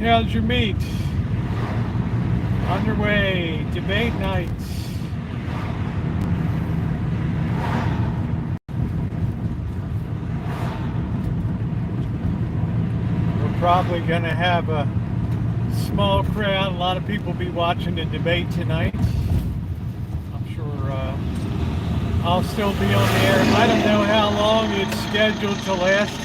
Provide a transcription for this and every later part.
How's your meet? Underway. Debate nights. We're probably going to have a small crowd. A lot of people will be watching the debate tonight. I'm sure I'll still be on the air. I don't know how long it's scheduled to last.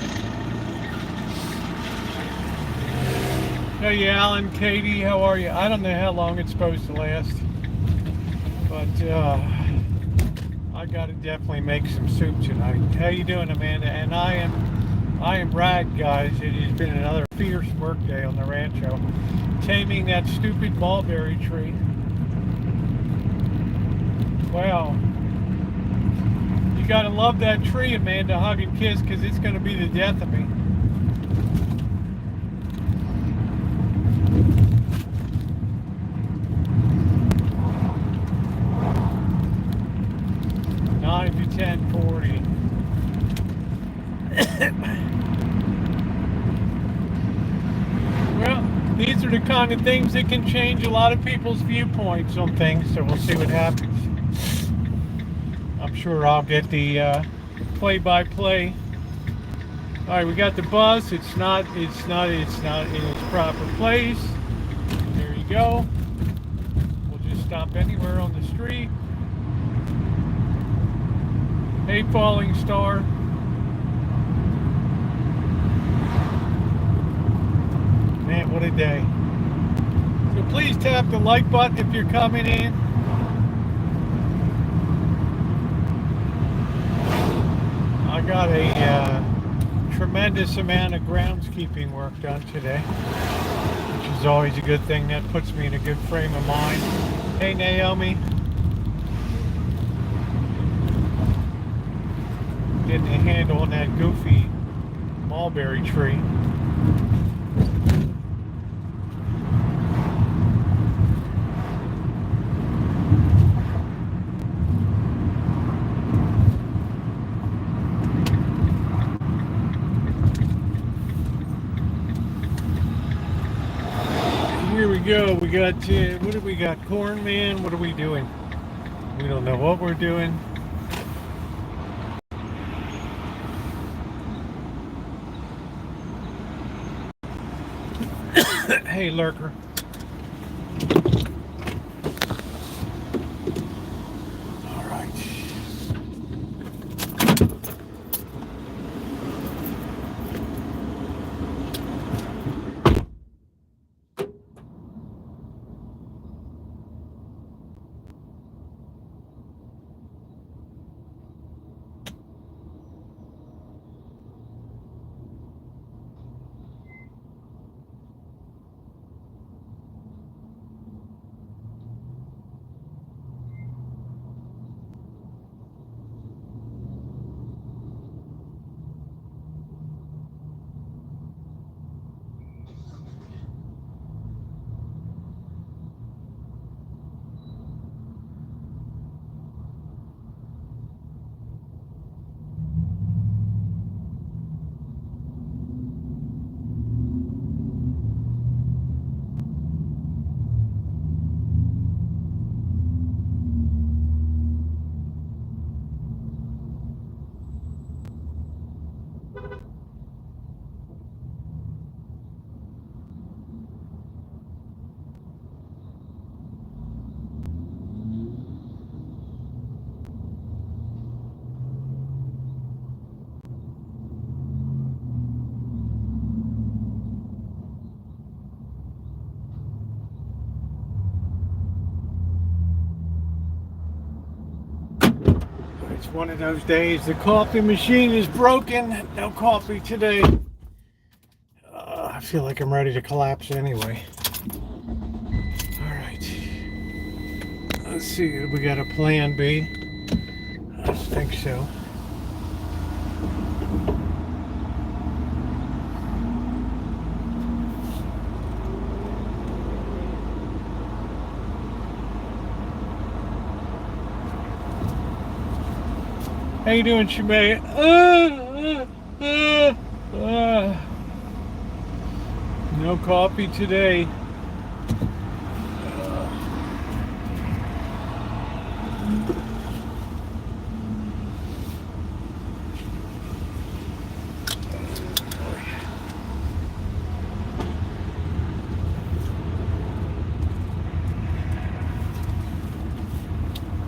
Hey Alan, Katie, how are you? I don't know how long it's supposed to last, but I gotta definitely make some soup tonight. How you doing, Amanda? And I am rad, guys. It has been another fierce work day on the Rancho, taming that stupid mulberry tree. Wow, you gotta love that tree, Amanda. Hug and kiss, because it's gonna be the death of me. To 1040. Well, these are the kind of things that can change a lot of people's viewpoints on things, so we'll see what happens. I'm sure I'll get the play-by-play. All right, we got the bus. It's not in its proper place. There you go. We'll just stop anywhere on the street. Hey, Falling Star. Man, what a day. So please tap the like button if you're coming in. I got a tremendous amount of groundskeeping work done today, which is always a good thing. That puts me in a good frame of mind. Hey, Naomi. Getting a handle on that goofy mulberry tree. Here we go. We got, what do we got? Corn Man, what are we doing? We don't know what we're doing. Hey, lurker. All right. It's one of those days. The coffee machine is broken. No coffee today. I feel like I'm ready to collapse anyway. All right. Let's see. We got a plan B. I think so. How you doing, Shemay? No coffee today.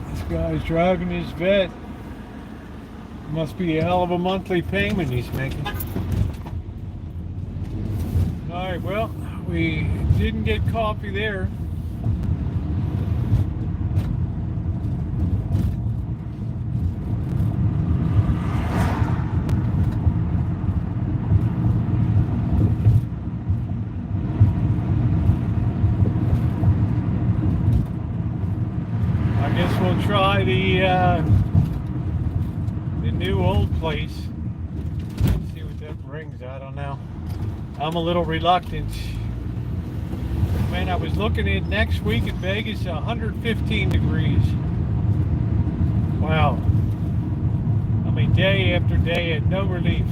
This guy's driving his vet. Must be a hell of a monthly payment he's making. Alright, well, we didn't get coffee there. I guess we'll try the new old place. Let's see what that brings. I don't know. I'm a little reluctant. Man, I was looking at next week in Vegas, 115 degrees. Wow. I mean, day after day at no relief.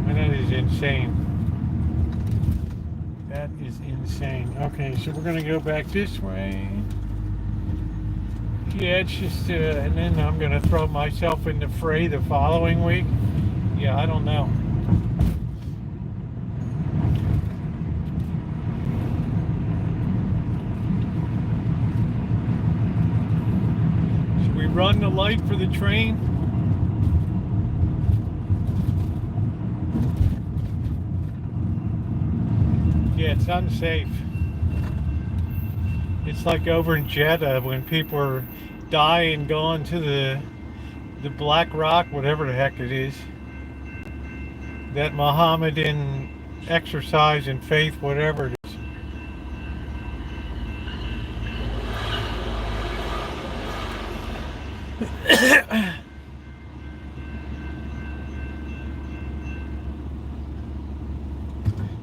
And that is insane. That is insane. Okay, so we're gonna go back this way. Yeah, it's just, and then I'm gonna throw myself in the fray the following week. Yeah, I don't know. Should we run the light for the train? Yeah, it's unsafe. It's like over in Jeddah when people are dying going to the Black Rock, whatever the heck it is. That Mohammedan exercise and faith, whatever it is.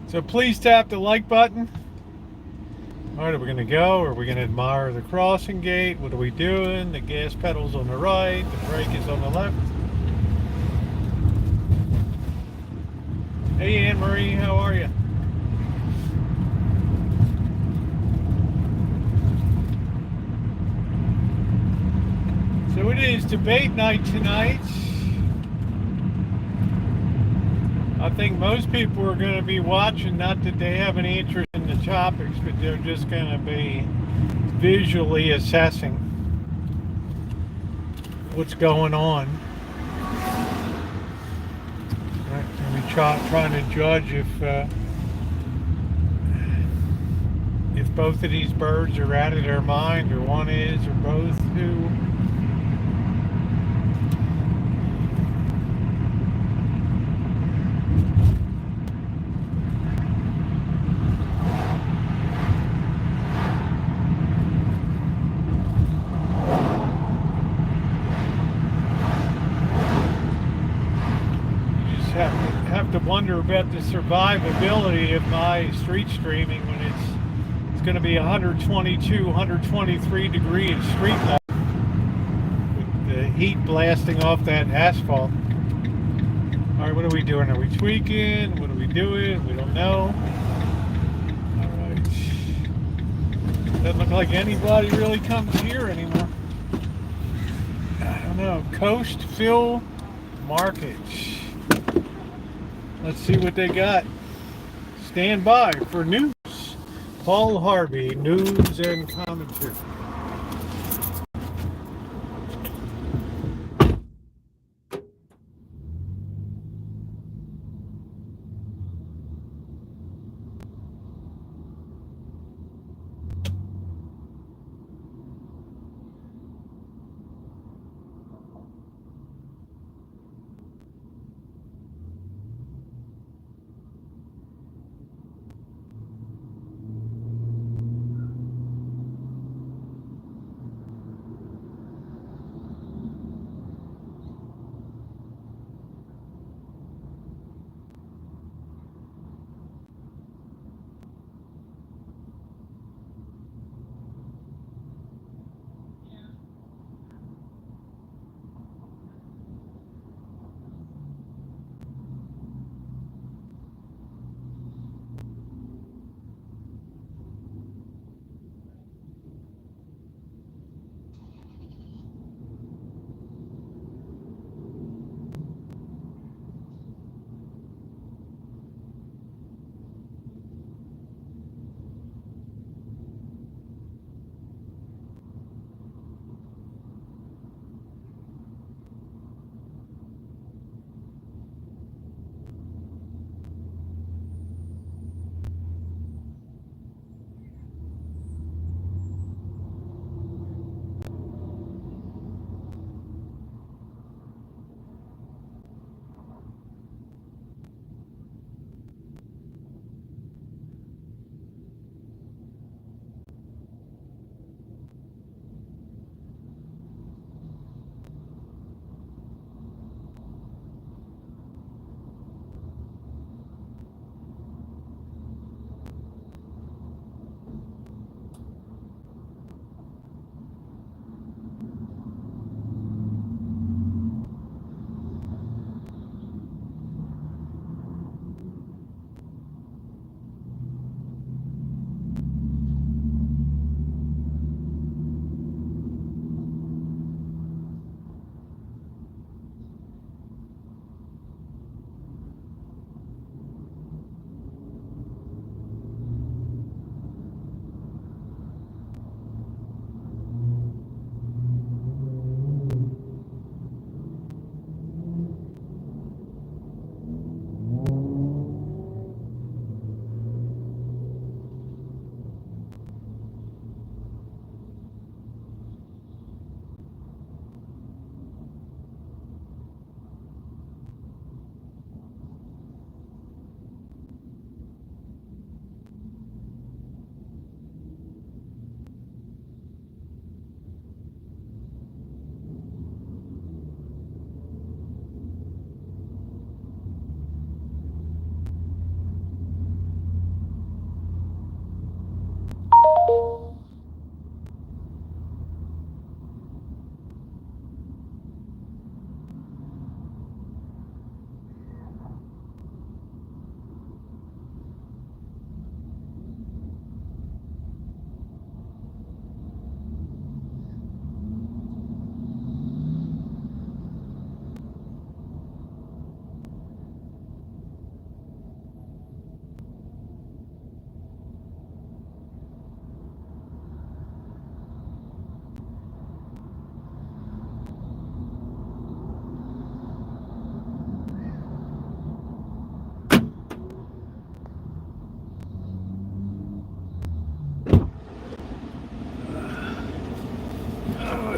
So please tap the like button. Alright, are we going to go? Are we going to admire the crossing gate? What are we doing? The gas pedal's on the right, the brake is on the left. Hey Anne Marie, how are you? So it is debate night tonight. I think most people are going to be watching, not that they have any interest in the topics, but they're just going to be visually assessing what's going on. Right, and we trying to judge if both of these birds are out of their mind, or one is, or both do. Have to wonder about the survivability of my street streaming when it's going to be 122, 123 degrees street level with the heat blasting off that asphalt. All right, what are we doing? Are we tweaking? What are we doing? We don't know. All right, doesn't look like anybody really comes here anymore. I don't know. Coastville Market. Let's see what they got. Stand by for news. Paul Harvey, news and commentary.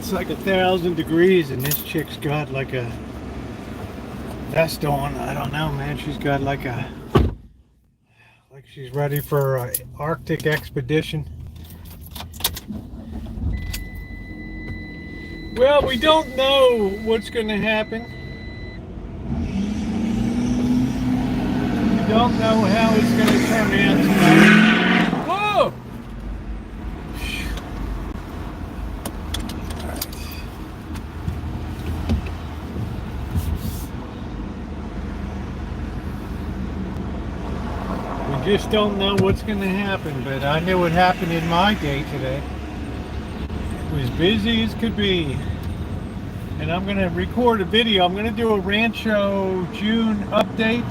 it's like 1,000 degrees, and this chick's got like a vest on. I don't know, man. She's got like she's ready for an Arctic expedition. Well, we don't know what's going to happen. We don't know how it's going to turn out tonight. Whoa! We just don't know what's going to happen, but I knew what happened in my day today. It was busy as could be. And I'm going to record a video. I'm going to do a Rancho June update.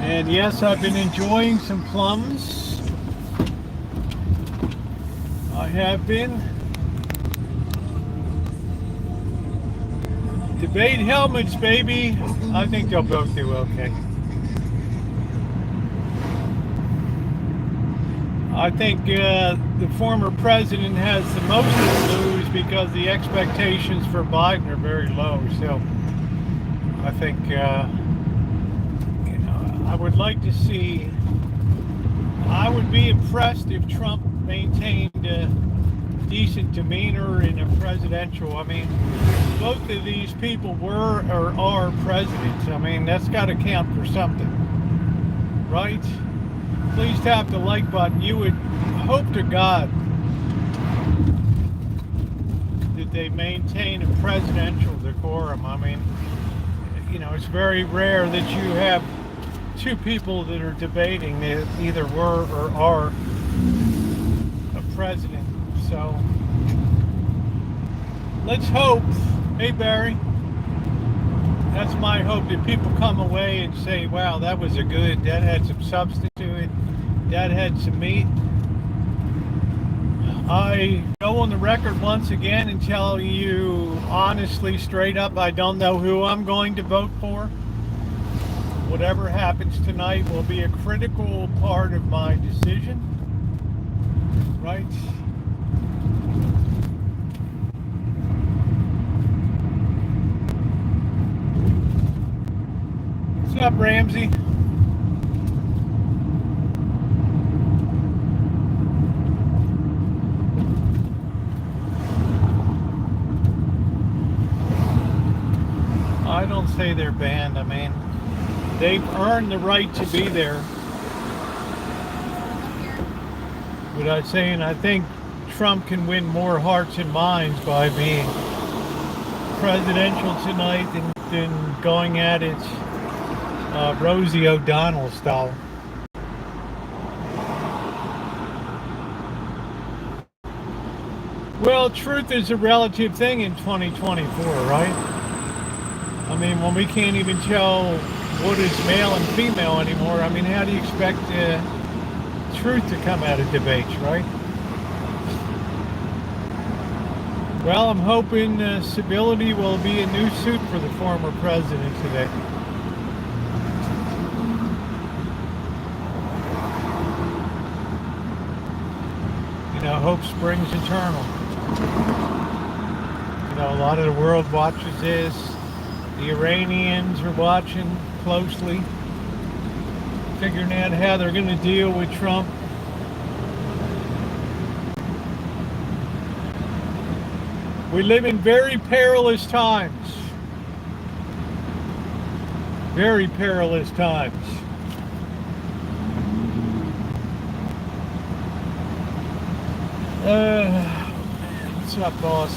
And yes, I've been enjoying some plums. I have been. Debate helmets, baby. I think they'll both do okay. I think the former president has the most to lose because the expectations for Biden are very low. So I think, I would like to see, I would be impressed if Trump maintained a decent demeanor in a presidential. I mean, both of these people were or are presidents. I mean, that's got to count for something, right? Please tap the like button. You would hope to God that they maintain a presidential decorum. I mean, it's very rare that you have two people that are debating that either were or are a president. So let's hope. Hey, Barry. That's my hope, that people come away and say, wow, that was that had some substance to it. That had some meat. I go on the record once again and tell you honestly, straight up, I don't know who I'm going to vote for. Whatever happens tonight will be a critical part of my decision. Right? What's up, Ramsey? I don't say they're banned. I mean, they've earned the right to be there. But I'm saying I think Trump can win more hearts and minds by being presidential tonight than going at it Rosie O'Donnell style. Well, truth is a relative thing in 2024, right? I mean, when we can't even tell what is male and female anymore, I mean, how do you expect truth to come out of debates, right? Well, I'm hoping civility will be a new suit for the former president today. Hope springs eternal. A lot of the world watches this. The Iranians are watching closely, figuring out how they're going to deal with Trump. We live in very perilous times. Very perilous times. What's up, boss?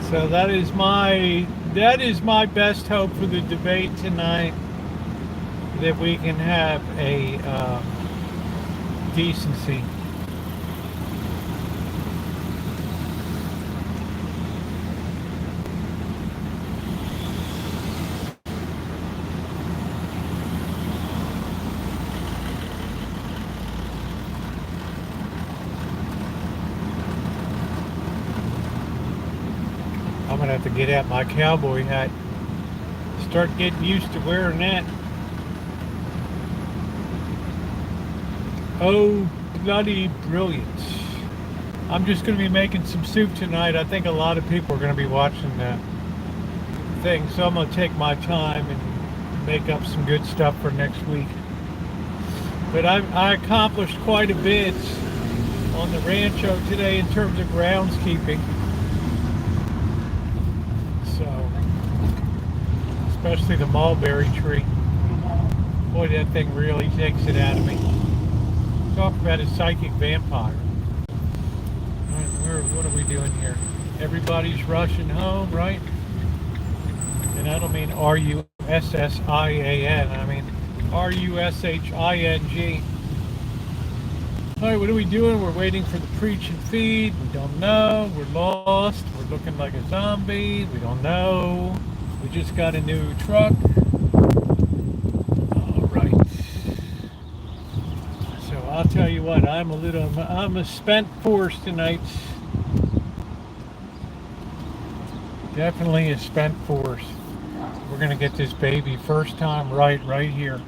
So that is my best hope for the debate tonight, that we can have a decency. I'm gonna have to get out my cowboy hat. Start getting used to wearing that. Oh, bloody brilliant. I'm just going to be making some soup tonight. I think a lot of people are going to be watching that thing, so I'm going to take my time and make up some good stuff for next week. But I accomplished quite a bit on the Rancho today in terms of groundskeeping. So, especially the mulberry tree. Boy, that thing really takes it out of me. Talk about a psychic vampire. What are we doing here? Everybody's rushing home, right? And I don't mean R-U-S-S-I-A-N. I mean R-U-S-H-I-N-G. All right, what are we doing? We're waiting for the preach and feed. We don't know. We're lost. We're looking like a zombie. We don't know. We just got a new truck. All right. So I'll tell you what, I'm a spent force tonight. Definitely a spent force. We're gonna get this baby first time right here.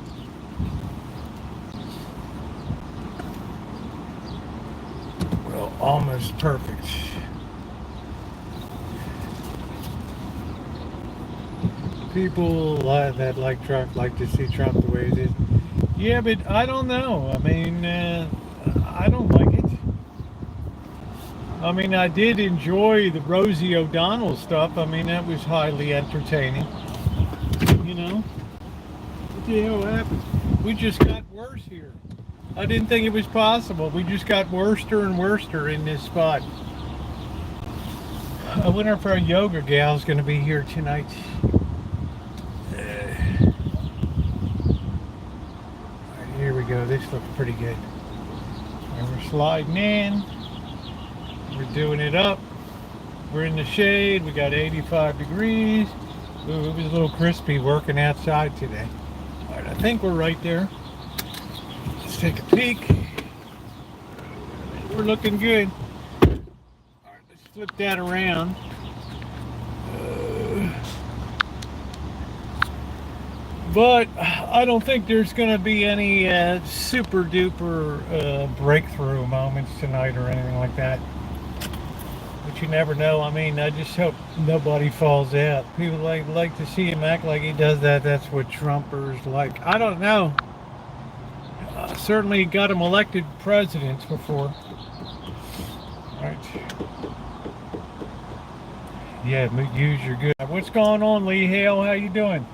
Well, almost perfect. People that like Trump like to see Trump the way it is. Yeah, but I don't know. I mean, I don't like it. I mean, I did enjoy the Rosie O'Donnell stuff. I mean, that was highly entertaining. You know? What the hell happened? We just got worse here. I didn't think it was possible. We just got worster and worster in this spot. I wonder if our yoga gal's going to be here tonight. Right, here we go. This looks pretty good. And we're sliding in. We're doing it up. We're in the shade. We got 85 degrees. Ooh, it was a little crispy working outside today. All right, I think we're right there. Let's take a peek. We're looking good. All right, let's flip that around. But I don't think there's going to be any super duper breakthrough moments tonight or anything like that. But you never know. I mean, I just hope nobody falls out. People like to see him act like he does that. That's what Trumpers like. I don't know. Certainly got him elected president before. All right. Yeah, use your good. What's going on, Lee Hale? How you doing?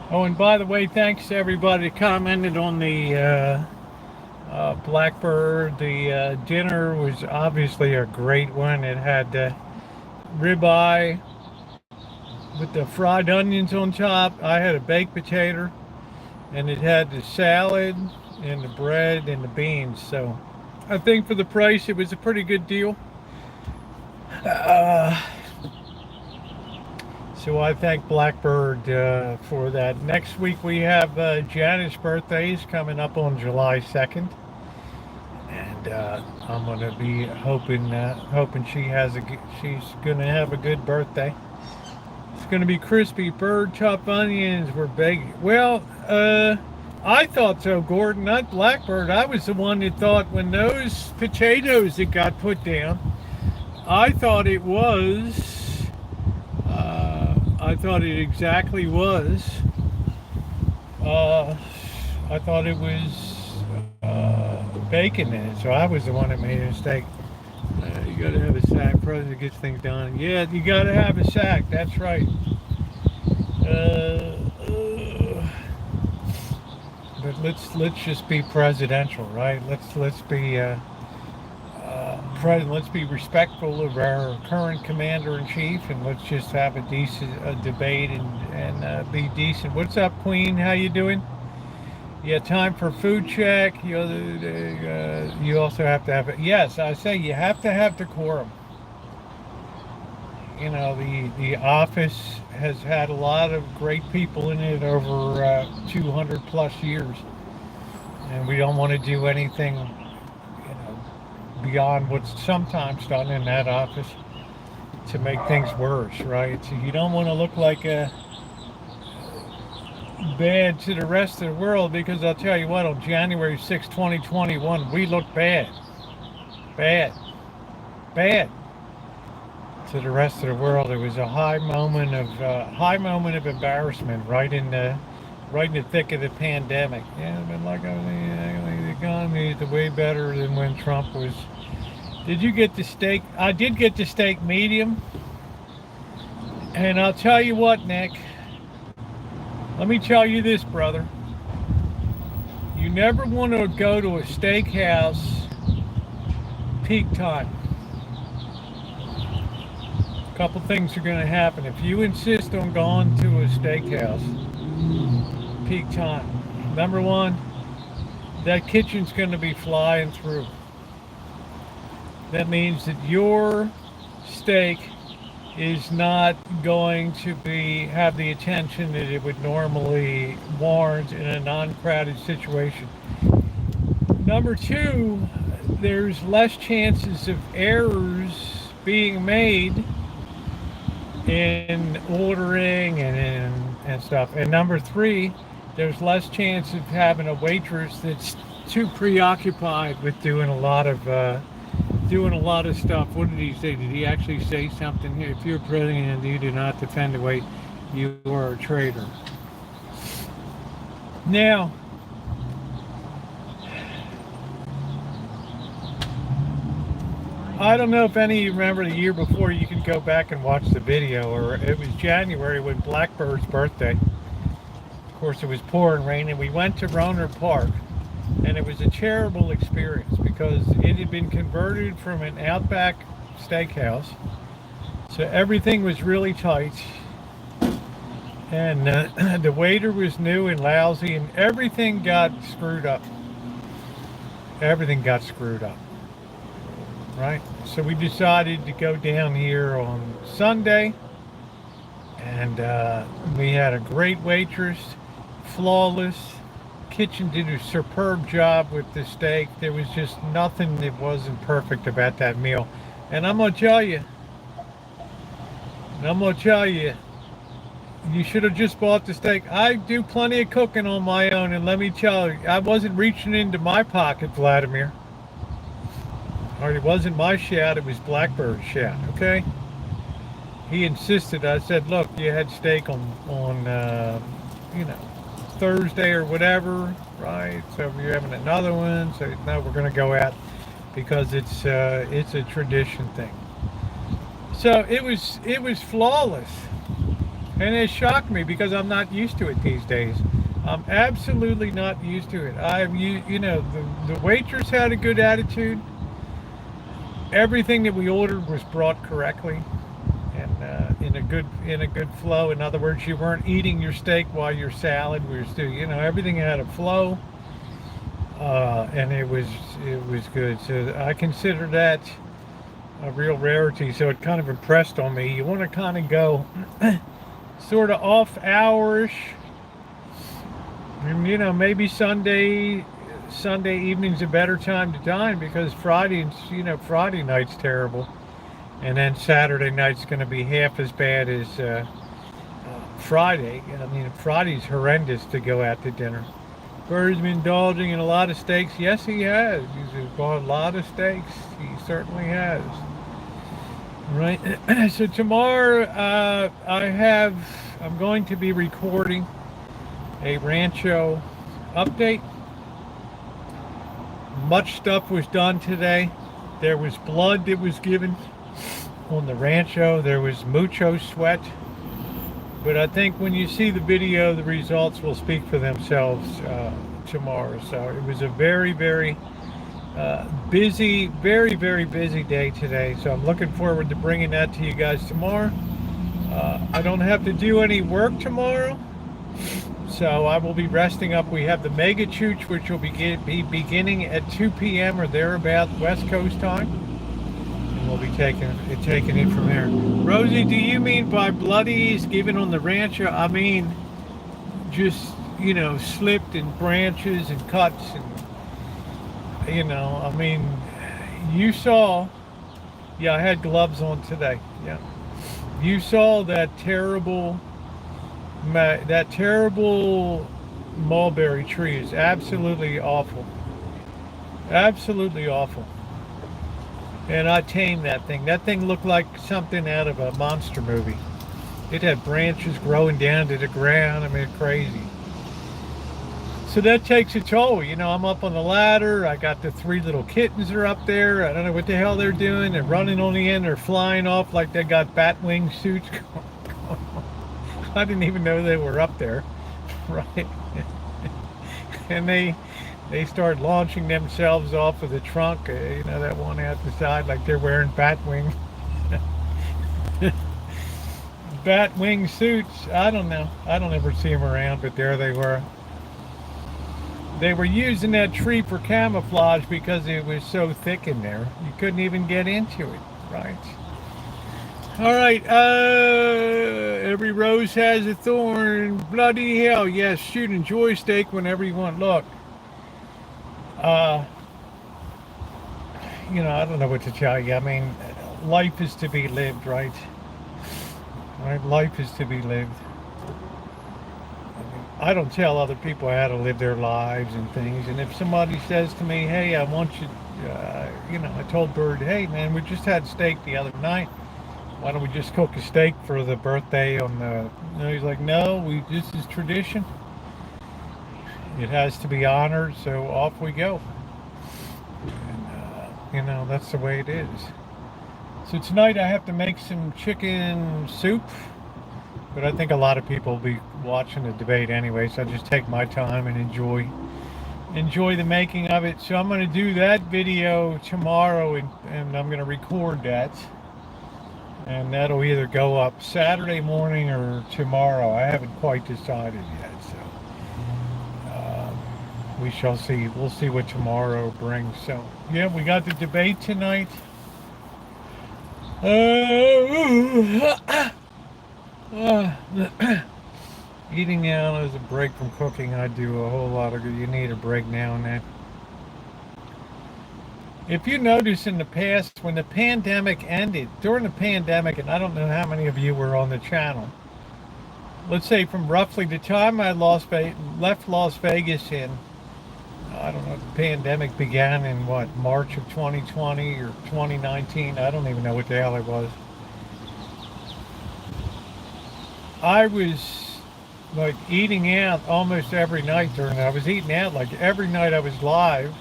Oh, and by the way, thanks to everybody that commented on the Blackbird. The dinner was obviously a great one. It had ribeye with the fried onions on top. I had a baked potato, and it had the salad and the bread and the beans. So I think for the price, it was a pretty good deal. So I thank Blackbird for that. Next week we have Janet's birthdays coming up on July 2nd. And I'm going to be hoping she's going to have a good birthday. It's going to be crispy bird chop onions. We're baking. Well, I thought so, Gordon, not Blackbird. I was the one that thought when those potatoes that got put down, I thought it was. I thought it exactly was. I thought it was bacon in it, so I was the one that made a mistake. You gotta have a sack, president gets things done. Yeah, you gotta have a sack. That's right. But let's just be presidential, right? Let's be let's be respectful of our current commander-in-chief, and let's just have a decent debate and be decent. What's up, Queen? How you doing? Yeah, time for food check. You also have to have it. Yes, I say you have to have decorum. You know, the office has had a lot of great people in it over 200 plus years, and we don't want to do anything beyond what's sometimes done in that office to make things worse, right? So you don't want to look like bad to the rest of the world, because I'll tell you what, on January 6, 2021, we looked bad. Bad. Bad to the rest of the world. It was a high moment of embarrassment right in the thick of the pandemic. Yeah, but like the economy is way better than when Trump was. Did you get the steak? I did get the steak medium. And I'll tell you what, Nick. Let me tell you this, brother. You never want to go to a steakhouse peak time. A couple things are going to happen. If you insist on going to a steakhouse peak time, number one, that kitchen's going to be flying through. That means that your steak is not going to have the attention that it would normally warrant in a non-crowded situation. Number two, there's less chances of errors being made in ordering and stuff. And number three, there's less chance of having a waitress that's too preoccupied with doing a lot of stuff. What did he say? Did he actually say something here? If you're president, you do not defend the weight, you are a traitor. Now, I don't know if any of you remember the year before. You can go back and watch the video, or it was January when Blackbird's birthday. Of course, it was pouring rain, and we went to Roner Park. And it was a terrible experience because it had been converted from an Outback Steakhouse. So everything was really tight. And the waiter was new and lousy, and everything got screwed up. Everything got screwed up. Right? So we decided to go down here on Sunday. And we had a great waitress, flawless. Kitchen did a superb job with the steak. There was just nothing that wasn't perfect about that meal. And I'm going to tell you, you should have just bought the steak. I do plenty of cooking on my own, and let me tell you, I wasn't reaching into my pocket, Vladimir. Or it wasn't my shout, it was Blackbird's shout, okay? He insisted. I said, look, you had steak on Thursday or whatever, right? So you're having another one. So no, we're going to go out because it's a tradition thing. So it was flawless, and it shocked me because I'm not used to it these days. I'm absolutely not used to it. The waitress had a good attitude. Everything that we ordered was brought correctly. And in a good flow. In other words, you weren't eating your steak while your salad was doing. Everything had a flow, and it was good. So I consider that a real rarity. So it kind of impressed on me. You want to kind of go sort of off hourish, and maybe Sunday evening's a better time to dine because Friday night's terrible. And then Saturday night's going to be half as bad as Friday. I mean, Friday's horrendous to go out to dinner. Bird's been indulging in a lot of steaks. Yes, he has. He's bought a lot of steaks. He certainly has. Right. So tomorrow, I'm going to be recording a Rancho update. Much stuff was done today. There was blood that was given on the Rancho. There was mucho sweat, but I think when you see the video, the results will speak for themselves tomorrow. So it was a very, very busy, very, very busy day today. So I'm looking forward to bringing that to you guys tomorrow. I don't have to do any work tomorrow, so I will be resting up. We have the Mega Chooch, which will be beginning at 2 p.m. or thereabout West Coast time. We'll be taking it from there. Rosie, do you mean by bloodies given on the Rancho? I mean, just, slipped in branches and cuts and, I mean, you saw, I had gloves on today. Yeah. You saw that terrible That terrible mulberry tree is absolutely awful. Absolutely awful. And I tamed that thing. That thing looked like something out of a monster movie. It had branches growing down to the ground. I mean, crazy. So that takes a toll. I'm up on the ladder. I got the three little kittens are up there. I don't know what the hell they're doing. They're running on the end. They're flying off like they got bat wing suits. I didn't even know they were up there, right? And they start launching themselves off of the trunk. That one out the side, like they're wearing bat wing suits. I don't know. I don't ever see them around, but there they were. They were using that tree for camouflage because it was so thick in there. You couldn't even get into it, right? All right. Every rose has a thorn. Bloody hell. Yes, shoot, enjoy steak whenever you want. Look. I don't know what to tell you. I mean, life is to be lived, right? Right? Life is to be lived. I don't tell other people how to live their lives and things. And if somebody says to me, hey, I want you, I told Bird, hey, man, we just had steak the other night. Why don't we just cook a steak for the birthday on the... he's like, no, this is tradition. It has to be honored, so off we go. And, that's the way it is. So tonight I have to make some chicken soup. But I think a lot of people will be watching the debate anyway, so I just take my time and enjoy the making of it. So I'm going to do that video tomorrow, and I'm going to record that. And that'll either go up Saturday morning or tomorrow. I haven't quite decided yet, so we shall see. We'll see what tomorrow brings. So, yeah, we got the debate tonight. Eating out as a break from cooking. I do a whole lot of good. You need a break now and then. If you notice in the past, when the pandemic ended, during the pandemic, and I don't know how many of you were on the channel, let's say from roughly the time I left Las Vegas in, I don't know, the pandemic began in what, March of 2020 or 2019? I don't even know what the hell it was. I was like eating out almost every night I was eating out like every night I was live.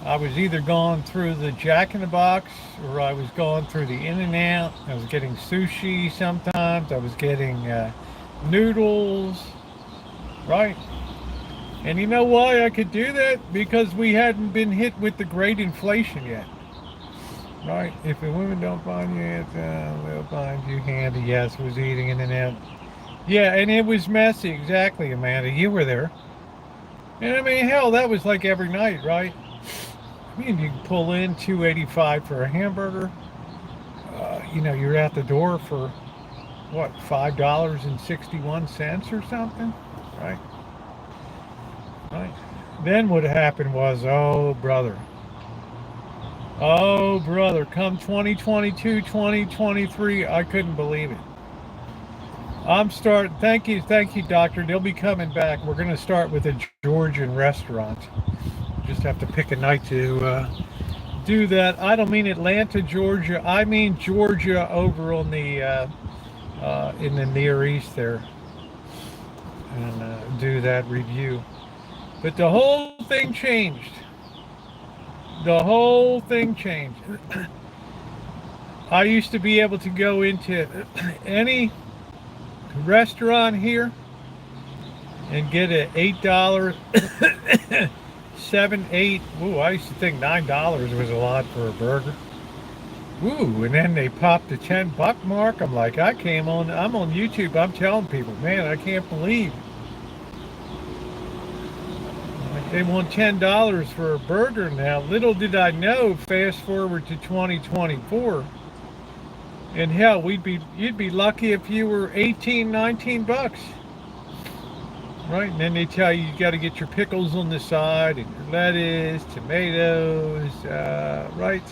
I was either going through the Jack in the Box or I was going through the In-N-Out. I was getting sushi sometimes. I was getting noodles, right? And you know why I could do that? Because we hadn't been hit with the great inflation yet. Right? If the women don't find you, they'll find you handy. Yes, was eating In-N-Out. Yeah, and it was messy. Exactly, Amanda. You were there. And I mean, hell, that was like every night, right? I mean, you can pull in $2.85 for a hamburger. You're at the door for, what, $5.61 or something? Right? Right. Then what happened was, oh, brother, come 2022, 2023, I couldn't believe it. Thank you, doctor. They'll be coming back. We're going to start with a Georgian restaurant. Just have to pick a night to do that. I don't mean Atlanta, Georgia. I mean Georgia over on the in the Near East there, and do that review. But the whole thing changed. The whole thing changed. I used to be able to go into any restaurant here and get an $8 7, 8. Ooh, I used to think $9 was a lot for a burger. Ooh, and then they popped the $10 mark. I'm like, I'm on YouTube. I'm telling people, man, I can't believe like they want $10 for a burger now. Little did I know, fast forward to 2024, and hell, you'd be lucky if you were 18, $19. Right, and then they tell you got to get your pickles on the side and your lettuce, tomatoes, right?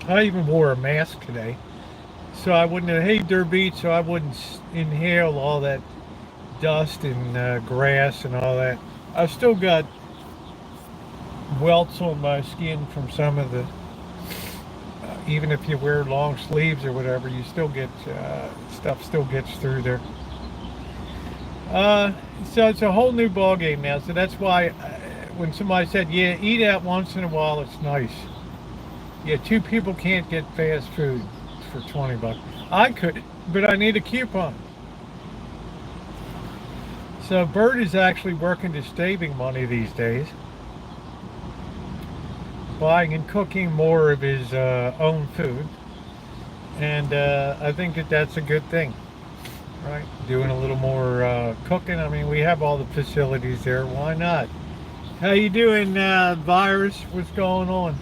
I even wore a mask today. so I wouldn't have hay dirt beach, so I wouldn't inhale all that dust and grass and all that. I've still got welts on my skin from some of the, even if you wear long sleeves or whatever, you still get, stuff still gets through there. So it's a whole new ball game now. So that's why when somebody said, yeah, eat out once in a while, it's nice. Yeah, two people can't get fast food for 20 bucks. I could, but I need a coupon. So Bert is actually working to saving money these days, buying and cooking more of his own food, and I think that that's a good thing, right? Doing a little more cooking. I mean, we have all the facilities there. Why not? How you doing, virus? What's going on?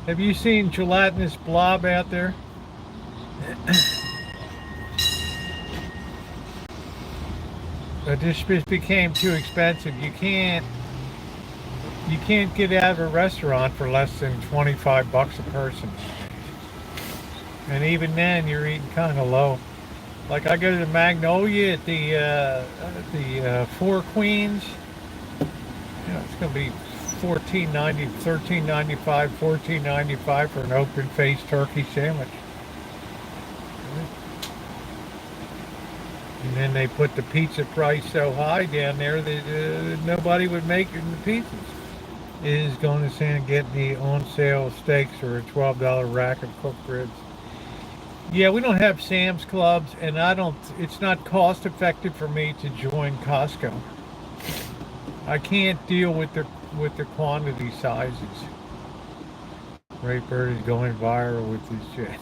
Have you seen gelatinous blob out there? This just became too expensive. You can't get out of a restaurant for less than 25 bucks a person. And even then, you're eating kind of low. Like I go to the Magnolia at the Four Queens. You know, it's going to be $14.90, $13.95, $14.95 for an open-faced turkey sandwich. And then they put the pizza price so high down there that nobody would make the pizzas. It is going to Santa get the on-sale steaks or a $12 rack of cooked ribs. Yeah, we don't have Sam's Clubs, and it's not cost effective for me to join Costco. I can't deal with the quantity sizes. Ray Bird is going viral with his shit.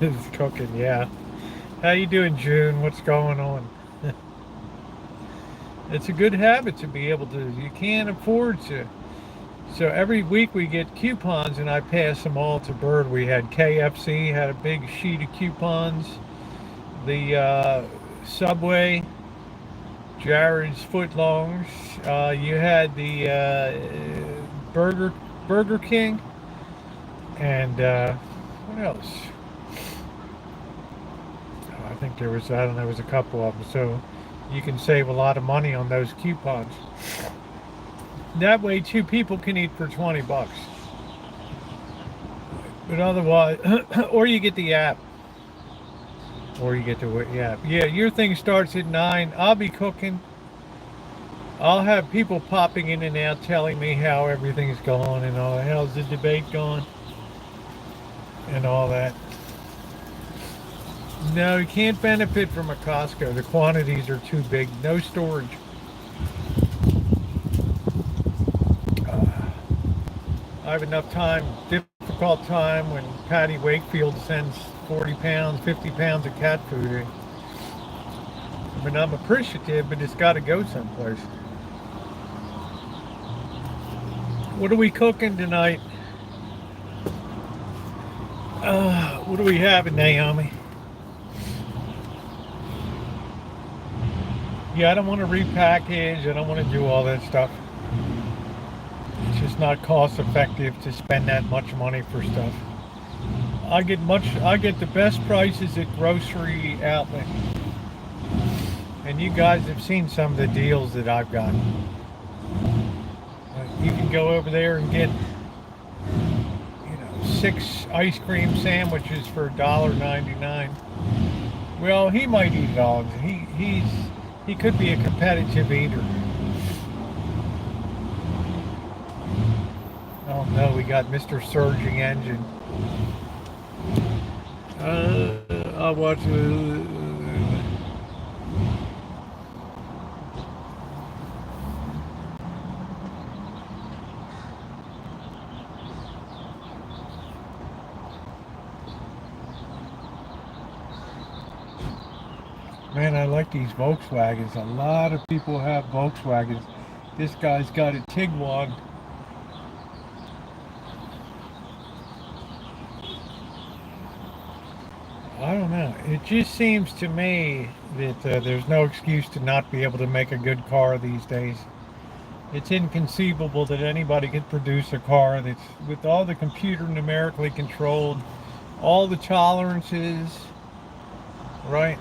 It's cooking, yeah. How you doing, June? What's going on? It's a good habit to be able to, you can't afford to. So every week we get coupons and I pass them all to Bird. We had KFC, had a big sheet of coupons. The Subway, Jared's Footlongs. You had the Burger King. And what else? I think there was, I don't know, there was a couple of them. So you can save a lot of money on those coupons. That way two people can eat for 20 bucks. But otherwise, or you get the app. Or you get the app. Yeah, your thing starts at 9. I'll be cooking. I'll have people popping in and out telling me how everything's going and all. How's the debate going? And all that. No, you can't benefit from a Costco. The quantities are too big. No storage. I have enough time, difficult time when Patty Wakefield sends 40 pounds, 50 pounds of cat food in. I mean, I'm appreciative, but it's got to go someplace. What are we cooking tonight? What are we having, Naomi? Yeah, I don't want to repackage. I don't want to do all that stuff. It's just not cost effective to spend that much money for stuff. I get the best prices at grocery outlet. And you guys have seen some of the deals that I've got. You can go over there and get 6 ice cream sandwiches for $1.99. Well, he might eat dogs. He could be a competitive eater. Oh no, we got Mr. Surging Engine. I'll watch Man, I like these Volkswagens. A lot of people have Volkswagens. This guy's got a Tiguan. I don't know. It just seems to me that there's no excuse to not be able to make a good car these days. It's inconceivable that anybody could produce a car that's with all the computer numerically controlled all the tolerances, right?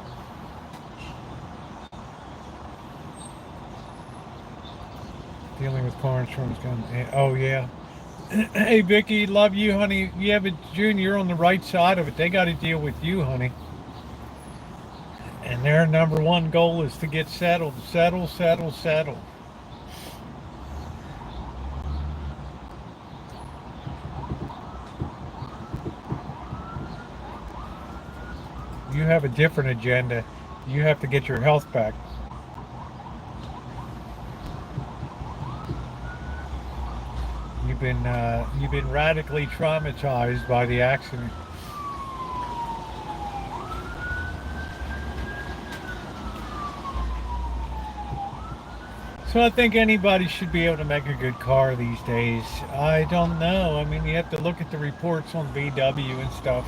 Dealing with car insurance. Oh, yeah. Hey, Vicky, love you, honey. Yeah, but June, you're on the right side of it. They got to deal with you, honey. And their number one goal is to get settled. Settle, settle, settle. You have a different agenda. You have to get your health back. You've been radically traumatized by the accident. So I think anybody should be able to make a good car these days. I don't know. I mean, you have to look at the reports on VW and stuff.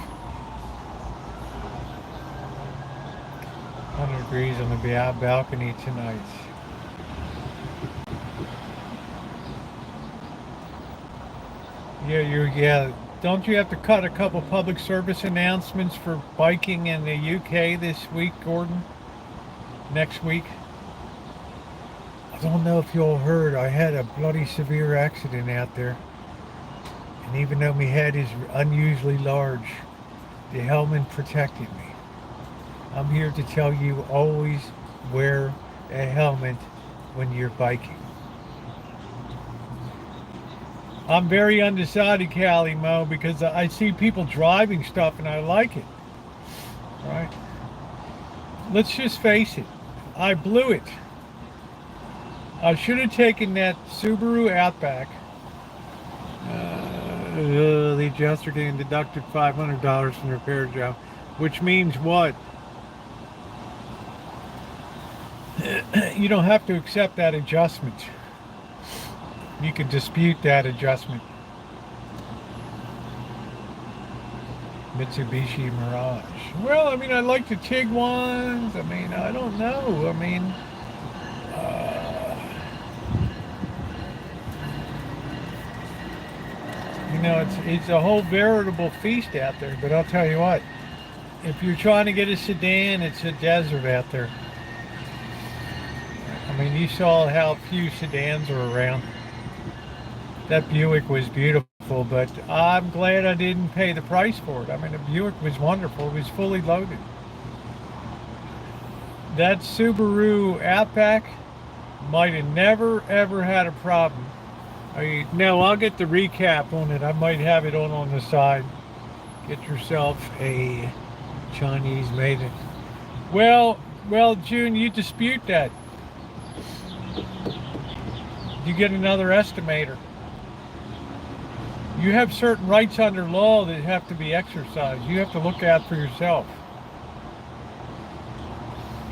100 degrees on the balcony tonight. Yeah. Don't you have to cut a couple public service announcements for biking in the UK this week, Gordon? Next week? I don't know if you all heard, I had a bloody severe accident out there. And even though my head is unusually large, the helmet protected me. I'm here to tell you, always wear a helmet when you're biking. I'm very undecided, Callie Mo, because I see people driving stuff and I like it. Right? Let's just face it. I blew it. I should have taken that Subaru Outback. The adjuster getting deducted $500 from the repair job, which means what? You don't have to accept that adjustment. You can dispute that adjustment. Mitsubishi Mirage. Well, I mean, I like the TIG ones. I mean, I don't know. I mean, you know, it's a whole veritable feast out there. But I'll tell you what, if you're trying to get a sedan, it's a desert out there. I mean, you saw how few sedans are around. That Buick was beautiful, but I'm glad I didn't pay the price for it. I mean, the Buick was wonderful. It was fully loaded. That Subaru Outback might have never, ever had a problem. Now, I'll get the recap on it. I might have it on the side. Get yourself a Chinese maiden. Well, June, you dispute that. You get another estimator. You have certain rights under law that have to be exercised. You have to look out for yourself.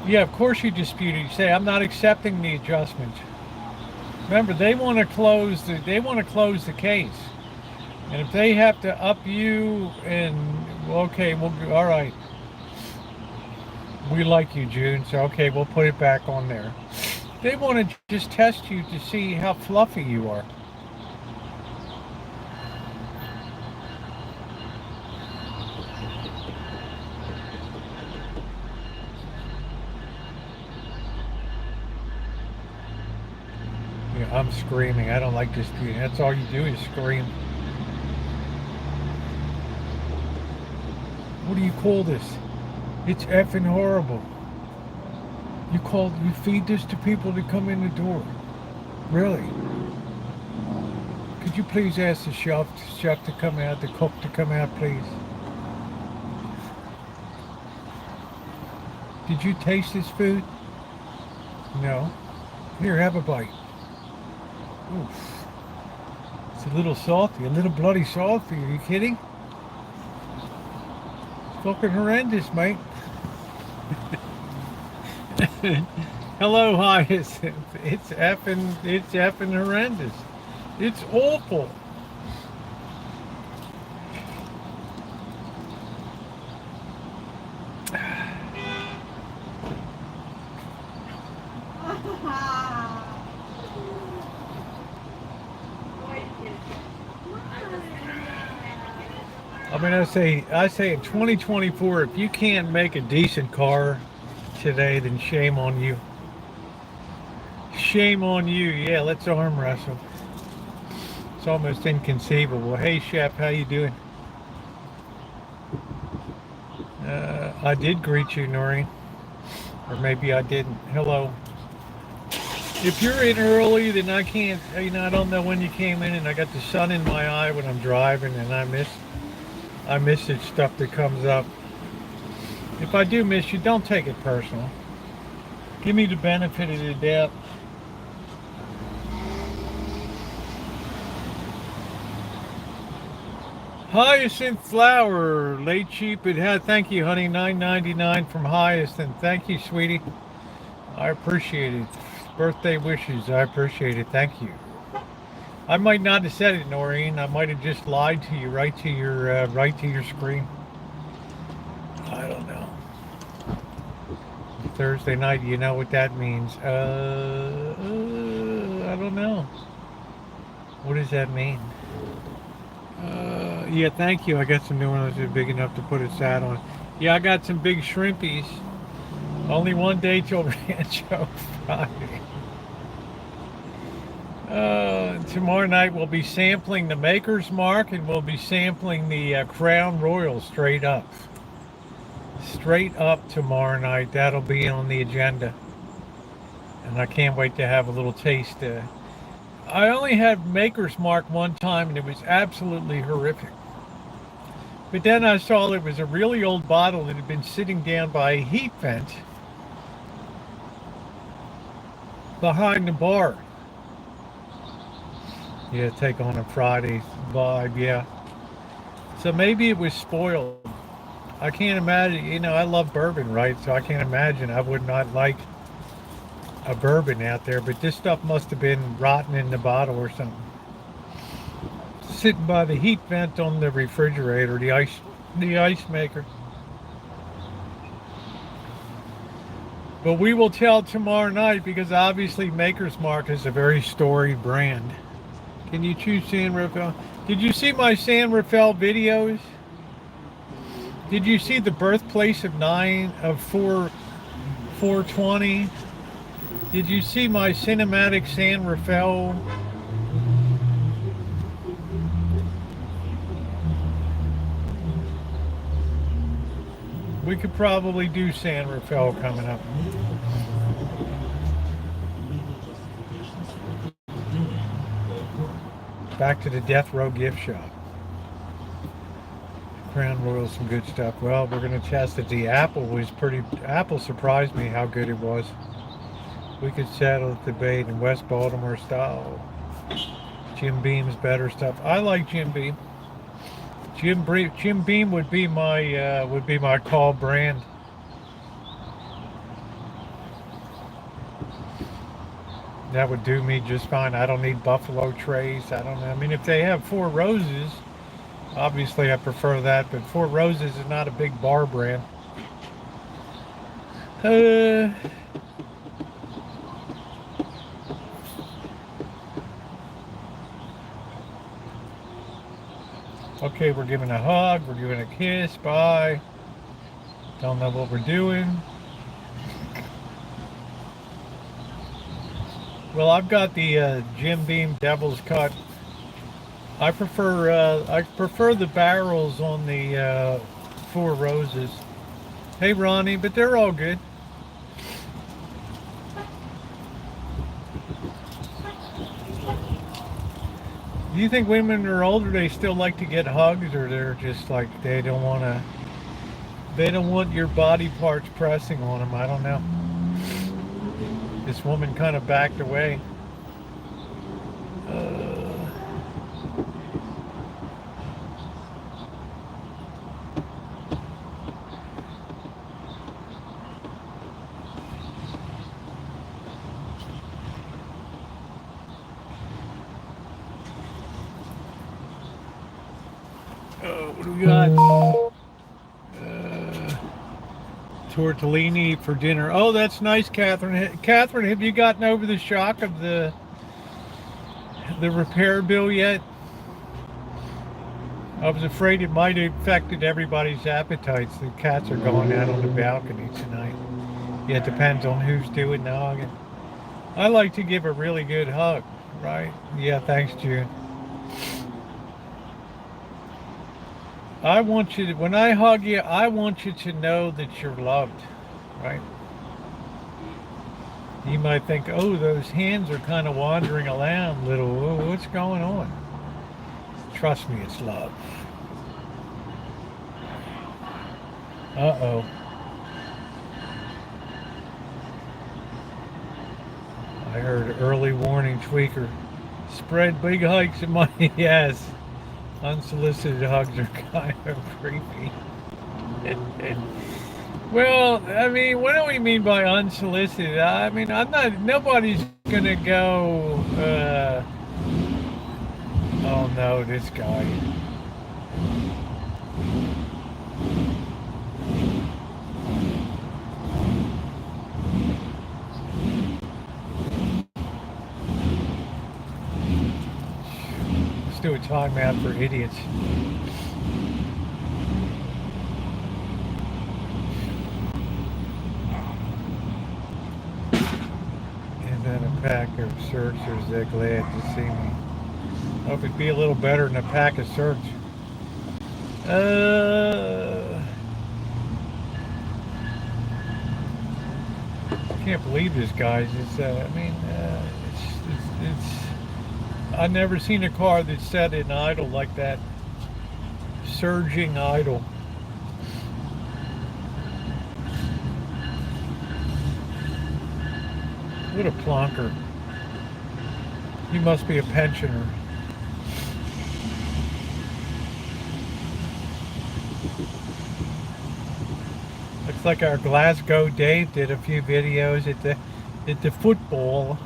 Yeah, of course you dispute it. You say, I'm not accepting the adjustment. Remember, they want to close the case. And if they have to up you and, okay, well, all right. We like you, June, so okay, we'll put it back on there. They want to just test you to see how fluffy you are. I'm screaming. I don't like disputing. That's all you do is scream. What do you call this? It's effing horrible. You feed this to people that come in the door. Really? Could you please ask the chef to come out, the cook to come out, please? Did you taste this food? No. Here, have a bite. Oof. It's a little salty, a little bloody salty. Are you kidding? It's fucking horrendous, mate. Hello, hi. It's effing horrendous. It's awful. I mean, I say in 2024, if you can't make a decent car today, then shame on you. Shame on you. Yeah, let's arm wrestle. It's almost inconceivable. Hey, Chef, how you doing? I did greet you, Noreen. Or maybe I didn't. Hello. If you're in early, then I can't, I don't know when you came in, and I got the sun in my eye when I'm driving, and I miss the stuff that comes up. If I do miss you, don't take it personal. Give me the benefit of the doubt. Hyacinth flower, late cheap. It had. Thank you, honey. $9.99 from Hyacinth. Thank you, sweetie. I appreciate it. Birthday wishes. I appreciate it. Thank you. I might not have said it, Noreen. I might have just lied to you right to your screen. I don't know. Thursday night. You know what that means? I don't know. What does that mean? Yeah, thank you. I got some new ones that are big enough to put a sat on. Yeah, I got some big shrimpies. Only one day till Rancho Friday. Tomorrow night we'll be sampling the Maker's Mark, and we'll be sampling the Crown Royal straight up. Straight up tomorrow night. That'll be on the agenda. And I can't wait to have a little taste. I only had Maker's Mark one time, and it was absolutely horrific. But then I saw it was a really old bottle that had been sitting down by a heat vent behind the bar. Yeah, take on a Friday vibe, yeah. So maybe it was spoiled. I can't imagine, I love bourbon, right? So I can't imagine I would not like a bourbon out there, but this stuff must have been rotten in the bottle or something. Sitting by the heat vent on the refrigerator, the ice maker. But we will tell tomorrow night, because obviously Maker's Mark is a very storied brand. Can you choose San Rafael? Did you see my San Rafael videos? Did you see the birthplace of 420? Did you see my cinematic San Rafael? We could probably do San Rafael coming up. Back to the Death Row gift shop. Crown Royal, some good stuff. Well, we're going to test it. The Apple surprised me how good it was. We could settle the debate in West Baltimore style. Jim Beam's better stuff. I like Jim Beam. Jim Beam would be my call brand. That would do me just fine. I don't need Buffalo Trace. I don't know. I mean, if they have Four Roses, obviously I prefer that, but Four Roses is not a big bar brand. Okay, we're giving a hug, we're giving a kiss, bye. Don't know what we're doing. Well, I've got the Jim Beam Devil's Cut. I prefer the barrels on the Four Roses. Hey Ronnie, but they're all good. Do you think women who are older, they still like to get hugs, or they're just like they don't want your body parts pressing on them? I don't know. This woman kind of backed away. What do we got? Tortellini for dinner. Oh, that's nice, Catherine. Catherine, have you gotten over the shock of the repair bill yet? I was afraid it might have affected everybody's appetites. The cats are going out on the balcony tonight. Yeah, it depends on who's doing the hugging. I like to give a really good hug, right? Yeah, thanks, June. I want you to, when I hug you, I want you to know that you're loved, right? You might think, oh, those hands are kind of wandering around, little, oh, what's going on? Trust me, it's love. Uh-oh. I heard early warning tweaker. Spread big hikes in my, yes. Unsolicited hugs are kind of creepy. Well, I mean, what do we mean by unsolicited? I mean, I'm not, nobody's gonna go, oh no, this guy. Let's do a timeout for idiots. And then a pack of searchers, they're glad to see me. Hope it'd be a little better than a pack of search. Can't believe this, guys. It's, I mean, I've never seen a car that's set in idle like that. Surging idle. What a plonker. He must be a pensioner. Looks like our Glasgow Dave did a few videos at the football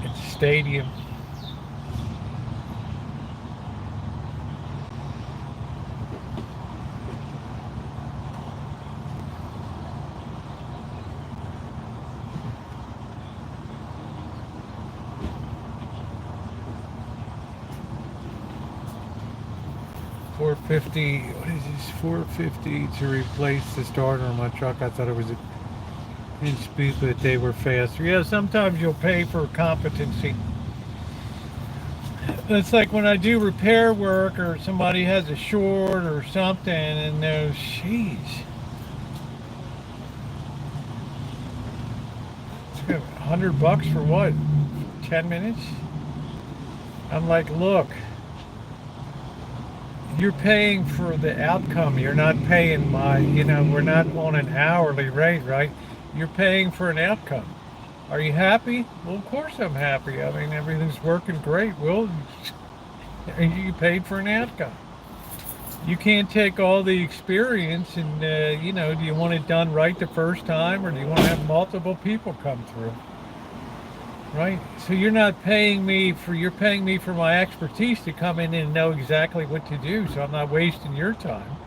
at the stadium. $450. What is this? $450 to replace the starter on my truck. I thought it was an inch beef, but they were faster. Yeah, sometimes you'll pay for competency. It's like when I do repair work or somebody has a short or something, and those, jeez, $100 for what? 10 minutes? I'm like, look. You're paying for the outcome. You're not paying my, you know, we're not on an hourly rate, right? You're paying for an outcome. Are you happy? Well, of course I'm happy. I mean, everything's working great. Well, you paid for an outcome. You can't take all the experience and, you know, do you want it done right the first time, or do you want to have multiple people come through? Right? So you're not paying me for, you're paying me for my expertise to come in and know exactly what to do, so I'm not wasting your time.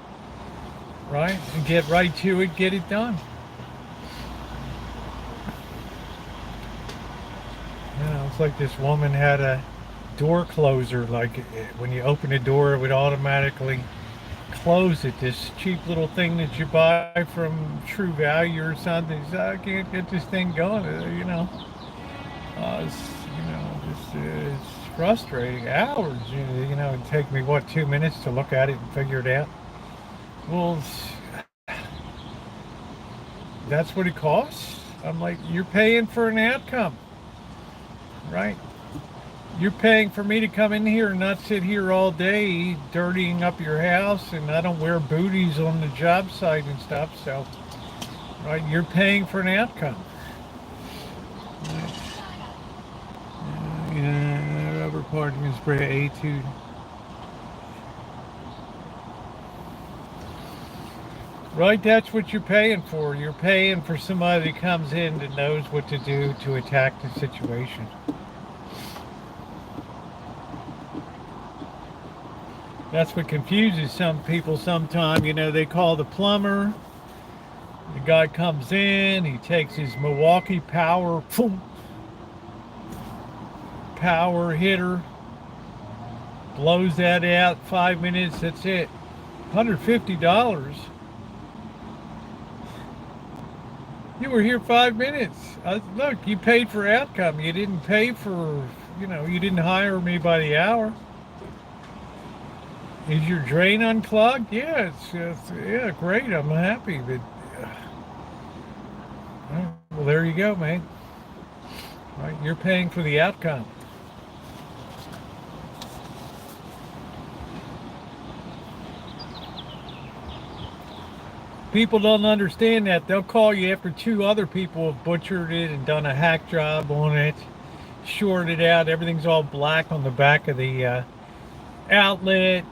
Right? And get right to it, get it done. You know, it's like this woman had a door closer, like when you open the door, it would automatically close it. This cheap little thing that you buy from True Value or something. So I can't get this thing going, you know. It's frustrating. Hours, you know, it'd take me, what, 2 minutes to look at it and figure it out. Well, that's what it costs? I'm like, you're paying for an outcome, right? You're paying for me to come in here and not sit here all day dirtying up your house, and I don't wear booties on the job site and stuff, so, right, you're paying for an outcome. Rubber parting spray A2. Right, that's what you're paying for. You're paying for somebody that comes in that knows what to do to attack the situation. That's what confuses some people sometimes. You know, they call the plumber. The guy comes in, he takes his Milwaukee power hitter, blows that out, 5 minutes, that's it. $150. You were here 5 minutes. Look, you paid for outcome. You didn't pay for, you didn't hire me by the hour. Is your drain unclogged? Yeah, yeah, great. I'm happy, but well, there you go, man. Right, you're paying for the outcome. People don't understand that. They'll call you after 2 other people have butchered it and done a hack job on it, shorted it out. Everything's all black on the back of the outlet.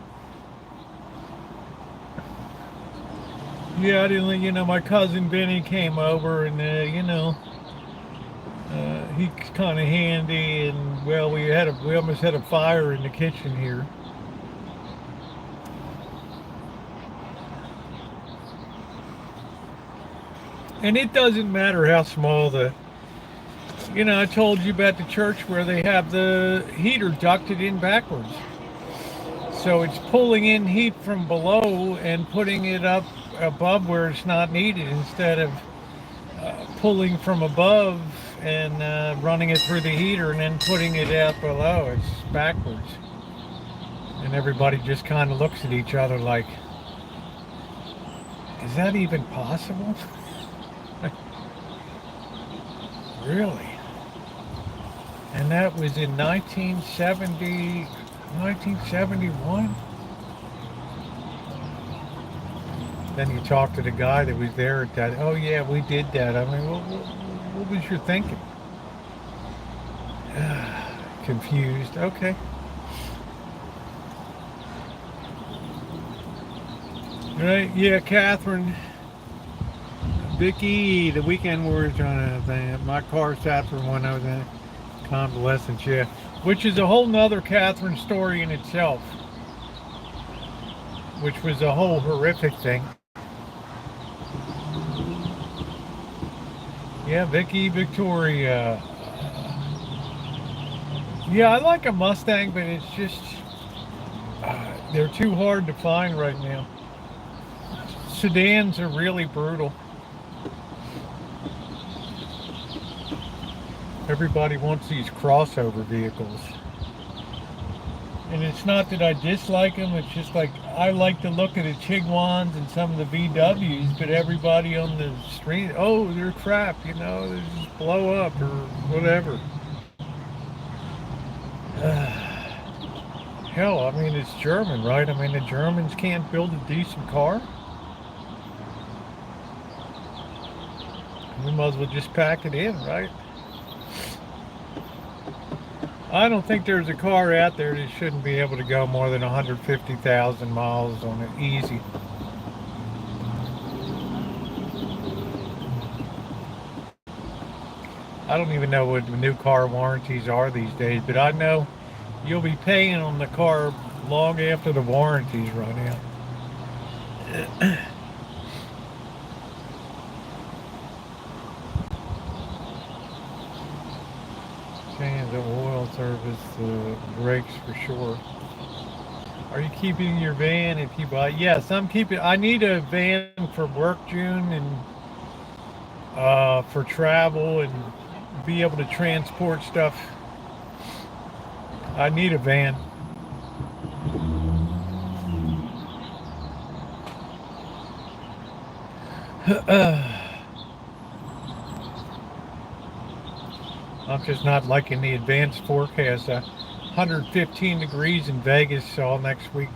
Yeah, I didn't. My cousin Benny came over, and he's kind of handy, and well, we almost had a fire in the kitchen here. And it doesn't matter how small I told you about the church where they have the heater ducted in backwards. So it's pulling in heat from below and putting it up above where it's not needed, instead of pulling from above and running it through the heater and then putting it out below. It's backwards. And everybody just kind of looks at each other like, is that even possible? Really? And that was in 1971? Then you talk to the guy that was there at that, oh yeah, we did that. I mean, what was your thinking? Confused. Okay. Right, yeah, Catherine. Vicky, the weekend warriors on my car sat for when I was in convalescence, yeah. Which is a whole nother Catherine story in itself. Which was a whole horrific thing. Yeah, Vicky, Victoria. Yeah, I like a Mustang, but it's just, they're too hard to find right now. Sedans are really brutal. Everybody wants these crossover vehicles. And it's not that I dislike them, it's just like, I like to look at the Tiguans and some of the VWs, but everybody on the street, oh, they're crap, they just blow up or whatever. Hell, I mean, it's German, right? I mean, the Germans can't build a decent car. We might as well just pack it in, right? I don't think there's a car out there that shouldn't be able to go more than 150,000 miles on it, easy. I don't even know what the new car warranties are these days, but I know you'll be paying on the car long after the warranties run out. The oil service, brakes for sure. Are you keeping your van if you buy? Yes, I'm keeping. I need a van for work, June, and for travel and be able to transport stuff. I need a van. I'm just not liking the advanced forecast. 115 degrees in Vegas all next week.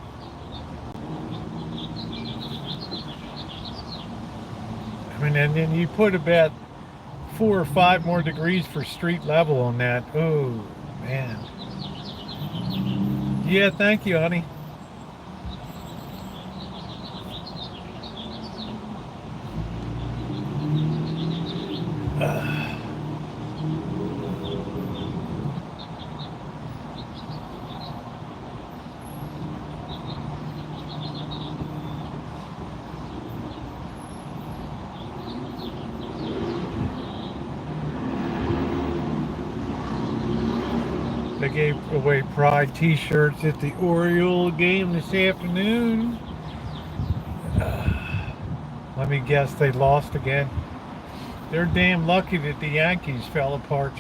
I mean, and then you put about 4 or 5 more degrees for street level on that. Oh, man. Yeah, thank you, honey. They gave away Pride t-shirts at the Oriole game this afternoon. Let me guess, they lost again. They're damn lucky that the Yankees fell apart.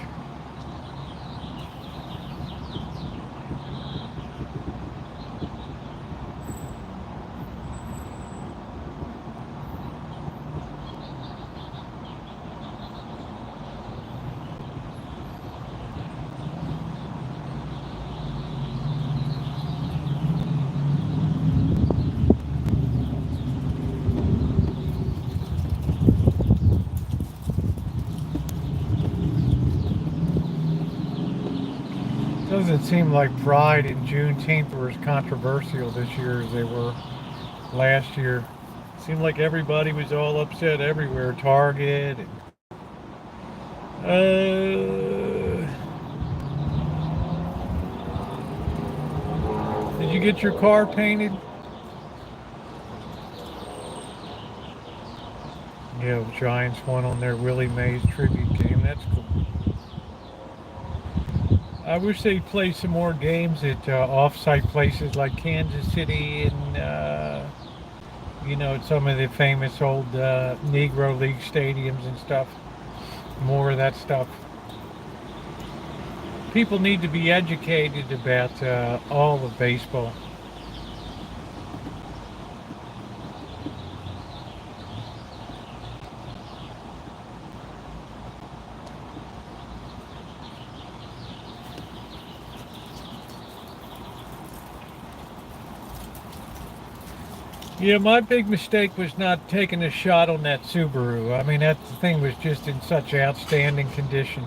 Doesn't seem like Pride and Juneteenth were as controversial this year as they were last year. Seemed like everybody was all upset everywhere. Target. Did you get your car painted? Yeah, the Giants won on their Willie Mays tribute game. That's cool. I wish they'd play some more games at off-site places like Kansas City and, you know, some of the famous old Negro League stadiums and stuff. More of that stuff. People need to be educated about all of baseball. Yeah, my big mistake was not taking a shot on that Subaru. I mean, that thing was just in such outstanding condition.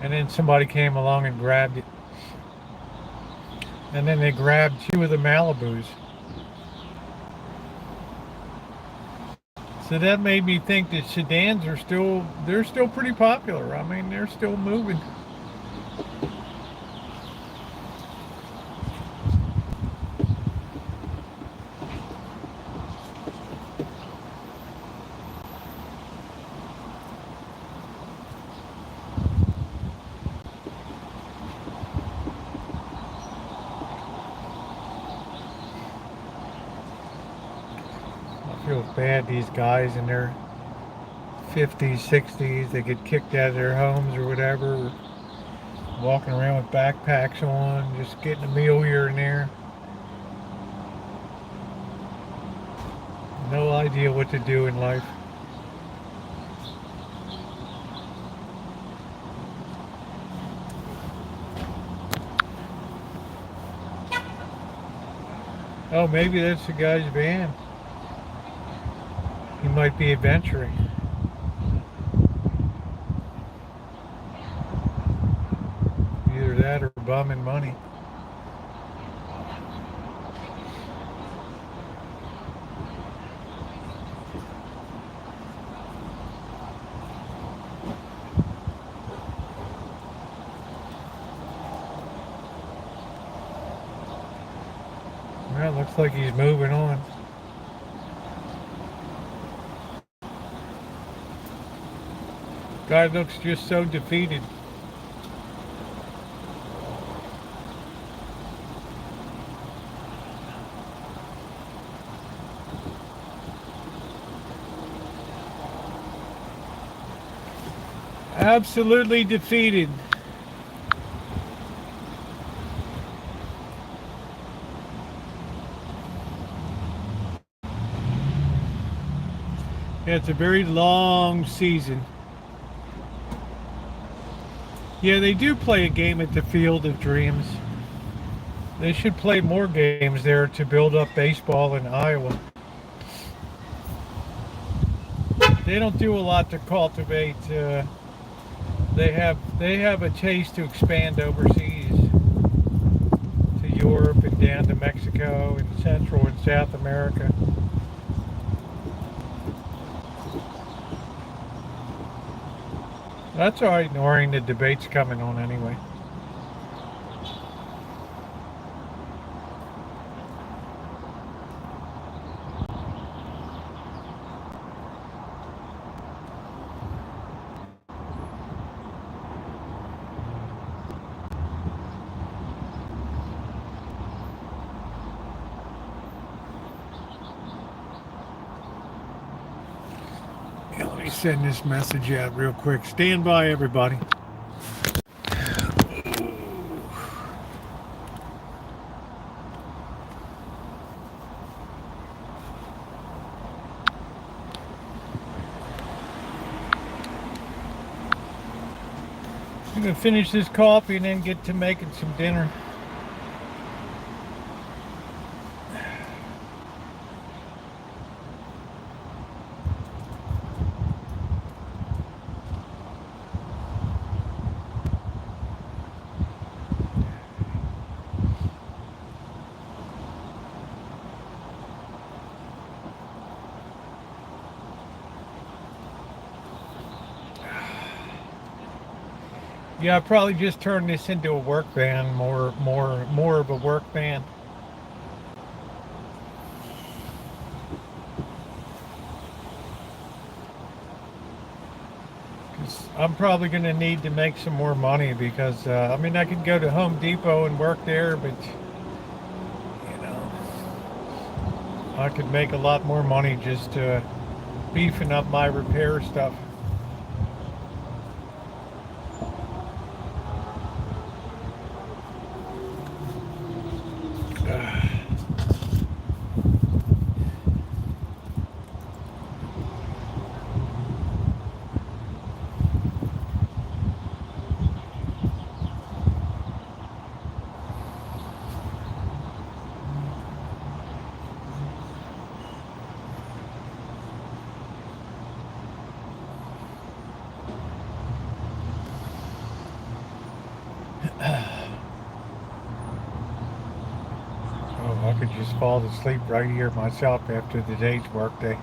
And then somebody came along and grabbed it. And then they grabbed 2 of the Malibus. So that made me think that sedans are they're still pretty popular. I mean, they're still moving. I feel bad, these guys in their 50s, 60s, they get kicked out of their homes or whatever, walking around with backpacks on, just getting a meal here and there. No idea what to do in life. Oh, maybe that's the guy's van. He might be adventuring. Either that or bumming money. Well, looks like he's moving on. Guy looks just so defeated. Absolutely defeated. Yeah, it's a very long season. Yeah, they do play a game at the Field of Dreams. They should play more games there to build up baseball in Iowa. They don't do a lot to cultivate. They have a taste to expand overseas to Europe and down to Mexico and Central and South America. That's all right, ignoring the debates coming on anyway. send this message out real quick. Stand by, everybody. I'm going to finish this coffee and then get to making some dinner. Yeah, I probably just turned this into a work van, more of a work van. I'm probably going to need to make some more money because, I mean, I could go to Home Depot and work there, but, you know, I could make a lot more money just beefing up my repair stuff. I could just fall asleep right here myself after the day's workday.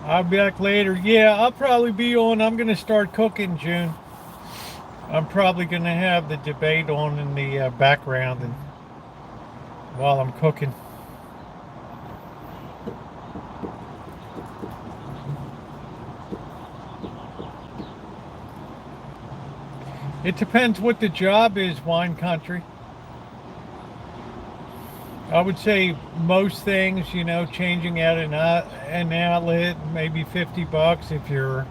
I'll be back later. Yeah, I'll probably be on. I'm going to start cooking June. I'm probably going to have the debate on in the background and while I'm cooking. It depends what the job is, wine country. I would say most things, you know, changing out an outlet, maybe $50 if you're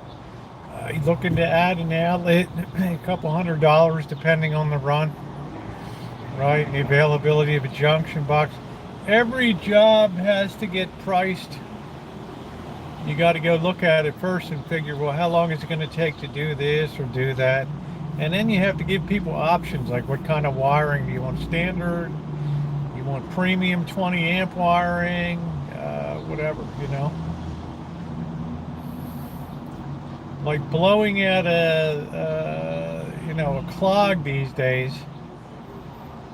looking to add an outlet, a couple $100 depending on the run, right? And the availability of a junction box. Every job has to get priced. You got to go look at it first and figure, well, how long is it going to take to do this or do that? And then you have to give people options, like what kind of wiring do you want? Standard? You want premium 20 amp wiring, whatever, you know. Like blowing at a clog these days,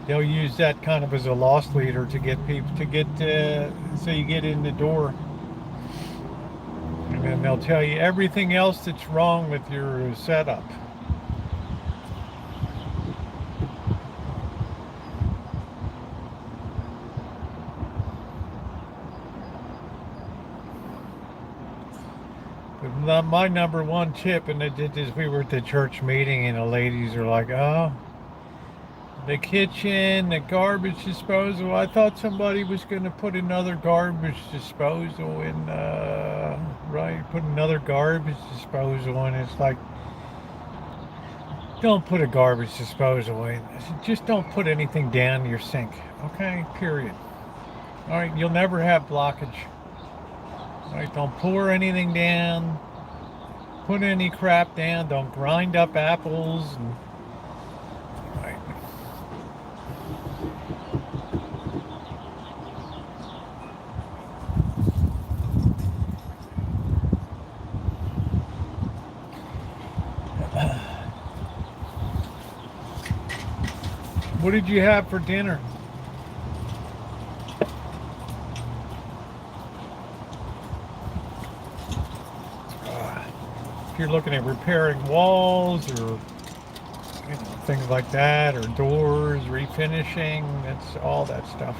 they'll use that kind of as a loss leader to get people so you get in the door. And then they'll tell you everything else that's wrong with your setup. My number one tip, and we were at the church meeting and the ladies are like, oh, the kitchen, the garbage disposal. I thought somebody was going to put another garbage disposal in, right? Put another garbage disposal in. It's like, don't put a garbage disposal in. Just don't put anything down your sink. Okay, period. All right, you'll never have blockage. All right, don't pour anything down. Put any crap down. Don't grind up apples. And, right. What did you have for dinner? If you're looking at repairing walls or things like that, or doors, refinishing, that's all that stuff.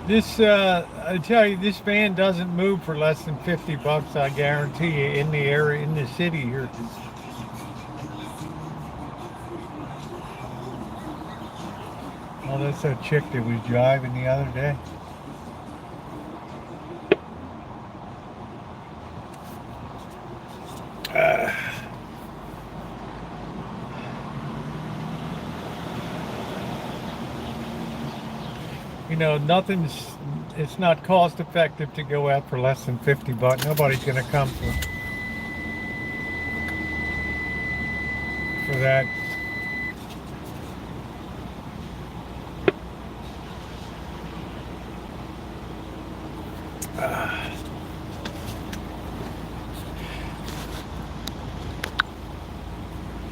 This, I tell you, this van doesn't move for less than $50, I guarantee you, in the area, in the city here. Oh, that's that chick that was driving the other day. You know, it's not cost effective to go out for less than 50 bucks. Nobody's going to come for that.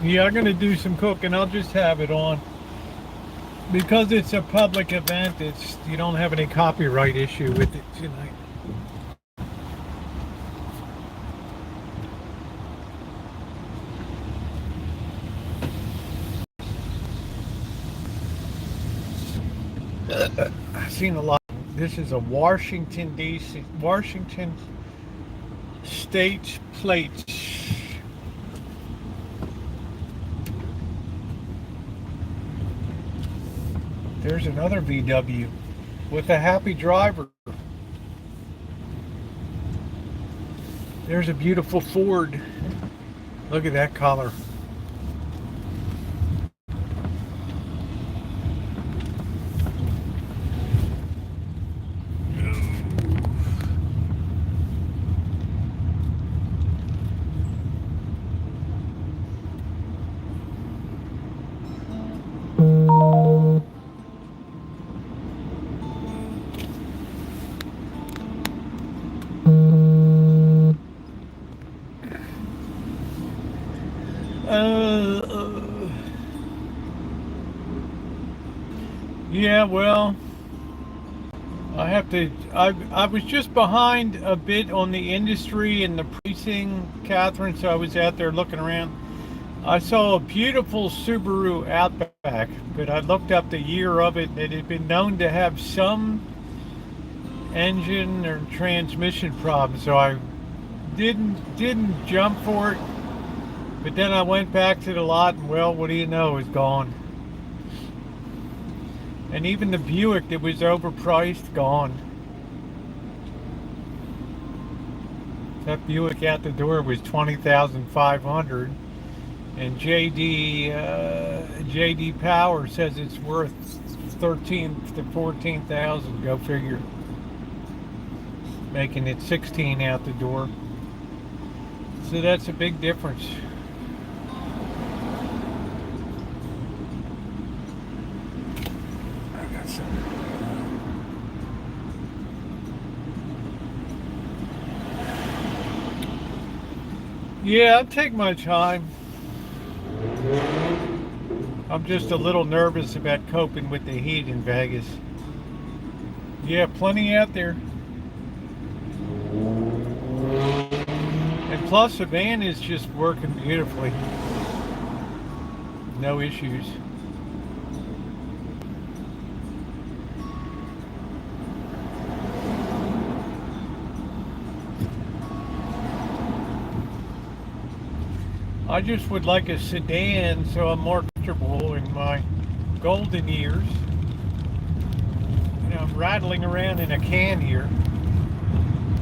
Yeah, I'm going to do some cooking. I'll just have it on. Because it's a public event, you don't have any copyright issue with it tonight. I've seen a lot. This is a Washington State plate. There's another VW with a happy driver. There's a beautiful Ford. Look at that color. Yeah, well, I was just behind a bit on the industry and the pricing, Catherine, so I was out there looking around. I saw a beautiful Subaru Outback, but I looked up the year of it. It had been known to have some engine or transmission problems, so I didn't jump for it. But then I went back to the lot, and well, what do you know, it's gone. And even the Buick that was overpriced, gone. That Buick out the door was $20,500, and JD Power says it's worth $13,000 to $14,000. Go figure. Making it $16,000 out the door. So that's a big difference. Yeah, I'll take my time. I'm just a little nervous about coping with the heat in Vegas. Yeah, plenty out there. And plus the van is just working beautifully. No issues. I just would like a sedan so I'm more comfortable in my golden years. You know, I'm rattling around in a can here.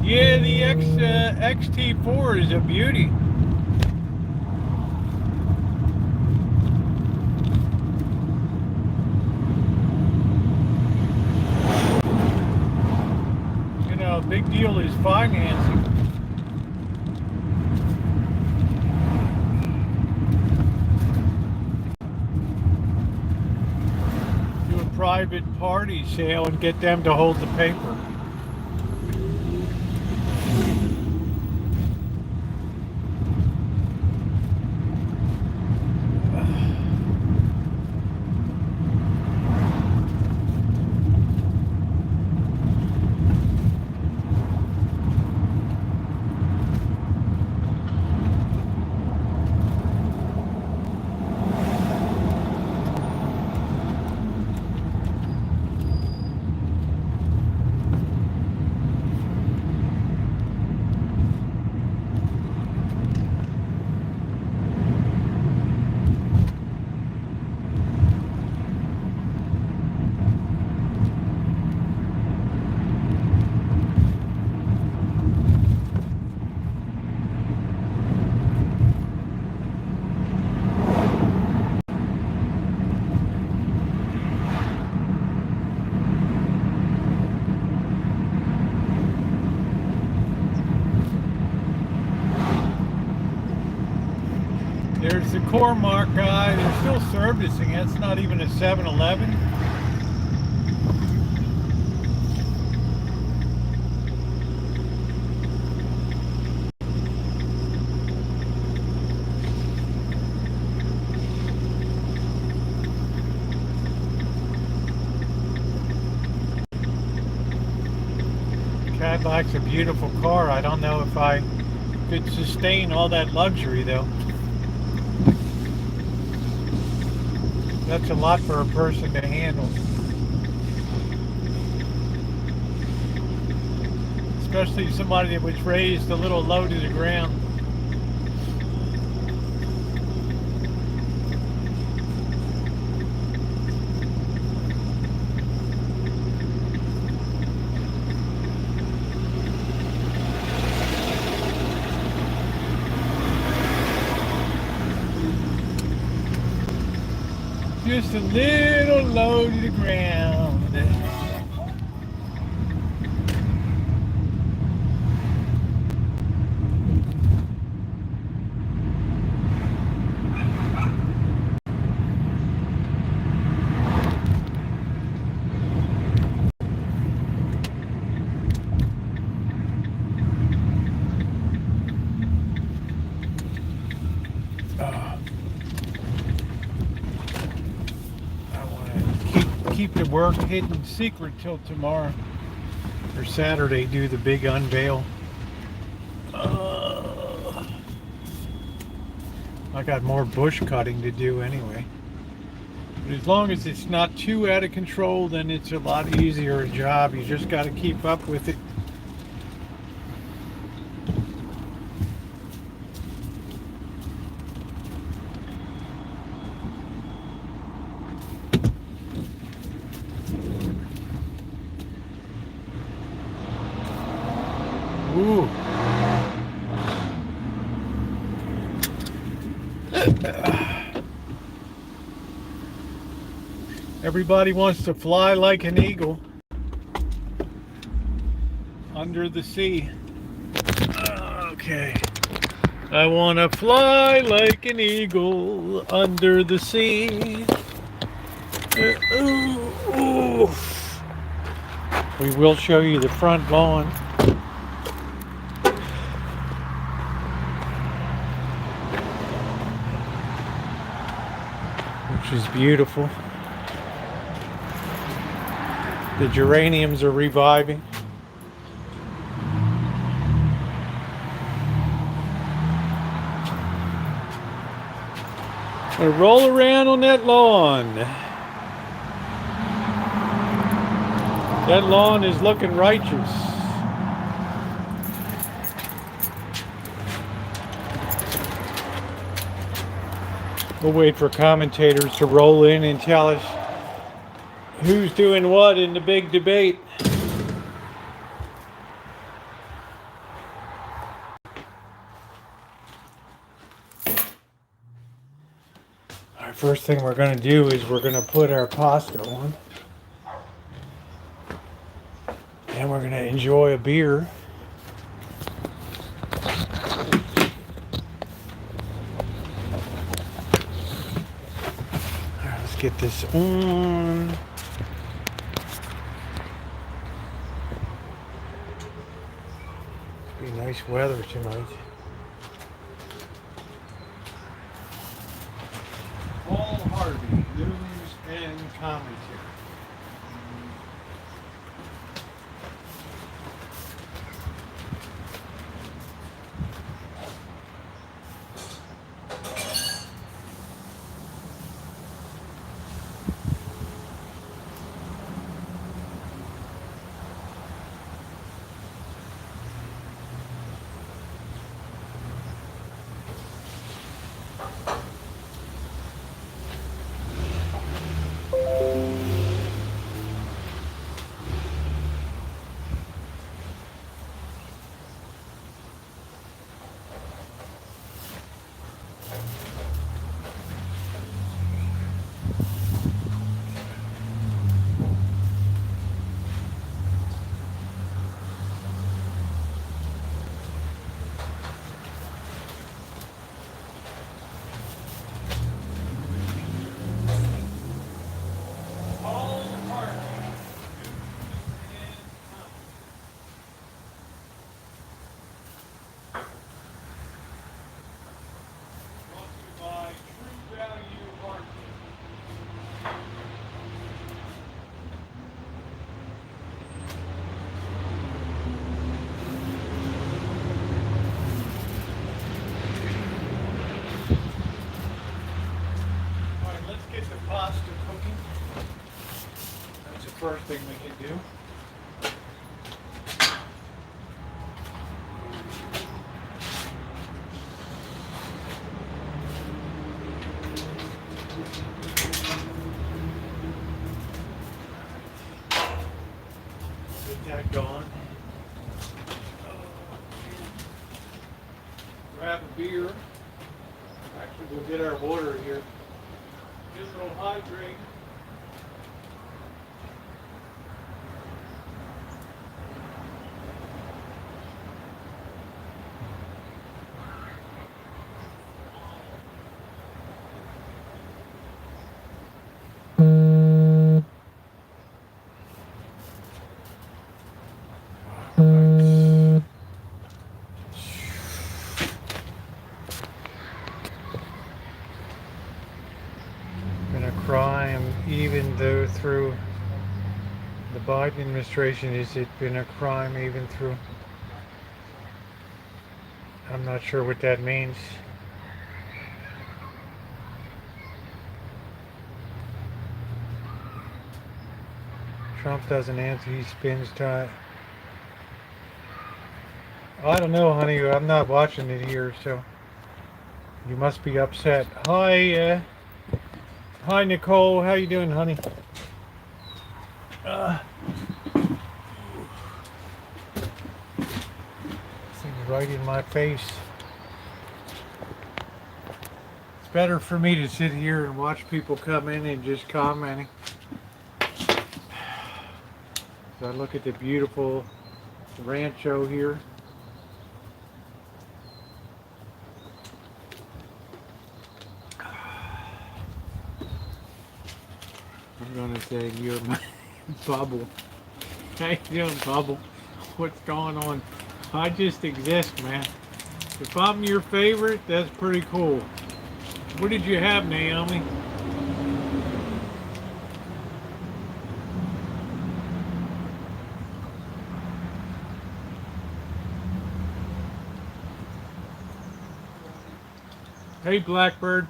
Yeah, the XT4 is a beauty. You know, big deal is financing. Private party sale and get them to hold the paper. the Core-Mark guy. They're still servicing it. It's not even a 7-Eleven. Cadillac's a beautiful car. I don't know if I could sustain all that luxury though. That's a lot for a person to handle. Especially somebody that was raised a little low to the ground. Just a little low to the ground. Keep the work hidden secret till tomorrow or Saturday. Do the big unveil. I got more bush cutting to do anyway. But as long as it's not too out of control, then it's a lot easier a job. You just got to keep up with it. Ooh. Everybody wants to fly like an eagle under the sea. Okay. I want to fly like an eagle under the sea. Oof. We will show you the front lawn. Which is beautiful. The geraniums are reviving. I roll around on that lawn. That lawn is looking righteous. We'll wait for commentators to roll in and tell us who's doing what in the big debate. Our first thing we're going to do is we're going to put our pasta on. And we're going to enjoy a beer. Let's get this on. Be nice weather tonight. Paul Harvey, news and commentary. first thing we can do. Get that going. Grab a beer. Actually, we'll get our water here. Get a little hydrate. Been a crime, even though through the Biden administration, has it been a crime even through? I'm not sure what that means. Trump doesn't answer, he spins time. I don't know, honey. I'm not watching it here, so you must be upset. Hi, hi, Nicole. How you doing, honey? Thing's right in my face. It's better for me to sit here and watch people come in and just commenting. So I look at the beautiful Rancho here. I'm gonna say you're my bubble. How you doing, Bubble? What's going on? I just exist, man. If I'm your favorite, that's pretty cool. What did you have, Naomi? Hey, Blackbird.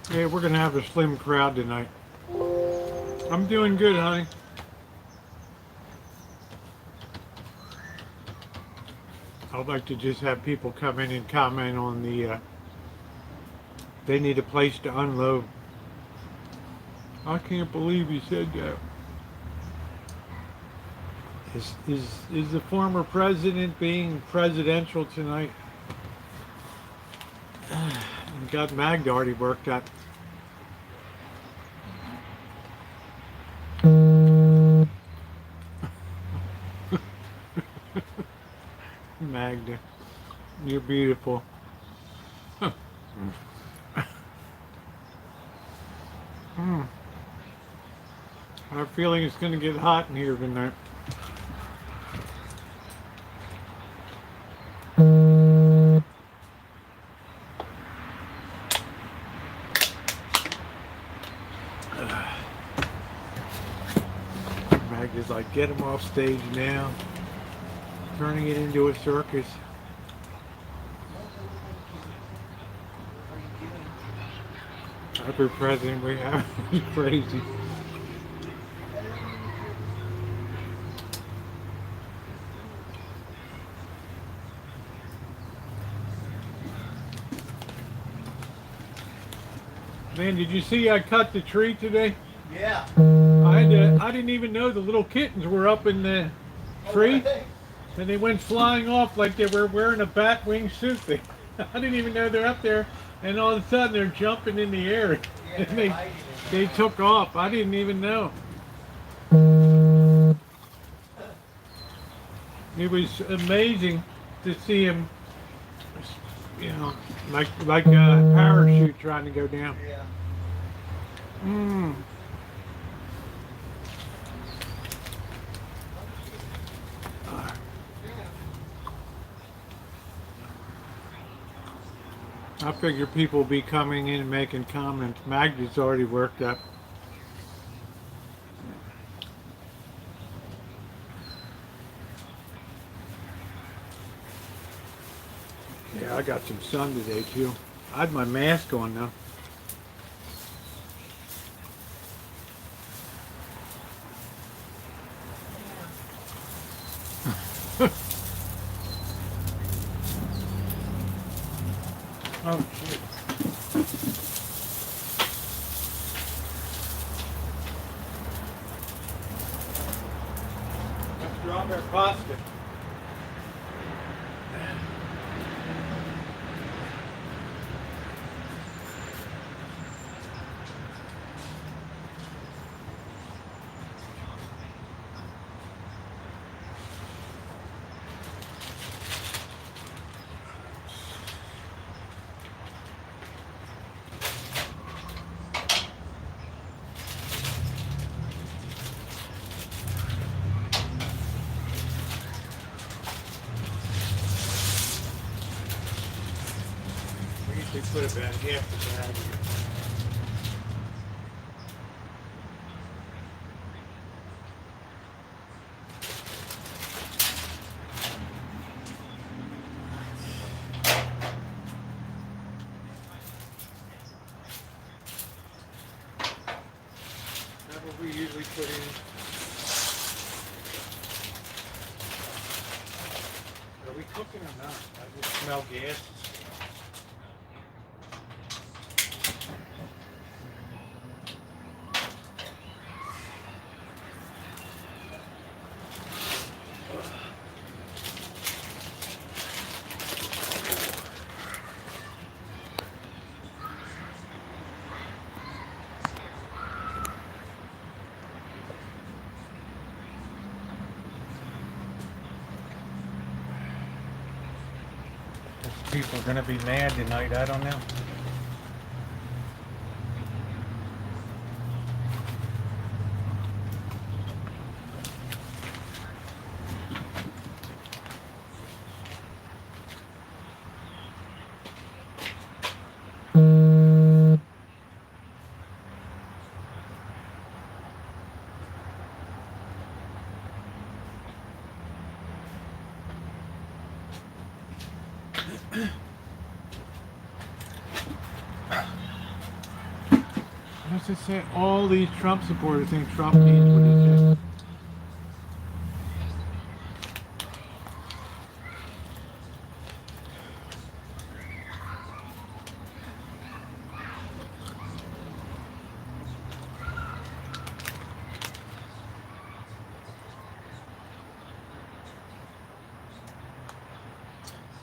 Hey, we're gonna have a slim crowd tonight. I'm doing good, honey. I'd like to just have people come in and comment on the, they need a place to unload. I can't believe you said that. Is the former president being presidential tonight? Got Magda already worked up. Magda, you're beautiful. I have a feeling it's going to get hot in here tonight. Magda's like, get him off stage now. Turning it into a circus. Every president we have is crazy. Man, did you see I cut the tree today? Yeah. I didn't even know the little kittens were up in the tree. And they went flying off like they were wearing a bat wing suit. I didn't even know they're up there. And all of a sudden they're jumping in the air. Yeah, And they took off. I didn't even know. It was amazing to see him, you know, like a parachute trying to go down. Yeah. I figure people will be coming in and making comments. Magda's already worked up. Yeah, I got some sun today too. I had my mask on now. Oh shit. Let's drop our pasta. We put about half the bag here. That's what we usually put in. Are we cooking or not? I just smell gas. People are going to be mad tonight, I don't know. What's it say? All these Trump supporters think Trump needs what he said.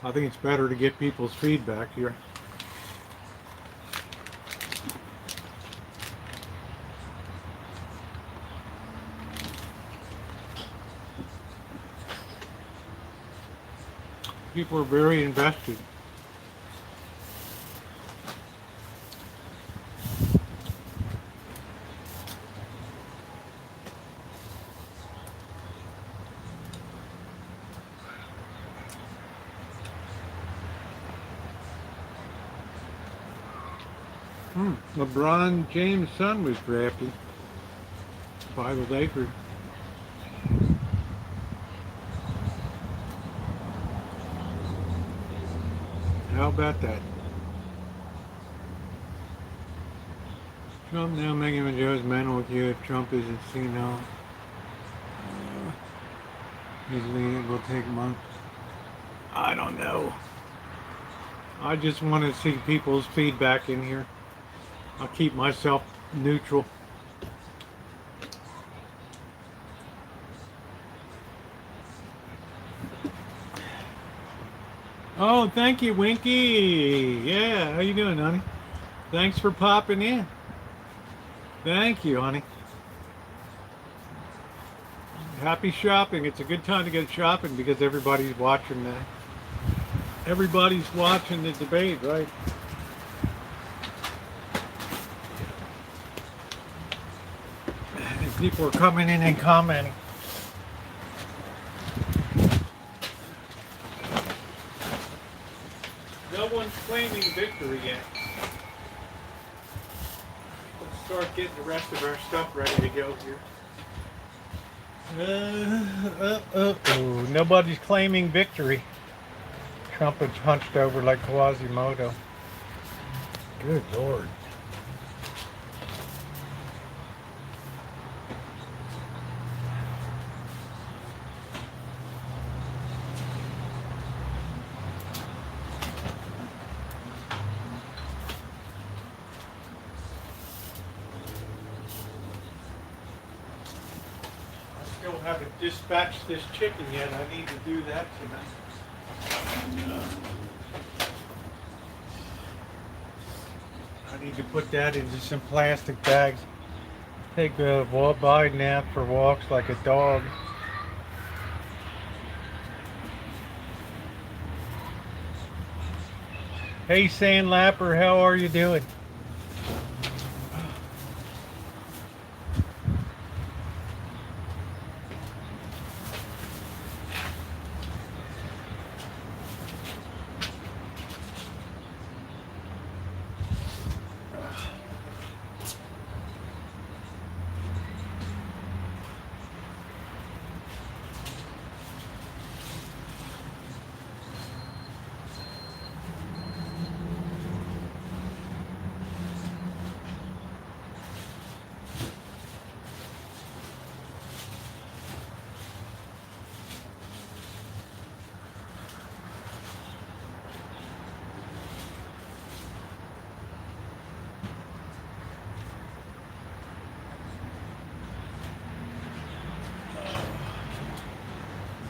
I think it's better to get people's feedback here. People are very invested. LeBron James' son was drafted. 5 acres. How about that? Trump now making a Joe's mental with you if Trump isn't seen out. Usually it will take months. I don't know. I just want to see people's feedback in here. I'll keep myself neutral. Oh, thank you, Winky. Yeah, how you doing, honey? Thanks for popping in. Thank you, honey. Happy shopping. It's a good time to get shopping because everybody's watching that. Everybody's watching the debate, right? And people are coming in and commenting. No one's claiming victory yet. Let's start getting the rest of our stuff ready to go here. Nobody's claiming victory. Trump is hunched over like Quasimodo. Good Lord. I still haven't dispatched this chicken yet. I need to do that tonight. I need to put that into some plastic bags. Take a Biden out for walks like a dog. Hey Sandlapper, how are you doing?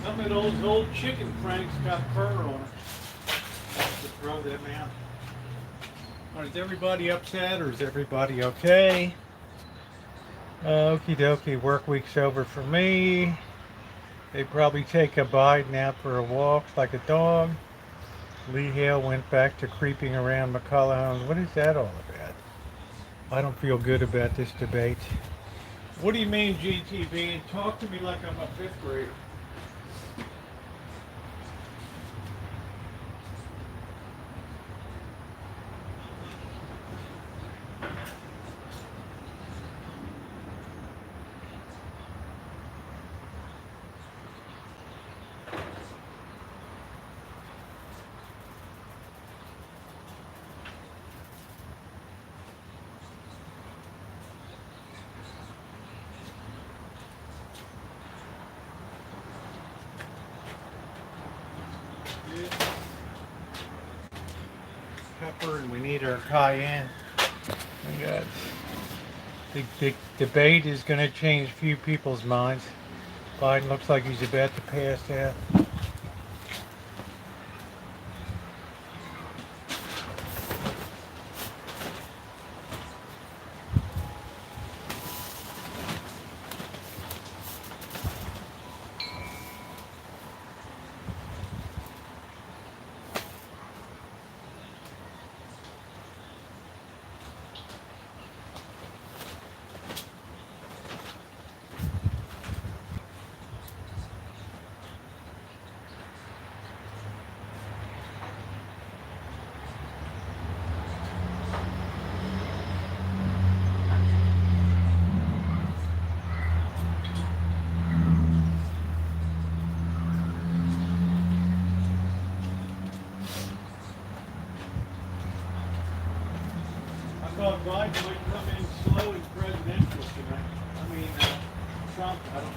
Some of those old chicken franks got fur on it. I have to throw them out. Is everybody upset or is everybody okay? Okie dokie, work week's over for me. They probably take a Biden out for a walk like a dog. Lee Hale went back to creeping around McCullough. What is that all about? I don't feel good about this debate. What do you mean, GTV? Talk to me like I'm a fifth grader. Pepper, and we need our cayenne. We got the debate is going to change a few people's minds. Biden looks like he's about to pass out. I thought Biden might come in slow and presidential tonight. I mean, Trump, I don't know.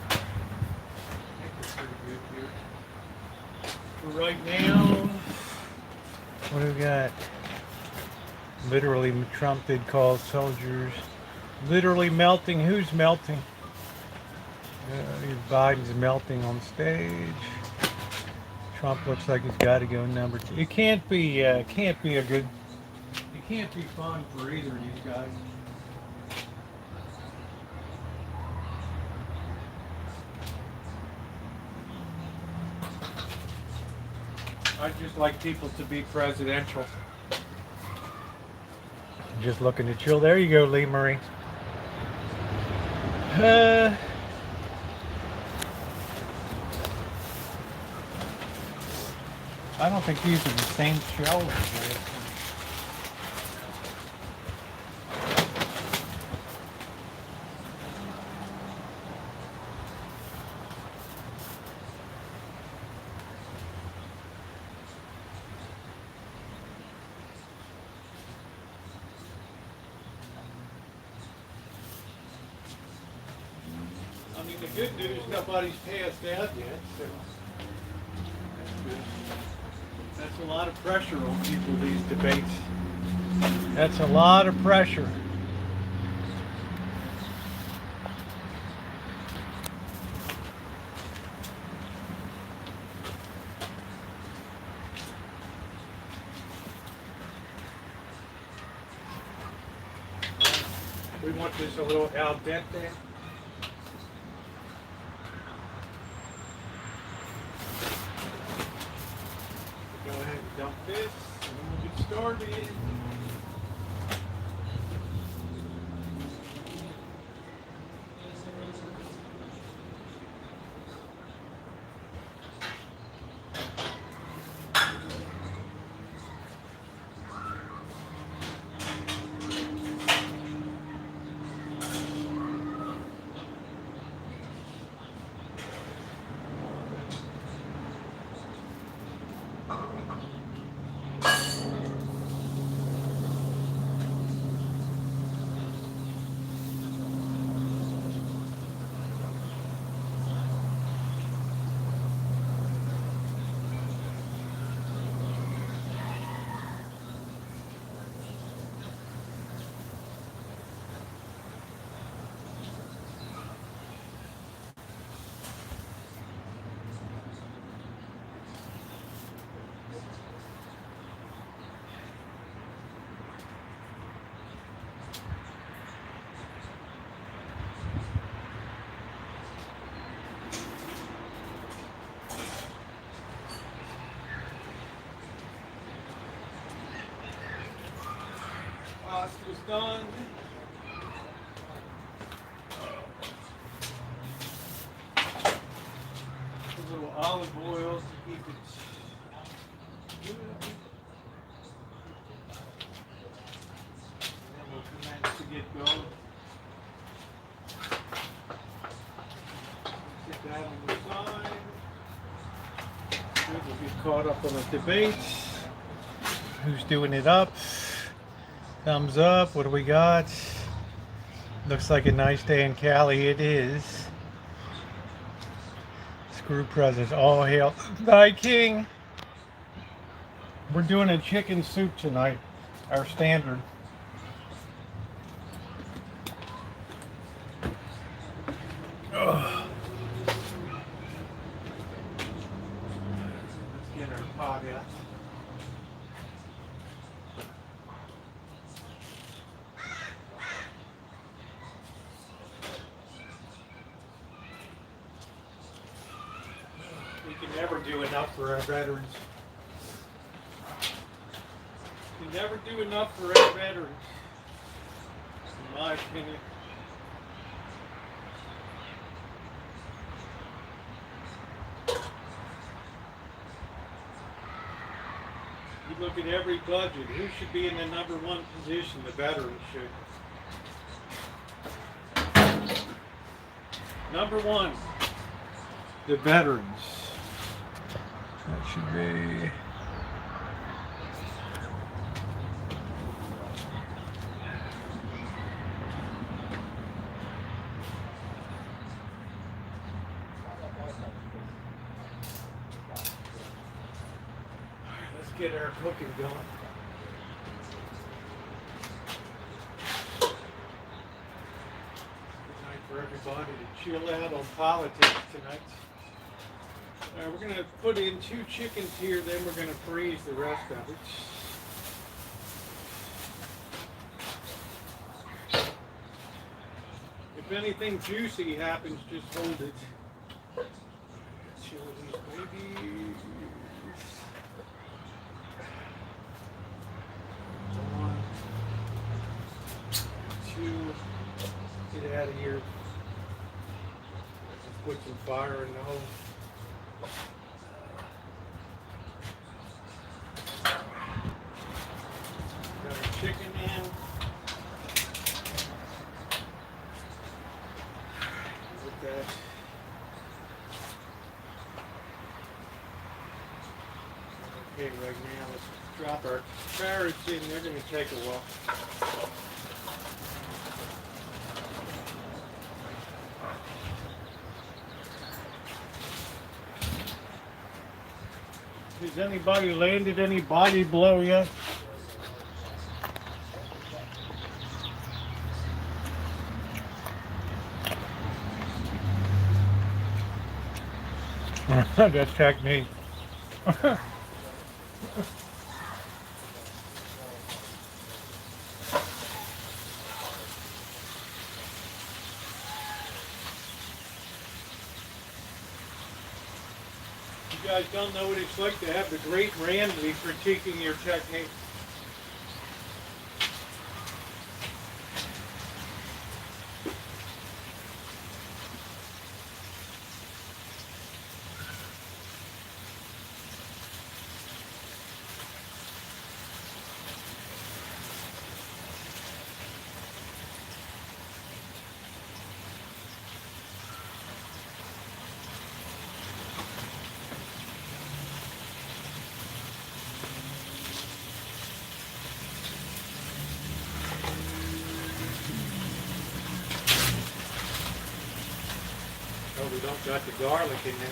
I think we're pretty good here. For right now, what do we got? Literally, Trump did call soldiers literally melting. Who's melting? Biden's melting on stage. Trump looks like he's got to go number 2. It can't be a good. It can't be fun for either of these guys. I'd just like people to be presidential. I'm just looking to chill. There you go, Lee Marie. I don't think these are the same shells. And the good news, nobody's passed out yet, so that's good. That's a lot of pressure on people, these debates. That's a lot of pressure. We want this a little al dente. Go ahead and dump this, and then we'll get started. Pasta's done. A little olive oil to keep it good. And then we'll commence to get going. Get that on the side. Good, we'll get caught up on the debates. Who's doing it up? Thumbs up. What do we got? Looks like a nice day in Cali. It is. Screw presents. All hail thy king. We're doing a chicken soup tonight. Our standard. Ugh. Let's get our pot out. We can never do enough for our veterans. We can never do enough for our veterans, in my opinion. You look at every budget, who should be in the #1 position? The veterans should. #1, the veterans. That should be. Let's get our cooking going. Good night for everybody to chill out on politics tonight. We're going to put in 2 chickens here, then we're going to freeze the rest of it. If anything juicy happens, just hold it. Chill these babies. 1, 2, get out of here. Let's put some fire in the hole. Got our chicken in. With that. Okay, right now let's drop our carrots in. They're going to take a while. Has anybody landed any body blow yet? That technique. You guys don't know what it's like to have the great Ramsey critiquing your technique. Oh, we don't got the garlic in there.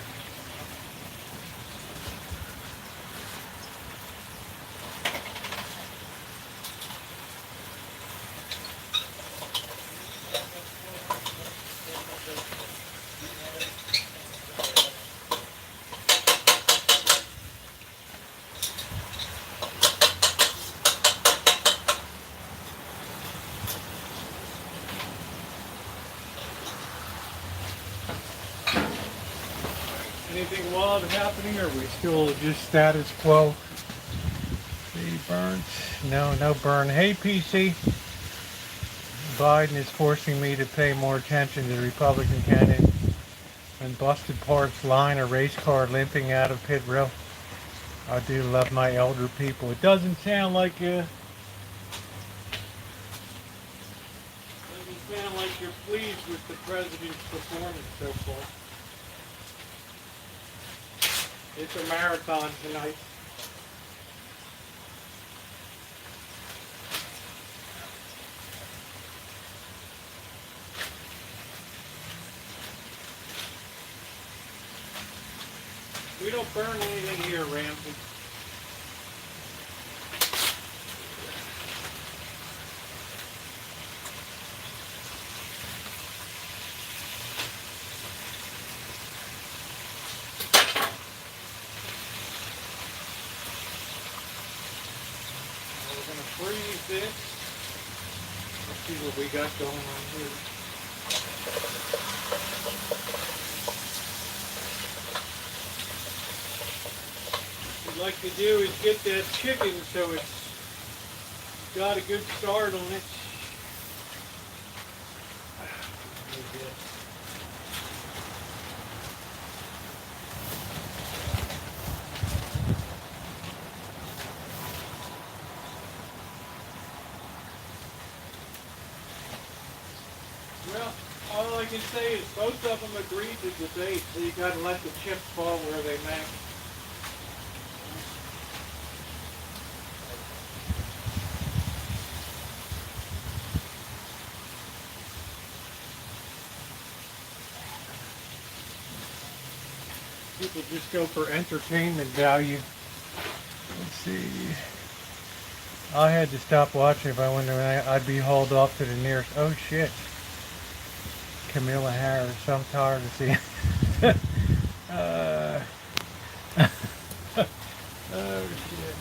Anything wild happening, or are we still just status quo? See, burnt? No burn. Hey, PC. Biden is forcing me to pay more attention to the Republican candidate and busted parts line a race car limping out of pit row. I do love my elder people. It doesn't sound like you're pleased with the president's performance so far. It's a marathon tonight. We don't burn anything here, Ramsey. We're going to freeze this. Let's see what we got going on here. What I'd like to do is get that chicken so it's got a good start on it. Well, all I can say is both of them agreed to debate, so you got to let the chips fall where they may. People just go for entertainment value. Let's see. I had to stop watching if I wanted to. I'd be hauled off to the nearest. Oh shit. Camilla Harris. I'm tired of seeing. Oh shit.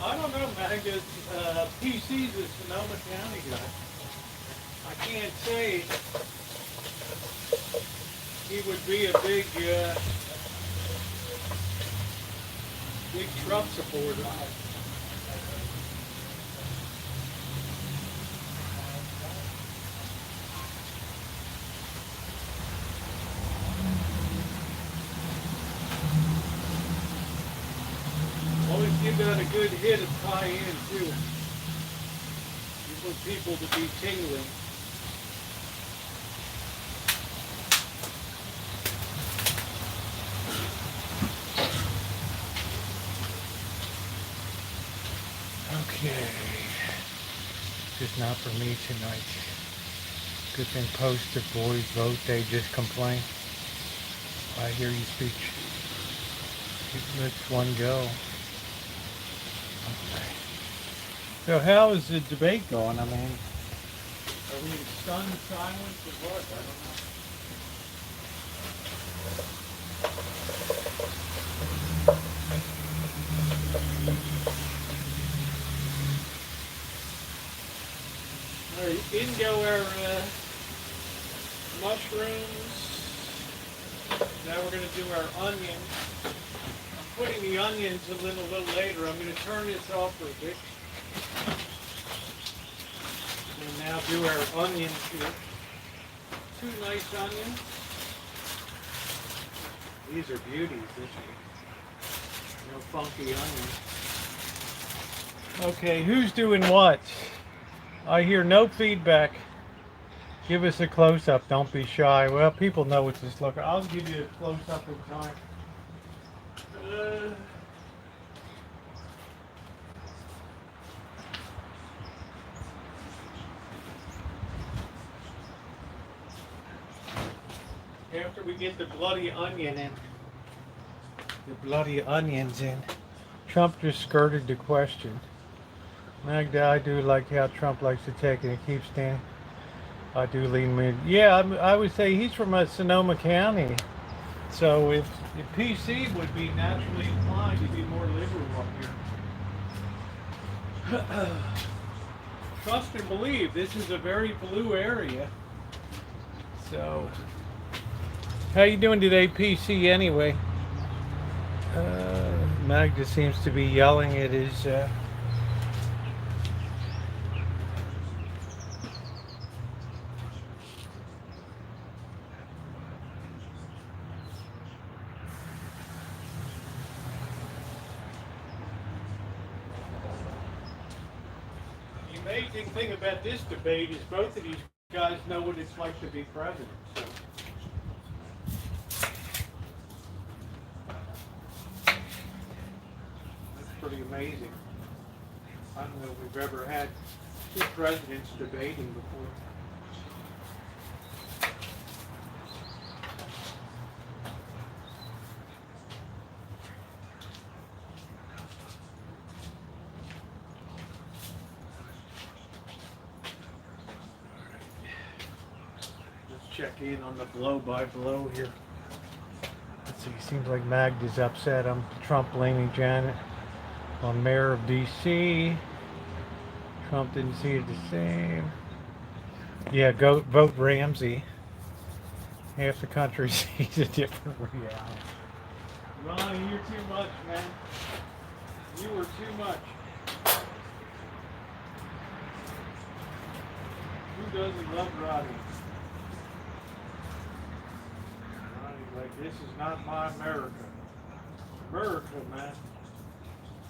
I don't know, man. I guess PC's a Sonoma County guy. I can't say he would be a big Trump supporter. Always give that a good hit of cayenne too. You want people to be tingling. Okay. Just not for me tonight. Good thing poster boys vote, they just complain. I hear you speech. Let's one go. Okay. So how is the debate going? I mean, are we in stunned silence or what? I don't know. Alright, in go our mushrooms. Now we're going to do our onions. I'm putting the onions a little later. I'm going to turn this off for a bit. And now do our onions here. 2 nice onions. These are beauties this week. No funky onions. Okay, who's doing what? I hear no feedback. Give us a close-up. Don't be shy. Well, people know what this looks like. I'll give you a close-up in time. After we get the bloody onion in, the bloody onions in, Trump just skirted the question. Magda, I do like how Trump likes to take it and keep standing. I do lean me. Yeah, I would say he's from Sonoma County. So if PC would be naturally inclined to be more liberal up here. Trust and believe, this is a very blue area. So, how you doing today, PC, anyway? Magda seems to be yelling at his... The amazing thing about this debate is both of these guys know what it's like to be president. So. That's pretty amazing. I don't know if we've ever had 2 presidents debating before. Check in on the blow by blow here. Let's see, seems like Magda's upset. I'm Trump blaming Janet on mayor of DC. Trump didn't see it the same. Yeah, go vote Ramsey. Half the country sees a different reality. Ronnie, you're too much, man. You were too much. Who doesn't love Ronnie? Like, this is not my America. America, man.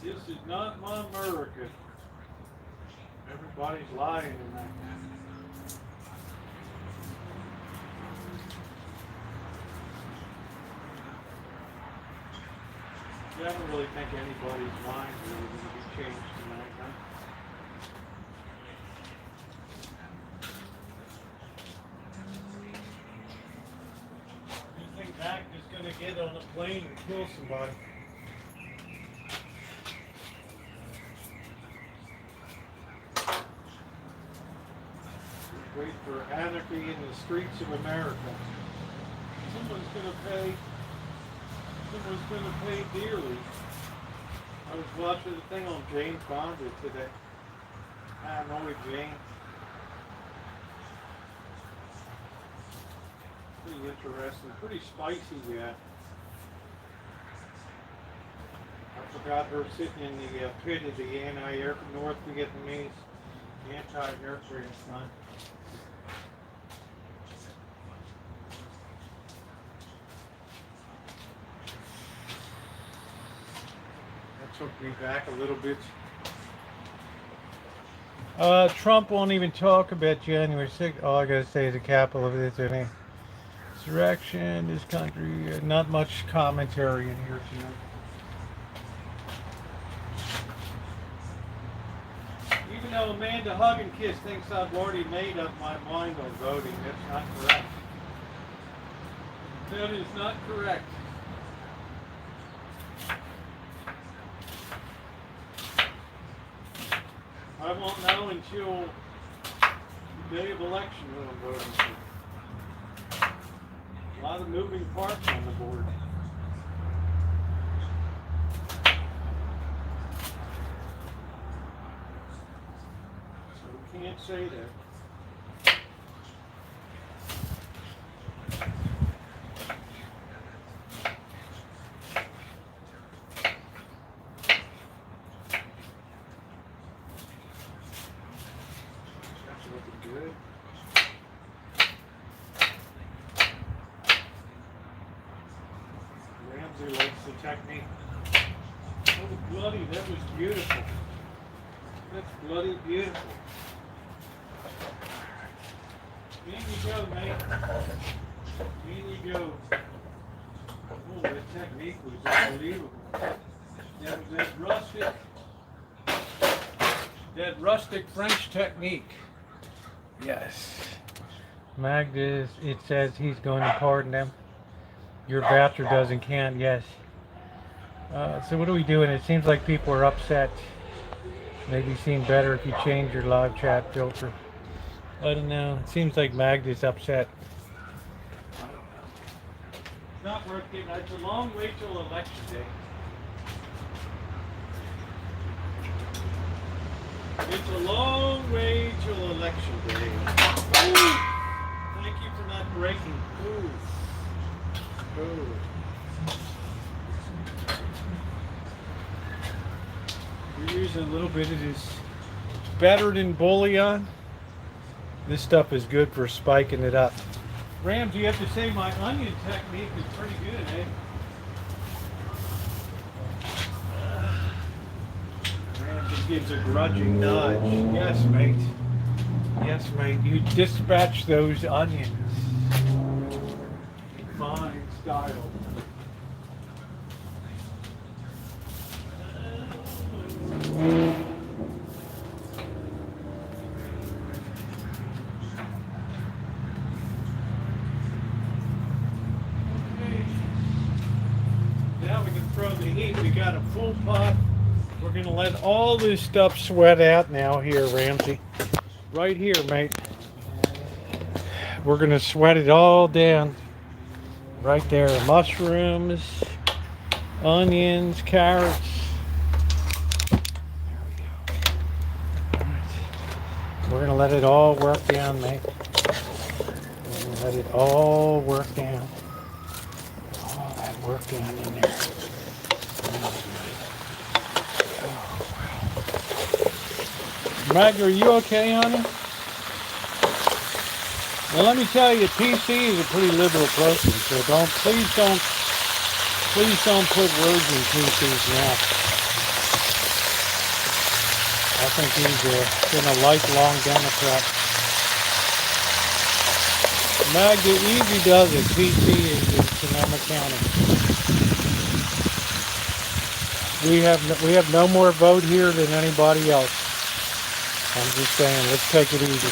This is not my America. Everybody's lying in that. Yeah, I don't really think anybody's mind is really going to be changed tonight, huh? Mac is going to get on a plane and kill somebody. Wait for anarchy in the streets of America. Someone's going to pay dearly. I was watching the thing on Jane Fonda today. I annoyed Jane. Pretty interesting, pretty spicy, yeah. I forgot her sitting in the pit of the North Vietnamese anti-air transplant. That took me back a little bit. Trump won't even talk about January 6th. All I gotta say is the capital of this, I mean. Insurrection, this country, not much commentary in here tonight. know, Amanda Hug and Kiss thinks I've already made up my mind on voting. That's not correct. That is not correct. I won't know until the day of election when I'm voting for. A lot of moving parts on the board. So we can't say that. Good. Ramsey likes the technique. Oh, bloody, that was beautiful. That's bloody beautiful. In you go, mate. In you go. Oh, that technique was unbelievable. That rustic French technique. Yes. Magda, it says he's going to pardon them. Your bastard doesn't count, yes. So what are we doing? It seems like people are upset. Maybe seem better if you change your live chat filter. I don't know. It seems like Magda's upset. It's not worth getting. It's a long way till election day. It's a long way till election day. Ooh. Thank you for not breaking. Ooh. Ooh. We're using a little bit of this better than bouillon. This stuff is good for spiking it up. Ramsey, you have to say my onion technique is pretty good, eh? Gives a grudging nudge. Yes, mate. Yes, mate. You dispatch those onions. Fine style. Okay. Now we can throw the heat. We got a full pot. We're going to let all this stuff sweat out now here, Ramsey. Right here, mate. We're going to sweat it all down. Right there. Mushrooms, onions, carrots. There we go. All right. We're going to let it all work down, mate. We're going to let it all work down. All that work down in there. Magda, are you okay, honey? Now let me tell you, PC is a pretty liberal person, so please don't put words in PC's mouth. I think he's been a lifelong Democrat. Magda, easy does it. PC is in Sonoma County. We have no more vote here than anybody else. I'm just saying, let's take it easy.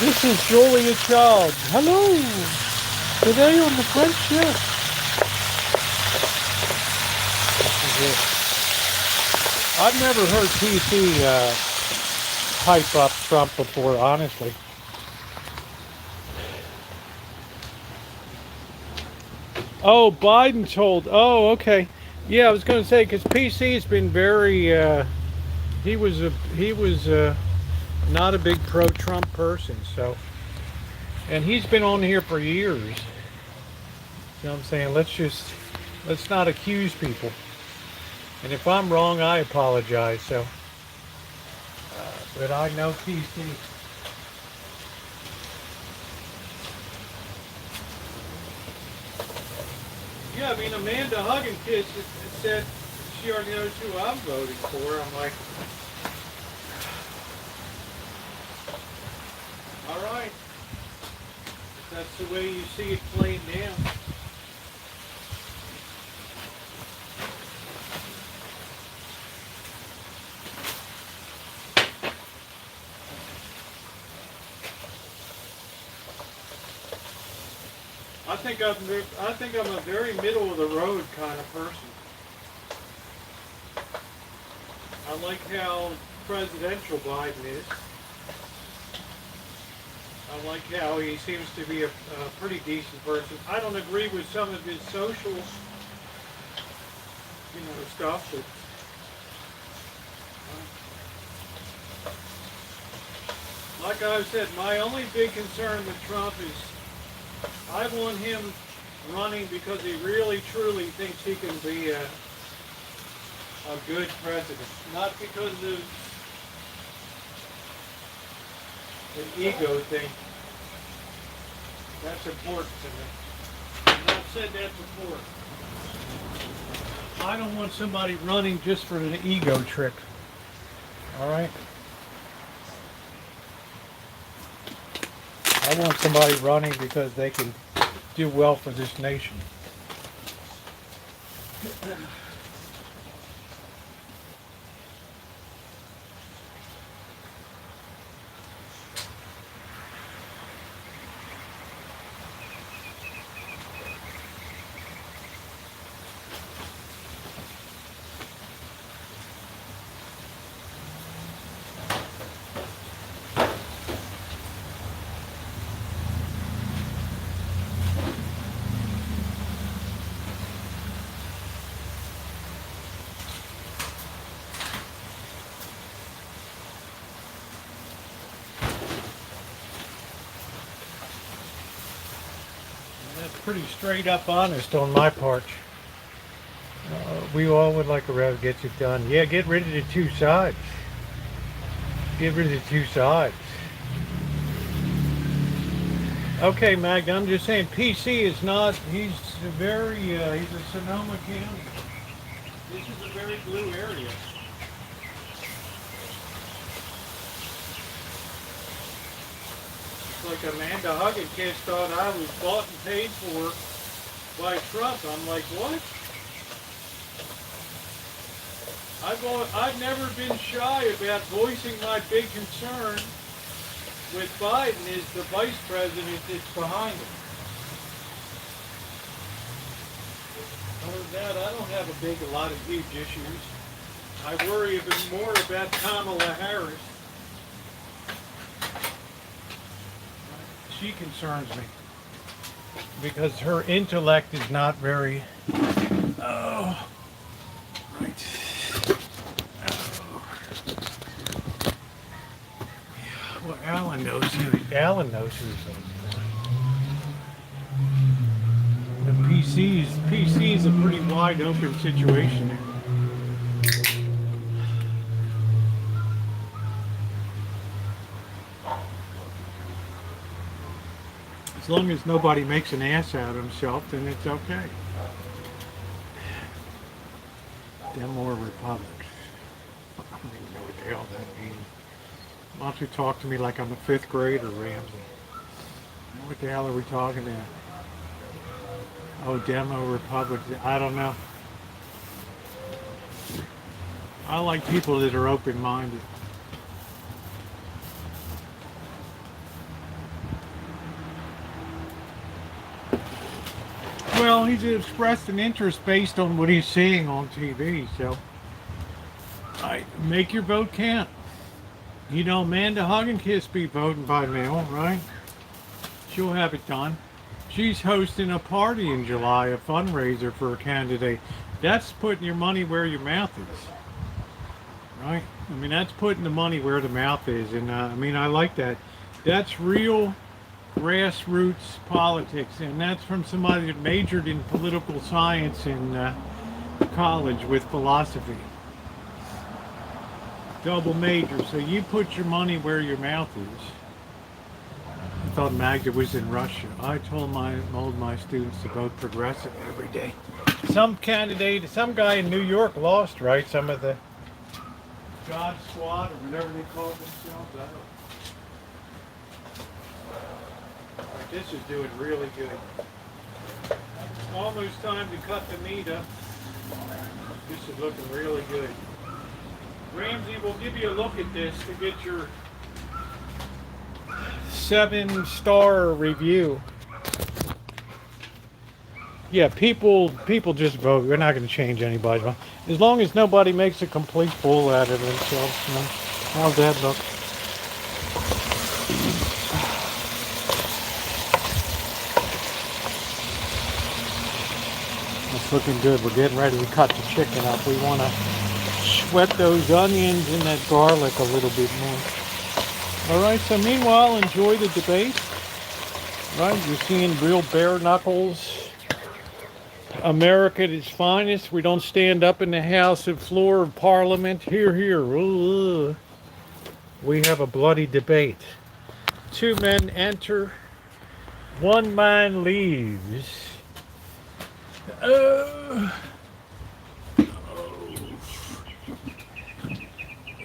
This is Julia Child. Hello. Today on the French Shift. I've never heard PC hype up Trump before, honestly. Oh, Biden told. Oh, okay. Yeah, I was going to say, because PC's been very, he was not a big pro-Trump person, so, and he's been on here for years. You know what I'm saying? Let's not accuse people. And if I'm wrong, I apologize, so, but I know PC. Yeah, I mean, Amanda Hug and Kiss said she already knows who I'm voting for. I'm like, all right. If that's the way you see it playing down. think I'm a very middle of the road kind of person. I like how presidential Biden is. I like how he seems to be a pretty decent person. I don't agree with some of his social, stuff, but like I said, my only big concern with Trump is I want him running because he really, truly thinks he can be a good president. Not because of the ego thing. That's important to me. And I've said that before. I don't want somebody running just for an ego trip. All right? I want somebody running because they can do well for this nation. Pretty straight up honest on my part. We all would like to rather get it done. Yeah, get rid of the two sides. Get rid of the two sides. Okay, Magda, I'm just saying PC is not, he's a Sonoma County. This is a very blue area. Like Amanda Huggins thought I was bought and paid for by Trump. I'm like, what? I've never been shy about voicing my big concern with Biden is the vice president that's behind him. Other than that, I don't have a lot of huge issues. I worry even more about Kamala Harris. She concerns me because her intellect is not very. Oh, right. Oh. Yeah, well, Alan knows who's the PC's a pretty wide open situation. As long as nobody makes an ass out of himself, then it's okay. Them or Republics. I don't even know what the hell that means. Why don't you talk to me like I'm a fifth grader, Ramsey? What the hell are we talking about? Oh, Demo Republic. I don't know. I like people that are open-minded. Well, he's expressed an interest based on what he's seeing on TV, so make your vote count. Amanda Huggins be voting by mail, right? She'll have it done. She's hosting a party in July, a fundraiser for a candidate. That's putting your money where your mouth is, right? I mean, that's putting the money where the mouth is, and I like that. That's real grassroots politics, and that's from somebody that majored in political science in college with philosophy. Double major, so you put your money where your mouth is. I thought Magda was in Russia. I told my students to vote progressive every day. Some guy in New York lost, right? Some of the God Squad or whatever they call themselves. I don't know. This is doing really good. Almost time to cut the meat up. This is looking really good. Ramsey, we'll give you a look at this to get your 7-star review. Yeah, people just vote. We're not going to change anybody's mind. As long as nobody makes a complete fool out of themselves. You know? How's that look? It's looking good. We're getting ready to cut the chicken up. We want to sweat those onions and that garlic a little bit more. All right, so meanwhile, enjoy the debate. Right, you're seeing real bare knuckles. America at its finest. We don't stand up in the House and floor of Parliament. Here, here. Ooh. We have a bloody debate. Two men enter, one man leaves.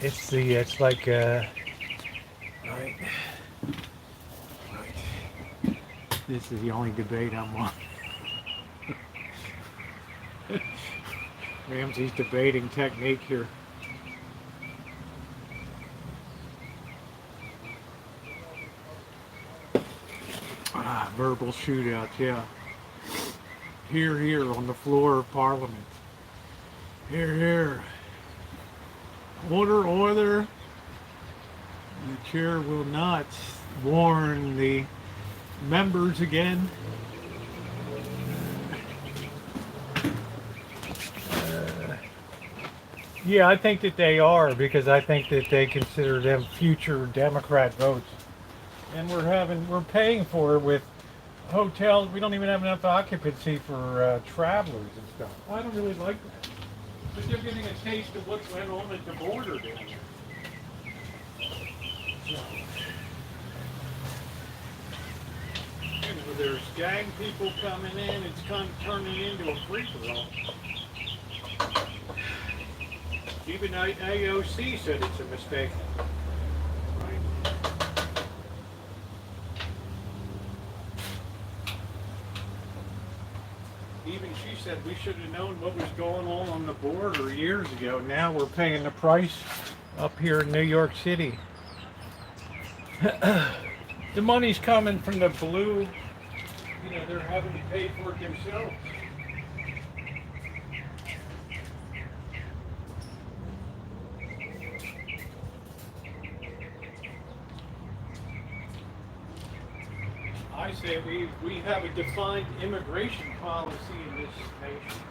It's like, right. This is the only debate I'm on. Ramsey's debating technique here. Verbal shootouts, yeah. Here, here, on the floor of Parliament. Here, here. Order, order. The chair will not warn the members again. Yeah, I think that they are, because I think that they consider them future Democrat votes. And we're paying for it with hotels. We don't even have enough occupancy for travelers and stuff. I don't really like that. But they're getting a taste of what went on at the border down there. So, there's gang people coming in. It's kind of turning into a free-for-all. Even AOC said it's a mistake. Right? Even she said we should have known what was going on the border years ago. Now we're paying the price up here in New York City. The money's coming from the blue. You know, they're having to pay for it themselves. I say we have a defined immigration policy in this nation,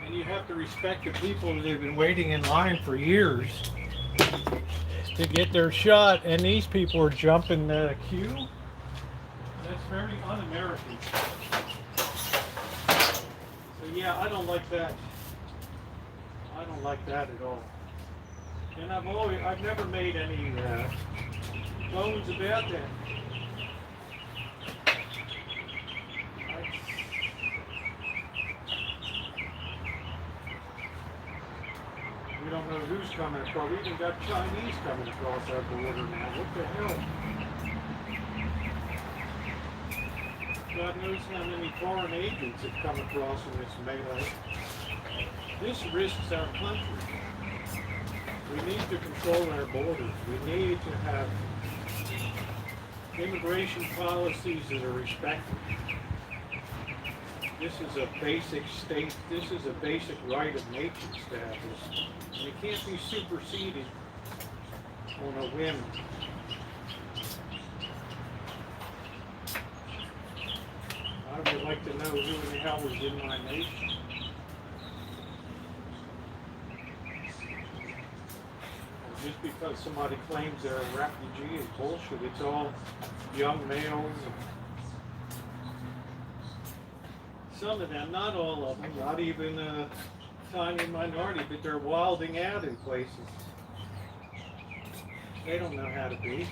and you have to respect the people that have been waiting in line for years to get their shot, and these people are jumping the queue. That's very un-American. So yeah, I don't like that. I don't like that at all. And I've never made any bones about that. We don't know who's coming across. We even got Chinese coming across our border now. What the hell? God knows how many foreign agents have come across in this melee. This risks our country. We need to control our borders. We need to have immigration policies that are respected. This is a basic state, this is a basic right of nature status. And it can't be superseded on a whim. I would like to know who in the hell is in my nation. Just because somebody claims they're a refugee is bullshit. It's all young males. Some of them, not all of them, not even a tiny minority, but they're wilding out in places. They don't know how to be.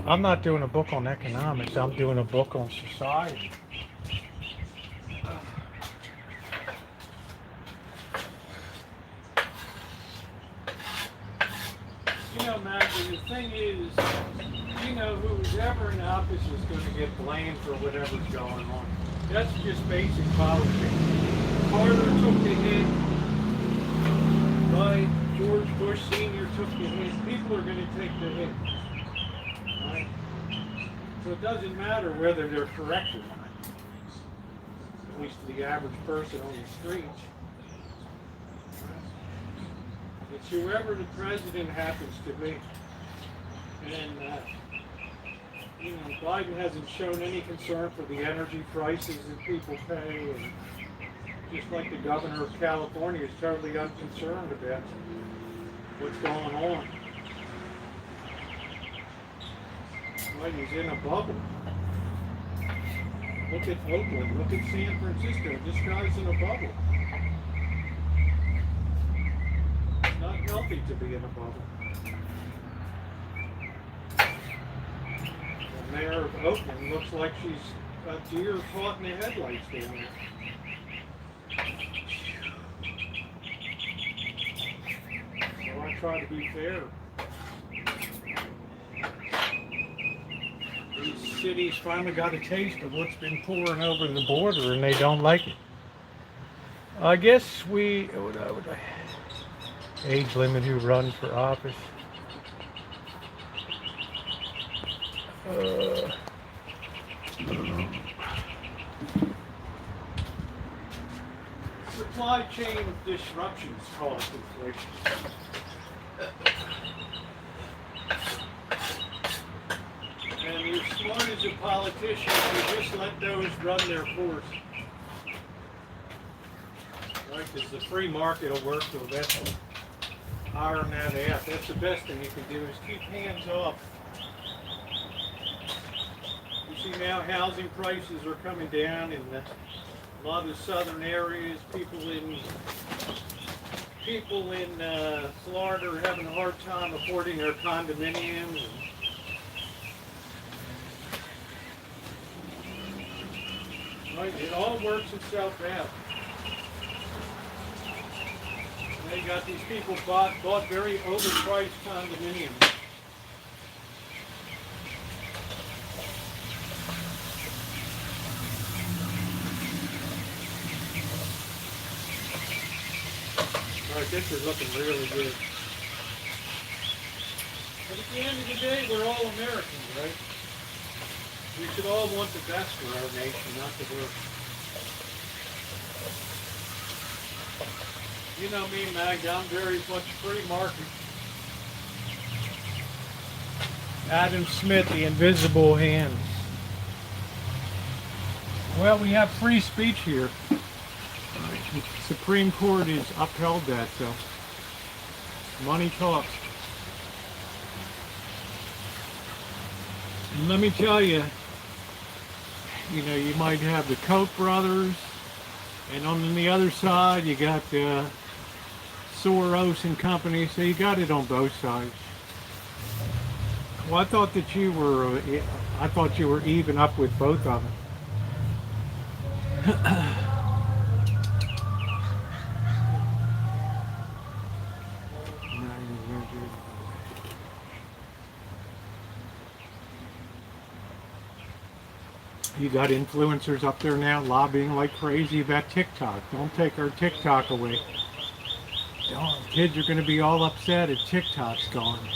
I'm not doing a book on economics, I'm doing a book on society. You know, Maggie, the thing is, you know, who's ever in office is going to get blamed for whatever's going on. That's just basic politics. Carter took the hit by George Bush Sr. took the hit. People are going to take the hit. Right? So it doesn't matter whether they're correct or not. At least to the average person on the street. It's whoever the president happens to be. And, you know, Biden hasn't shown any concern for the energy prices that people pay. And just like the governor of California is totally unconcerned about what's going on. Like he's in a bubble. Look at Oakland, look at San Francisco. This guy's in a bubble. It's not healthy to be in a bubble. The mayor of Oakland looks like she's a deer caught in the headlights down there. So I try to be fair. These cities finally got a taste of what's been pouring over the border, and they don't like it. I guess age limit who runs for office. Supply chain disruptions cause inflation. And you're smart as a politician, you just let those run their course. Right, because the free market will work to eventually iron that out. That's the best thing you can do is keep hands off. You see now housing prices are coming down in a lot of the southern areas. People in Florida are having a hard time affording their condominiums. Right, it all works itself out. They got these people bought very overpriced condominiums. All right, this is looking really good. But at the end of the day, we're all Americans, right? We should all want the best for our nation, not the worst. You know me, Mag, I'm very much free market. Adam Smith, the invisible hand. Well, we have free speech here. The Supreme Court has upheld that, so money talks. And let me tell you, you know, you might have the Koch brothers, and on the other side you got Soros and company, so you got it on both sides. Well, I thought you were even up with both of them. You got influencers up there now lobbying like crazy about TikTok. Don't take our TikTok away. Kids are going to be all upset if TikTok's gone.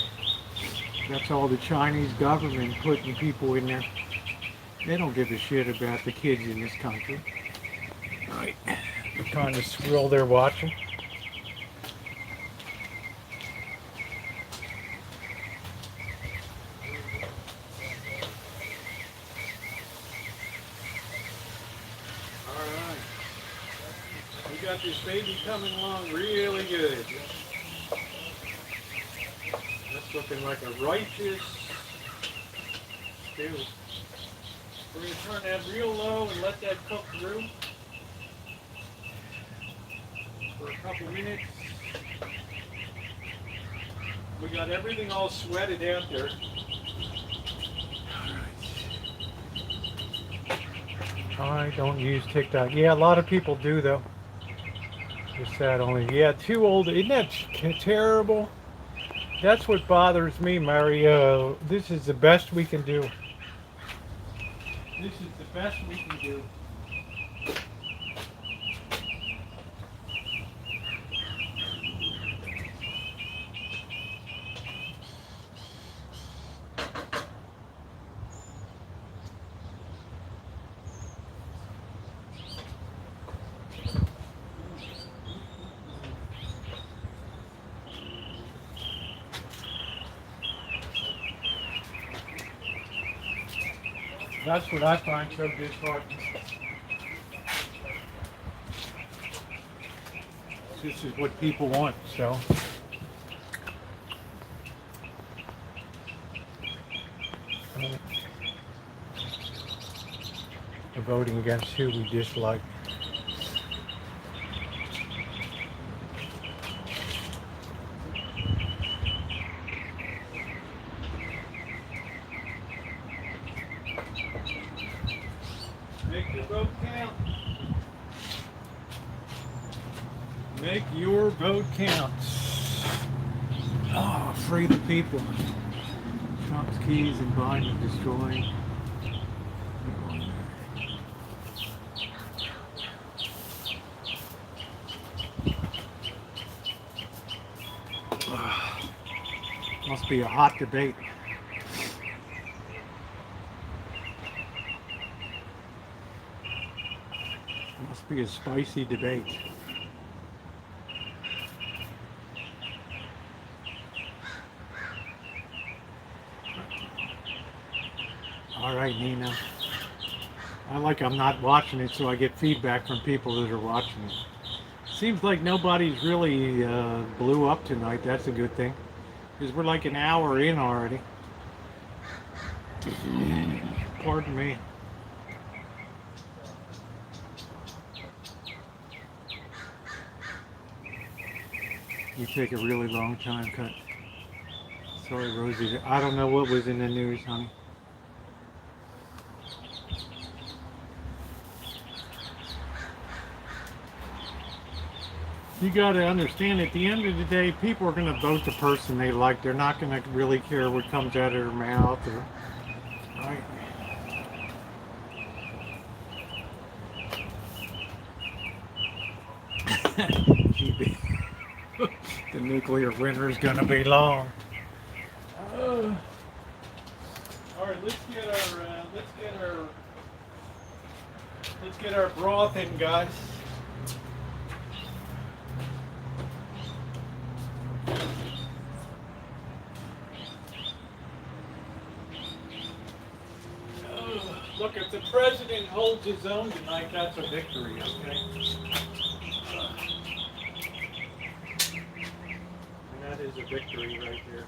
That's all the Chinese government putting people in there. They don't give a shit about the kids in this country. Right. The kind of squirrel they're watching. Got this baby coming along really good. That's looking like a righteous stew. We're going to turn that real low and let that cook through for a couple minutes. We got everything all sweated out there. I don't use TikTok. Yeah, a lot of people do though. Just that only. Yeah, too old. Isn't that terrible? That's what bothers me, Mario. This is the best we can do. This is the best we can do. That's what I find so disheartening. This is what people want, so. We're voting against who we dislike. Make your vote count. Make your vote count. Oh, free the people. Trump's keys and bind and destroy. Must be a hot debate. Must be a spicy debate. All right, Nina. I'm not watching it, so I get feedback from people that are watching it. Seems like nobody's really blew up tonight. That's a good thing. Because we're like an hour in already. Pardon me. You take a really long time cut. Sorry, Rosie. I don't know what was in the news, honey. You got to understand, at the end of the day, people are going to vote the person they like. They're not going to really care what comes out of their mouth. Right? The nuclear winter is going to be long. All right, let's get our broth in, guys. Look, if the president holds his own tonight, that's a victory, okay? And that is a victory right there.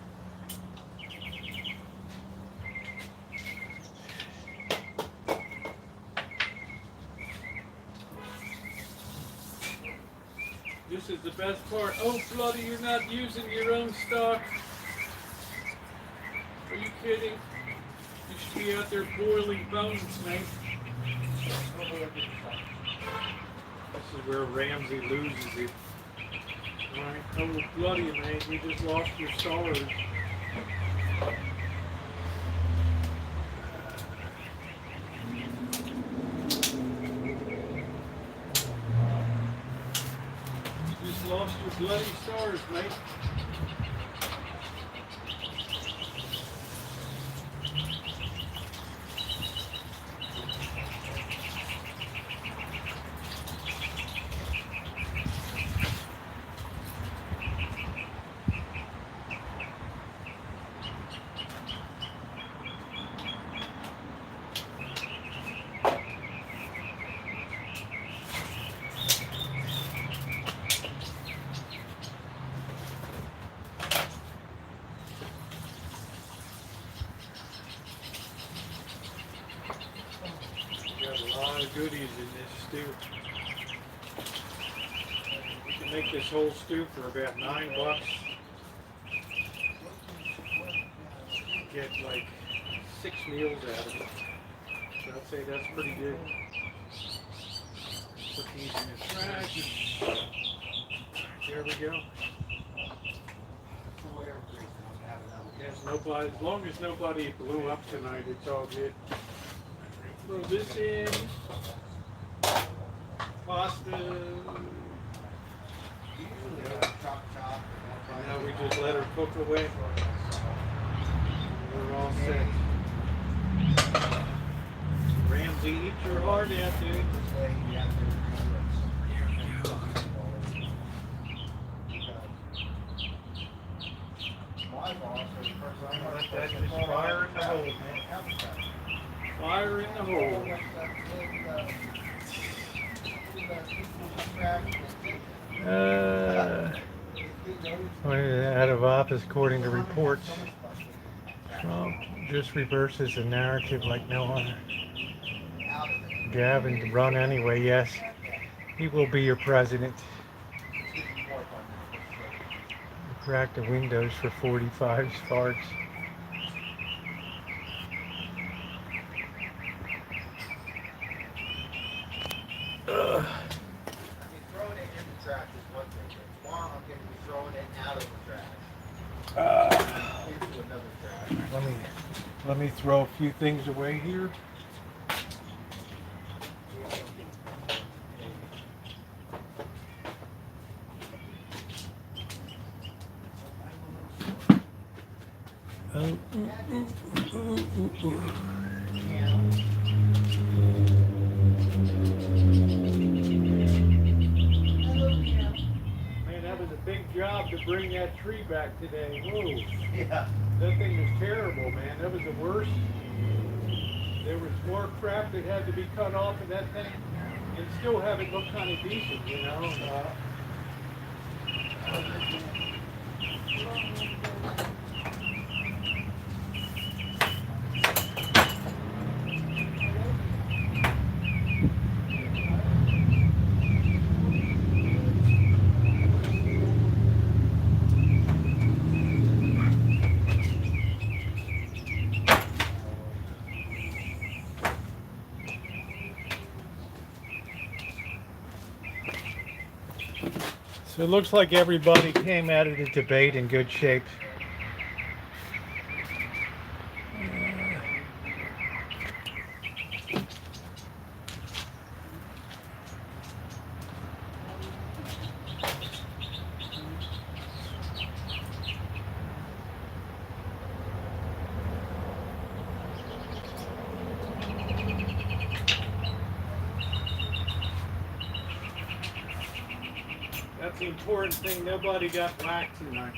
This is the best part. Oh, bloody, you're not using your own stock. Are you kidding? You should be out there boiling bones, mate. This is where Ramsey loses it. Alright, oh bloody, man, you just lost your stars. You just lost your bloody stars, mate. Goodies in this stew. You can make this whole stew for about $9. Get like 6 meals out of it. So I'd say that's pretty good. Put these in the trash. There we go. Yes, nobody, as long as nobody blew up tonight, it's all good. Throw this in. Pasta. Now we just let her cook away. We're all set. Ramsey, eat your heart out, dude. Let that just fire in the hole, man. Fire in the hole. Out of office, according to reports. Trump just reverses the narrative like no other. Gavin to run anyway, yes. He will be your president. Crack the windows for 45 farts. Ugh. Throwing it in the trash is one thing. It's wrong, I'm going to be throwing it out of the trash. Into another trash. Let me throw a few things away here. Man, that was a big job to bring that tree back today. Whoa. Yeah. That thing was terrible, man. That was the worst. There was more crap that had to be cut off of that thing and still have it look kind of decent, you know. So it looks like everybody came out of the debate in good shape. That's the important thing. Nobody got whacked tonight.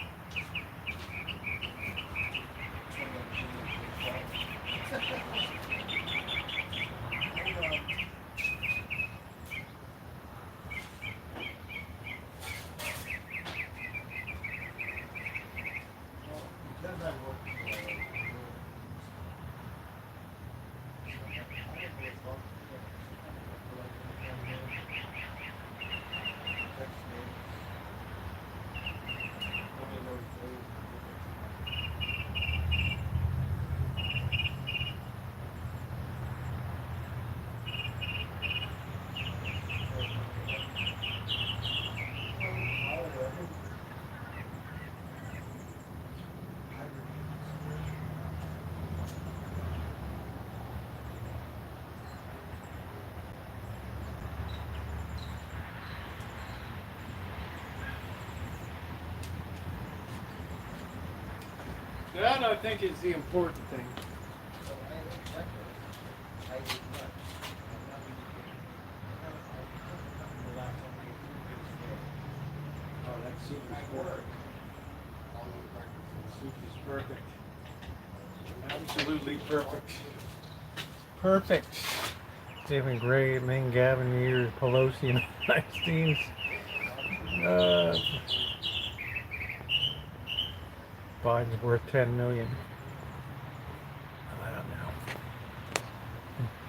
That, I think, is the important thing. Oh, that soup is perfect. Soup is perfect. Absolutely perfect. Perfect. Stephen Gray, Ming Gavin, Years, Pelosi, and Einstein's. Biden's worth 10 million. I don't know.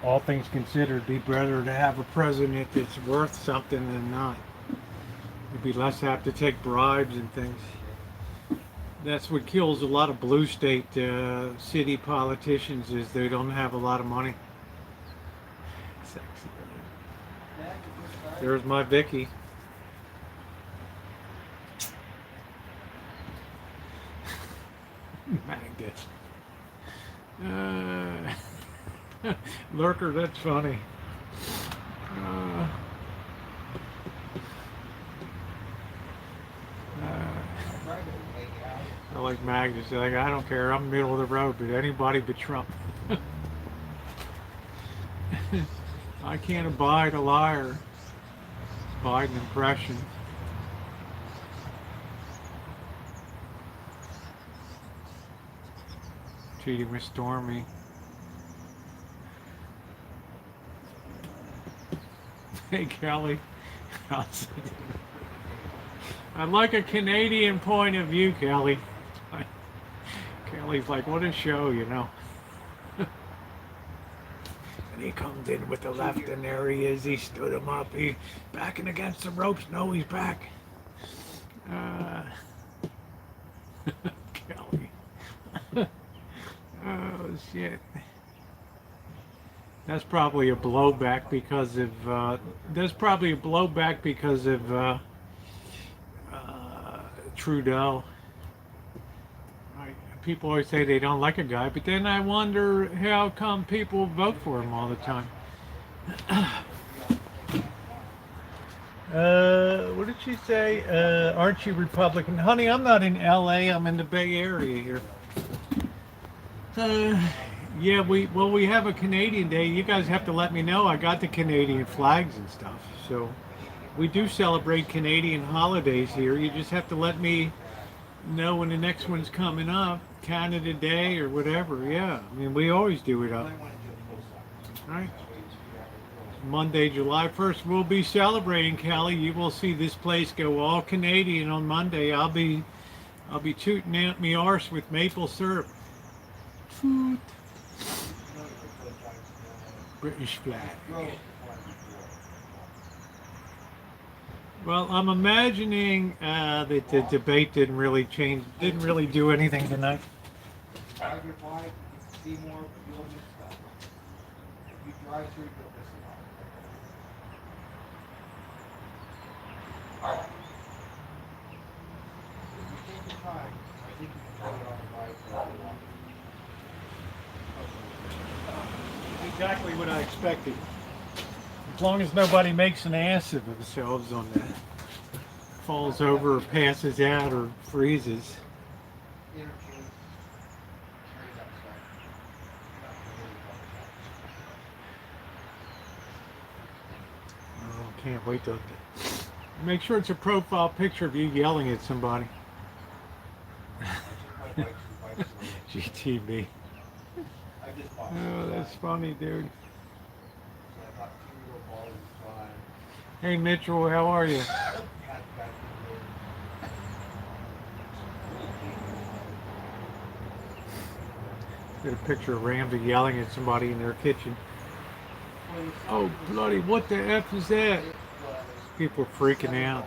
All things considered, it'd be better to have a president that's worth something than not. You'd be less apt to take bribes and things. That's what kills a lot of blue state city politicians, is they don't have a lot of money. Sexy. There's my Vicky. Maggot. Lurker, that's funny. I like Magnus. Like, I don't care. I'm middle of the road, but anybody but Trump. I can't abide a liar. Biden impression. Cheating with Stormy. Hey, Kelly. I'd like a Canadian point of view, Kelly. Kelly's like, what a show, you know. And he comes in with the left, and there he is. He stood him up. He backing against the ropes. No, he's back. Kelly. Oh, shit. That's probably a blowback because of, Trudeau. Right. People always say they don't like a guy, but then I wonder how come people vote for him all the time. What did she say? Aren't you Republican? Honey, I'm not in LA, I'm in the Bay Area here. Yeah, we have a Canadian Day. You guys have to let me know. I got the Canadian flags and stuff. So we do celebrate Canadian holidays here. You just have to let me know when the next one's coming up. Canada Day or whatever. Yeah, I mean, we always do it up. Right? Monday, July 1st, we'll be celebrating, Callie. You will see this place go all Canadian on Monday. I'll be tooting out me arse with maple syrup. Food. British flag. Well, I'm imagining that the debate didn't really do anything tonight. Drive your bike, you can see more, but you'll miss stuff. If you drive through, you'll miss a lot. If you take your time, I think you can put it on the bike for a long. Exactly what I expected. As long as nobody makes an ass of themselves on that. Falls over or passes out or freezes. Interchange. Oh, can't wait to make sure it's a profile picture of you yelling at somebody. GTV. Oh, that's funny, dude. Hey, Mitchell, how are you? Get a picture of Ramsey yelling at somebody in their kitchen. Oh, bloody, what the F is that? People are freaking out.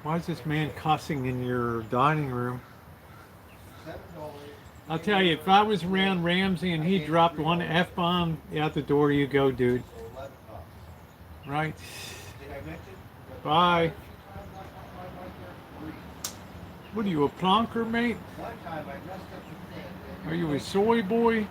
Why is this man cussing in your dining room? I'll tell you, if I was around Ramsey and he dropped one F-bomb, out the door you go, dude. Right? Bye. What are you, a plonker, mate? Are you a soy boy?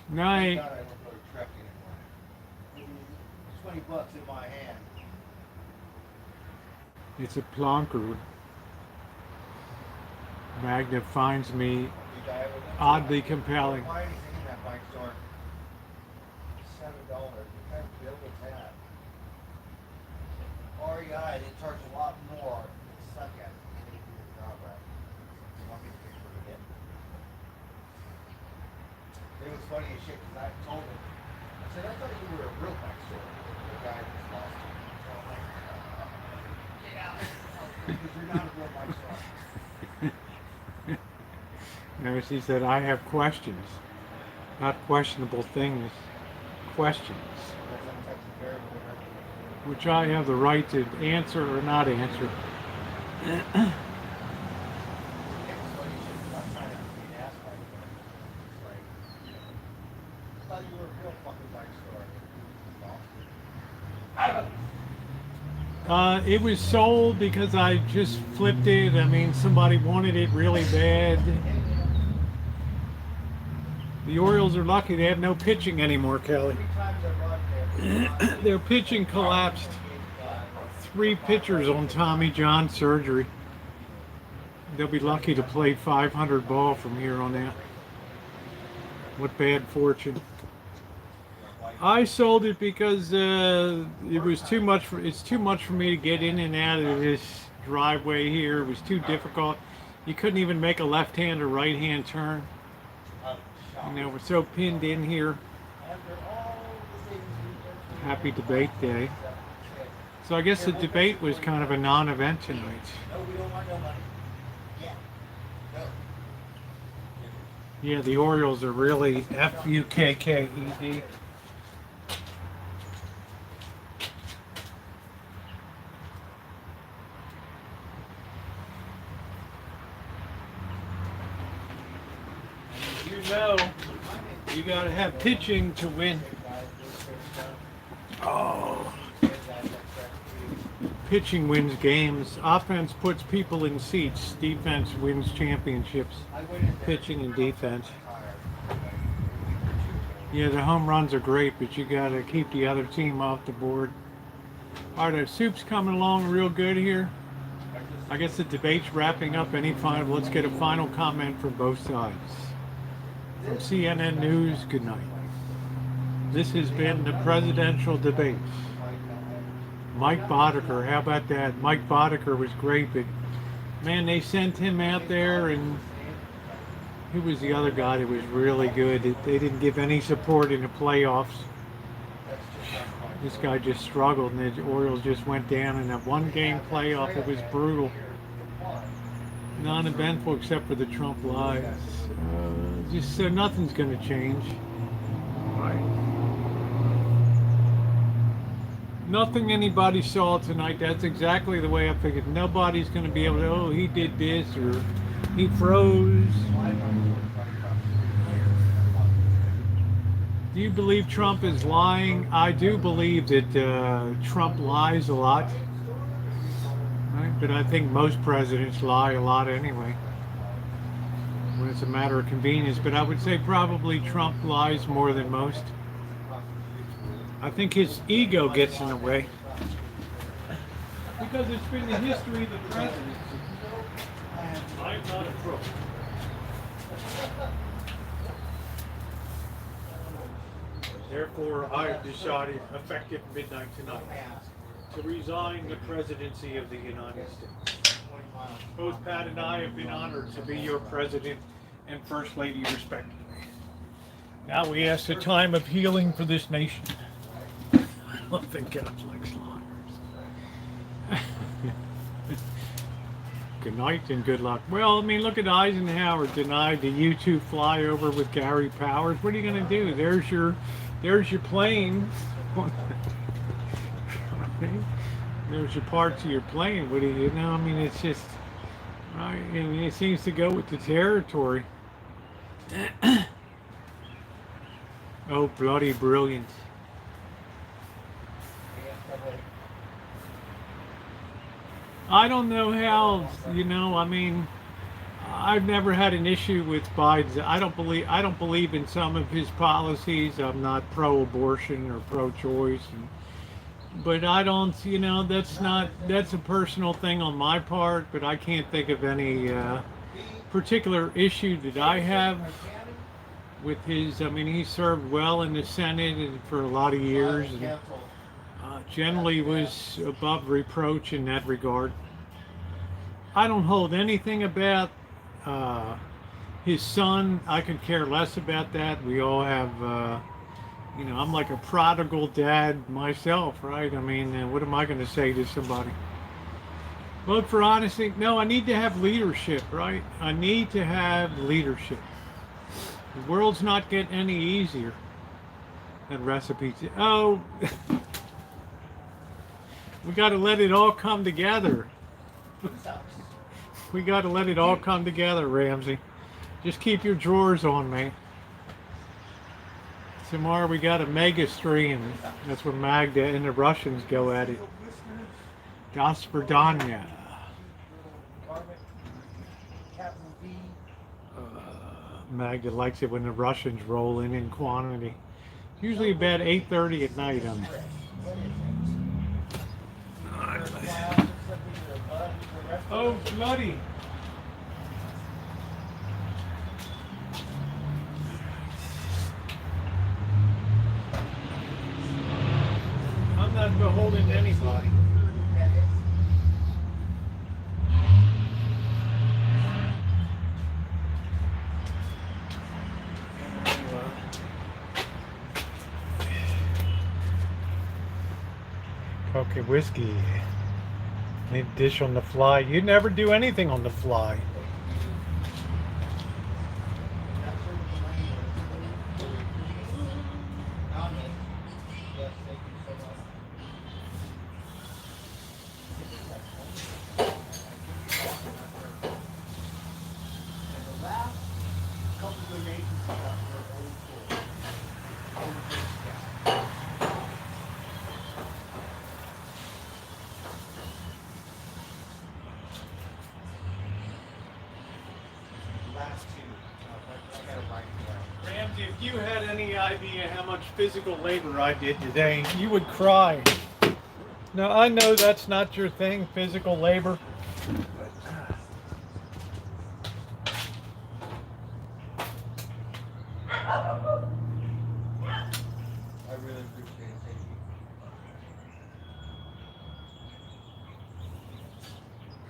Night. $20 in my hand. It's a plonker. Magna finds me oddly compelling. Why anything in that bike store? $7. What kind of bill was that? REI, they charge a lot more. They suck at it. They do your job right. You want me to pay for it again? It was funny as shit because I told him, I said, I thought you were a real bike store. The guy just lost it. So I'm like, get out. Because you're not a real bike store. No, she said, I have questions. Not questionable things. Questions. Which I have the right to answer or not answer. It was sold because I just flipped it. I mean, somebody wanted it really bad. The Orioles are lucky they have no pitching anymore, Kelly. Their pitching collapsed. 3 pitchers on Tommy John surgery. They'll be lucky to play 500 ball from here on out. What bad fortune. I sold it because it was too much. It's too much for me to get in and out of this driveway here. It was too difficult. You couldn't even make a left-hand or right-hand turn. You know, we're so pinned in here. Happy debate day. So I guess the debate was kind of a non-event tonight. No, we don't want no money. Yeah. No. Yeah, the Orioles are really F-U-K-K-E-D. You know, you gotta have pitching to win. Oh. Pitching wins games. Offense puts people in seats. Defense wins championships. Pitching and defense. Yeah, the home runs are great, but you gotta keep the other team off the board. All right, our soup's coming along real good here. I guess the debate's wrapping up. Any final? Let's get a final comment from both sides. From CNN News, good night. This has been the presidential debate. Mike Boddicker, how about that? Mike Boddicker was great, but man, they sent him out there, and who was the other guy that was really good? They didn't give any support in the playoffs. This guy just struggled, and the Orioles just went down in that one-game playoff. It was brutal. Non-eventful except for the Trump lies. Just so nothing's going to change. Nothing anybody saw tonight. That's exactly the way I figured. Nobody's going to be able to, oh, he did this or he froze. Do you believe Trump is lying? I do believe that Trump lies a lot. Right? But I think most presidents lie a lot anyway, when it's a matter of convenience. But I would say probably Trump lies more than most. I think his ego gets in the way. Because it's been the history of the presidency. I'm not a crook. Therefore, I have decided, effective midnight tonight, to resign the presidency of the United States. Both Pat and I have been honored to be your president and first lady, respectively. Now we ask a time of healing for this nation. I don't think God likes liars. Good night and good luck. Well, I mean, look at Eisenhower denied the U-2 flyover with Gary Powers. What are you going to do? There's your plane. There's your parts of your plane. What do you know? I mean, it's just, right? I mean, it seems to go with the territory. Oh, bloody brilliant. I don't know how, you know, I mean, I've never had an issue with Biden. I don't believe in some of his policies. I'm not pro-abortion or pro-choice, but I don't, you know, that's a personal thing on my part, but I can't think of any particular issue that I have with his. I mean, he served well in the Senate and for a lot of years, and generally was above reproach in that regard. I don't hold anything about his son. I could care less about that. We all have, you know, I'm like a prodigal dad myself, right? I mean, what am I going to say to somebody? Vote for honesty? No, I need to have leadership, right? I need to have leadership. The world's not getting any easier than recipes. Oh, we got to let it all come together. We got to let it all come together, Ramsey. Just keep your drawers on, man. Tomorrow we got a mega stream. That's when Magda and the Russians go at it. Gosperdanya. Magda likes it when the Russians roll in quantity. It's usually about 8:30 at night. Oh, bloody. I'm not beholden to anybody. Okay, whiskey. Need a dish on the fly. You never do anything on the fly. Yes, thank you so much. And the last couple donations we got were old school. Old school. Last two. I gotta write it down. Ramsey, if you had any idea how much physical labor I did today, you would cry. Now, I know that's not your thing, physical labor. I really appreciate it. Thank you.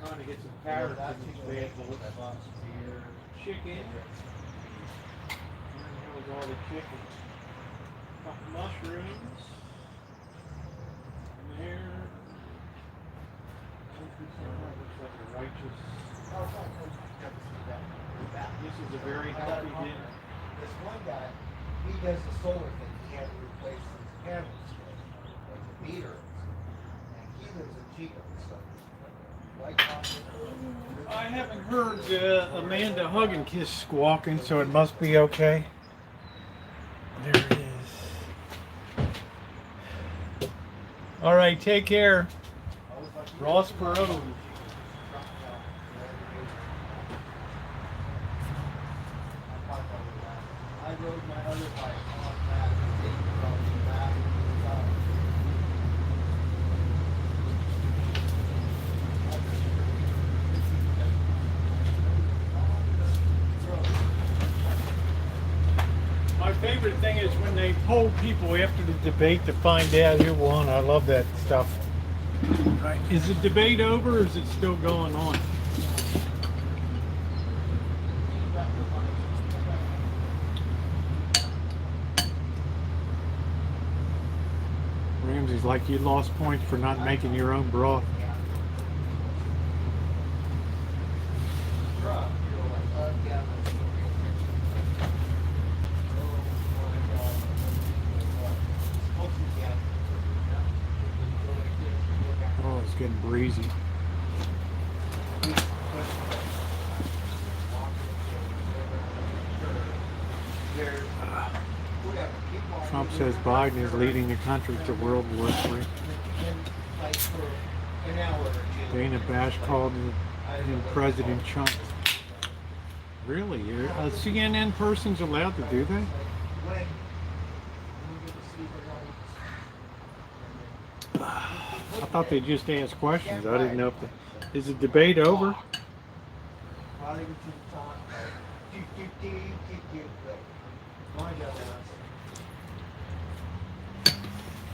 Trying to get some Carrot, carrots that's in this beer, bad that box of beer. chicken. That was all the chicken. Got mushrooms. And there. Looks like a righteous. Oh, it's not good. Got to see that. That. This is a very healthy dinner. This one guy, he does the solar thing. He had to replace his panels, like the meters, and he lives in Chico, so. White chocolate. I haven't heard Amanda Hug and Kiss squawking, so it must be okay. There it is. All right, take care. Ross Perot. I rode my other bike on that, from that side. My favorite thing is when they poll people after the debate to find out who won. I love that stuff. Right. Is the debate over or is it still going on? Ramsey's like, you lost points for not making your own broth. Oh, it's getting breezy. Trump says Biden is leading the country to World War III. Dana Bash called him President Trump. Really? A CNN person's allowed to do that? I thought they just asked questions. I didn't know if is the debate over?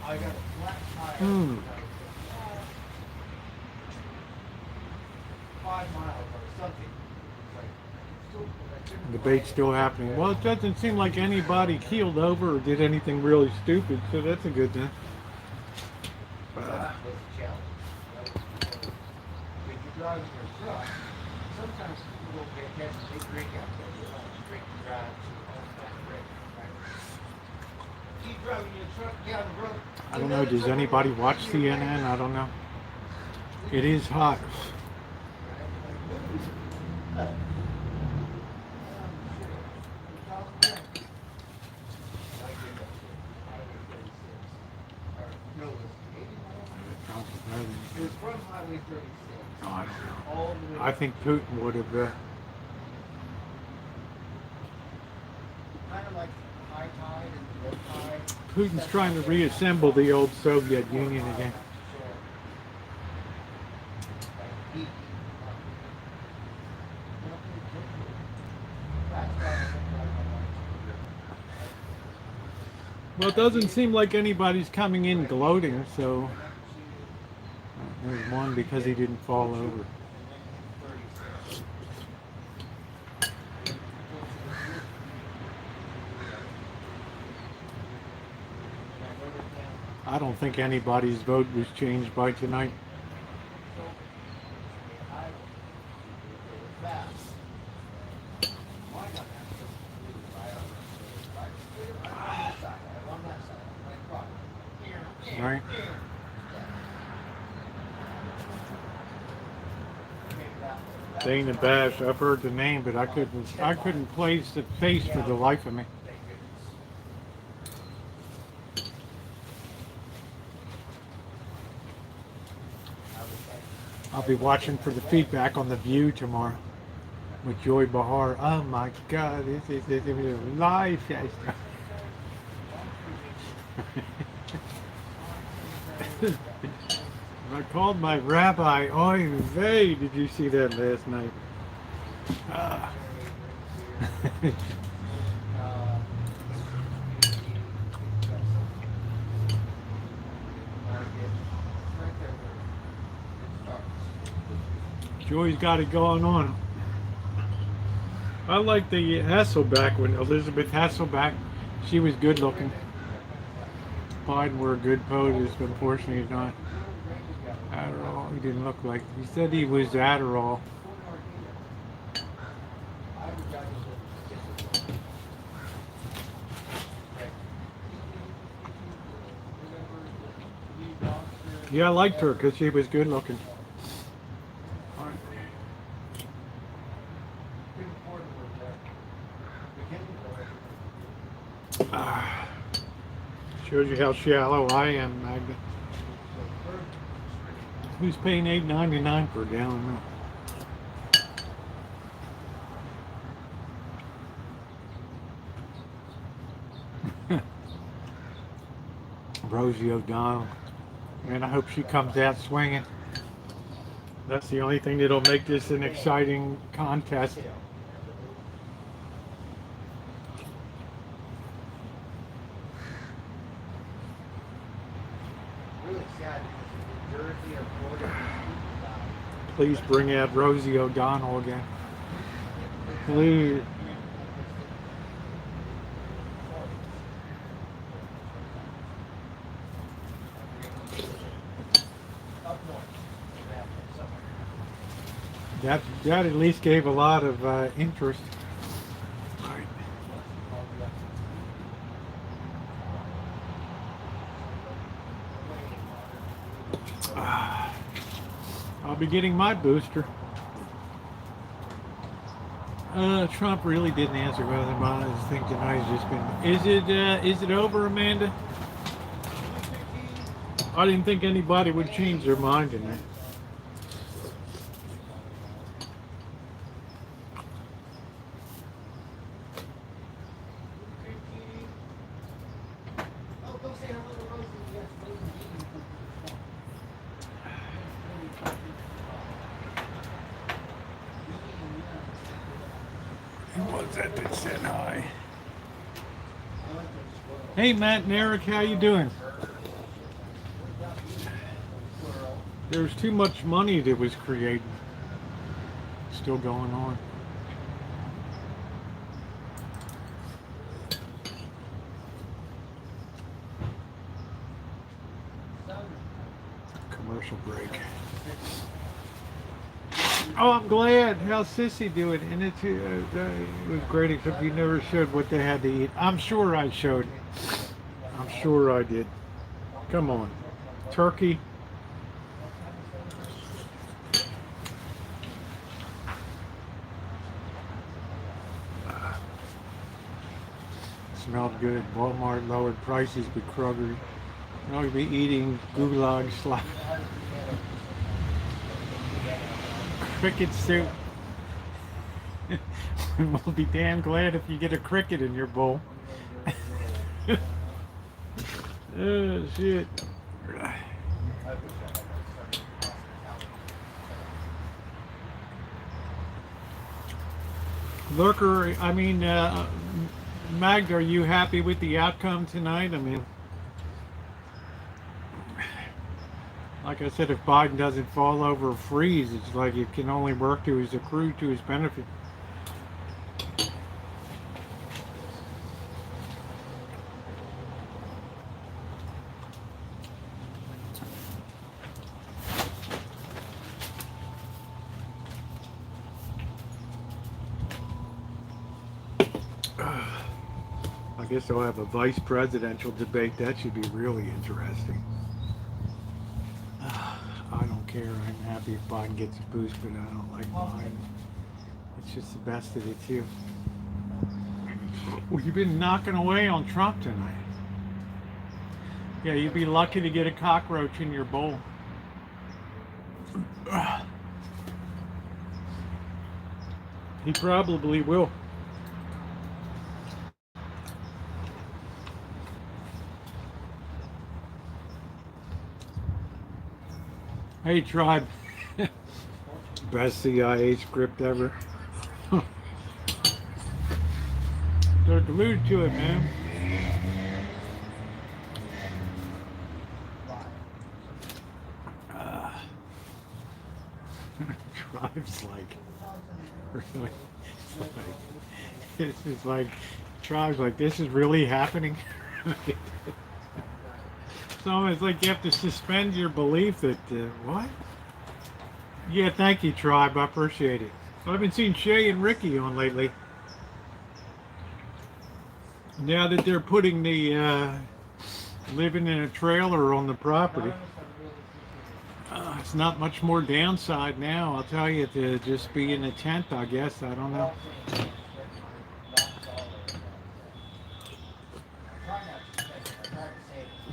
I got a flat tire. 5 miles or something. Debate's still happening. Well, it doesn't seem like anybody keeled over or did anything really stupid, so that's a good thing. That was a challenge. Right? If you're driving your truck, sometimes people don't pay attention. They drink out there. They don't drink and drive to all that break. Right? Keep driving your truck down the road. I don't know. Does anybody watch CNN? I don't know. It is hot. It was from Highway 36. Oh, I don't know. All the way I think Putin would have. kind of like high tide and low tide. Putin's trying to reassemble the old Soviet Union again. Well, it doesn't seem like anybody's coming in gloating, so there's one because he didn't fall over. I don't think anybody's vote was changed by tonight. Right? Dana Bash, I've heard the name, but I couldn't place the face for the life of me. I'll be watching for the feedback on The View tomorrow with Joy Behar. Oh my God, this is live. I called my rabbi, oy vey, did you see that last night? Ah. Joy's got it going on. I like the Hasselback when Elizabeth Hasselback, she was good looking. Biden were a good POTUS, but unfortunately he's not. Adderall, he didn't look like, he said he was Adderall. Yeah, I liked her because she was good looking. Shows you how shallow I am, Magda. Who's paying $8.99 per gallon? Rosie O'Donnell. Man, I hope she comes out swinging. That's the only thing that'll make this an exciting contest. Please bring out Rosie O'Donnell again. Please. That at least gave a lot of interest. I'll be getting my booster. Trump really didn't answer whether or not his thing tonight has just been. Is it over, Amanda? I didn't think anybody would change their mind in that. That said hi. Hey Matt and Eric, how you doing? There's too much money that was created. Still going on. Commercial break. Oh, I'm glad. How's Sissy doing? And it was great, except you never showed what they had to eat. I'm sure I showed. I'm sure I did. Come on. Turkey. Smelled good. Walmart lowered prices, but Kroger, you'll be eating gulag slop. Cricket soup. We'll be damn glad if you get a cricket in your bowl. Oh shit. Lurker, I mean, Magda, are you happy with the outcome tonight? I mean, like I said, if Biden doesn't fall over or freeze, it's like it can only work to his accrue to his benefit. guess they'll have a vice presidential debate. That should be really interesting. I don't care. I'm happy if Biden gets a boost, but I don't like Biden. It's just the best of the two. Well, you've been knocking away on Trump tonight. Yeah, you'd be lucky to get a cockroach in your bowl. He probably will. Hey, tribe. Best CIA script ever. They're glued to it, man. Tribe's like, really, it's like, Tribe's like, this is really happening. So it's like you have to suspend your belief that, what? Yeah, thank you, Tribe. I appreciate it. I've been seeing Shay and Ricky on lately. Now that they're putting the living in a trailer on the property, it's not much more downside now. I'll tell you, to just be in a tent, I guess. I don't know.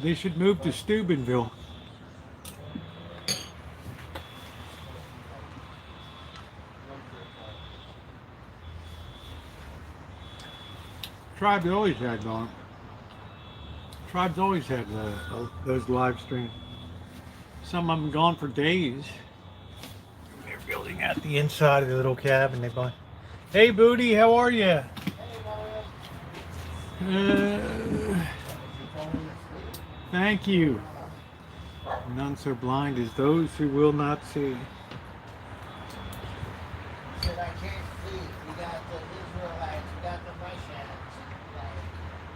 They should move to Steubenville. Tribe's always had on. Tribe's always had those live streams. Some of them gone for days. They're building out the inside of the little cabin they bought. Hey, Booty, how are you? Thank you. None so blind as those who will not see. Said I can't see. You got the Israelites, you got the Russians. Like,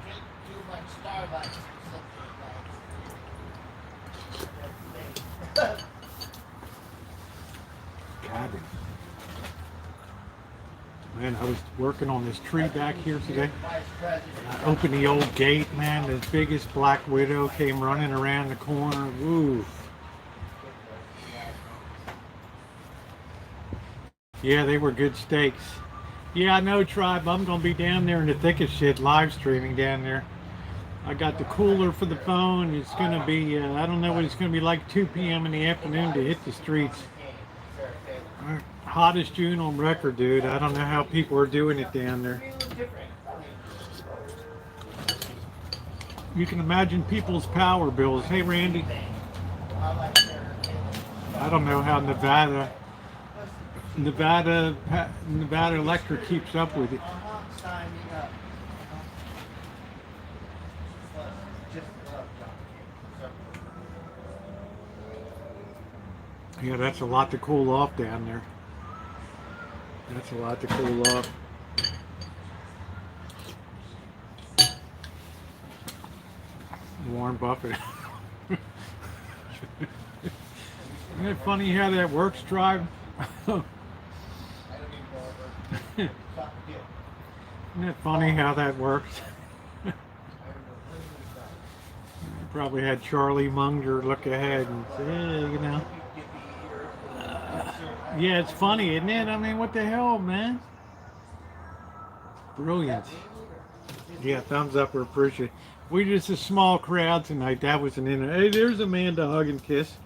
drink too much Starbucks or something. Like, Cabin. Man, I was working on this tree back here today. I opened the old gate, man. The biggest black widow came running around the corner. Woo. Yeah, they were good steaks. Yeah, I know, Tribe. I'm going to be down there in the thick of shit, live streaming down there. I got the cooler for the phone. It's going to be, I don't know what it's going to be like 2 p.m. in the afternoon to hit the streets. Hottest June on record, dude. I don't know how people are doing it down there. You can imagine people's power bills. Hey, Randy. I don't know how Nevada Electric keeps up with it. Yeah, that's a lot to cool off down there. That's a lot to cool off. Warren Buffett. Isn't it funny how that works, Tribe? Isn't it funny how that works? Probably had Charlie Munger look ahead and say, hey, you know. Yeah, it's funny, isn't it? I mean, what the hell, man? Brilliant. Yeah, thumbs up, we appreciate it. We're just a small crowd tonight. That was an inner. Hey, there's Amanda, hug and kiss.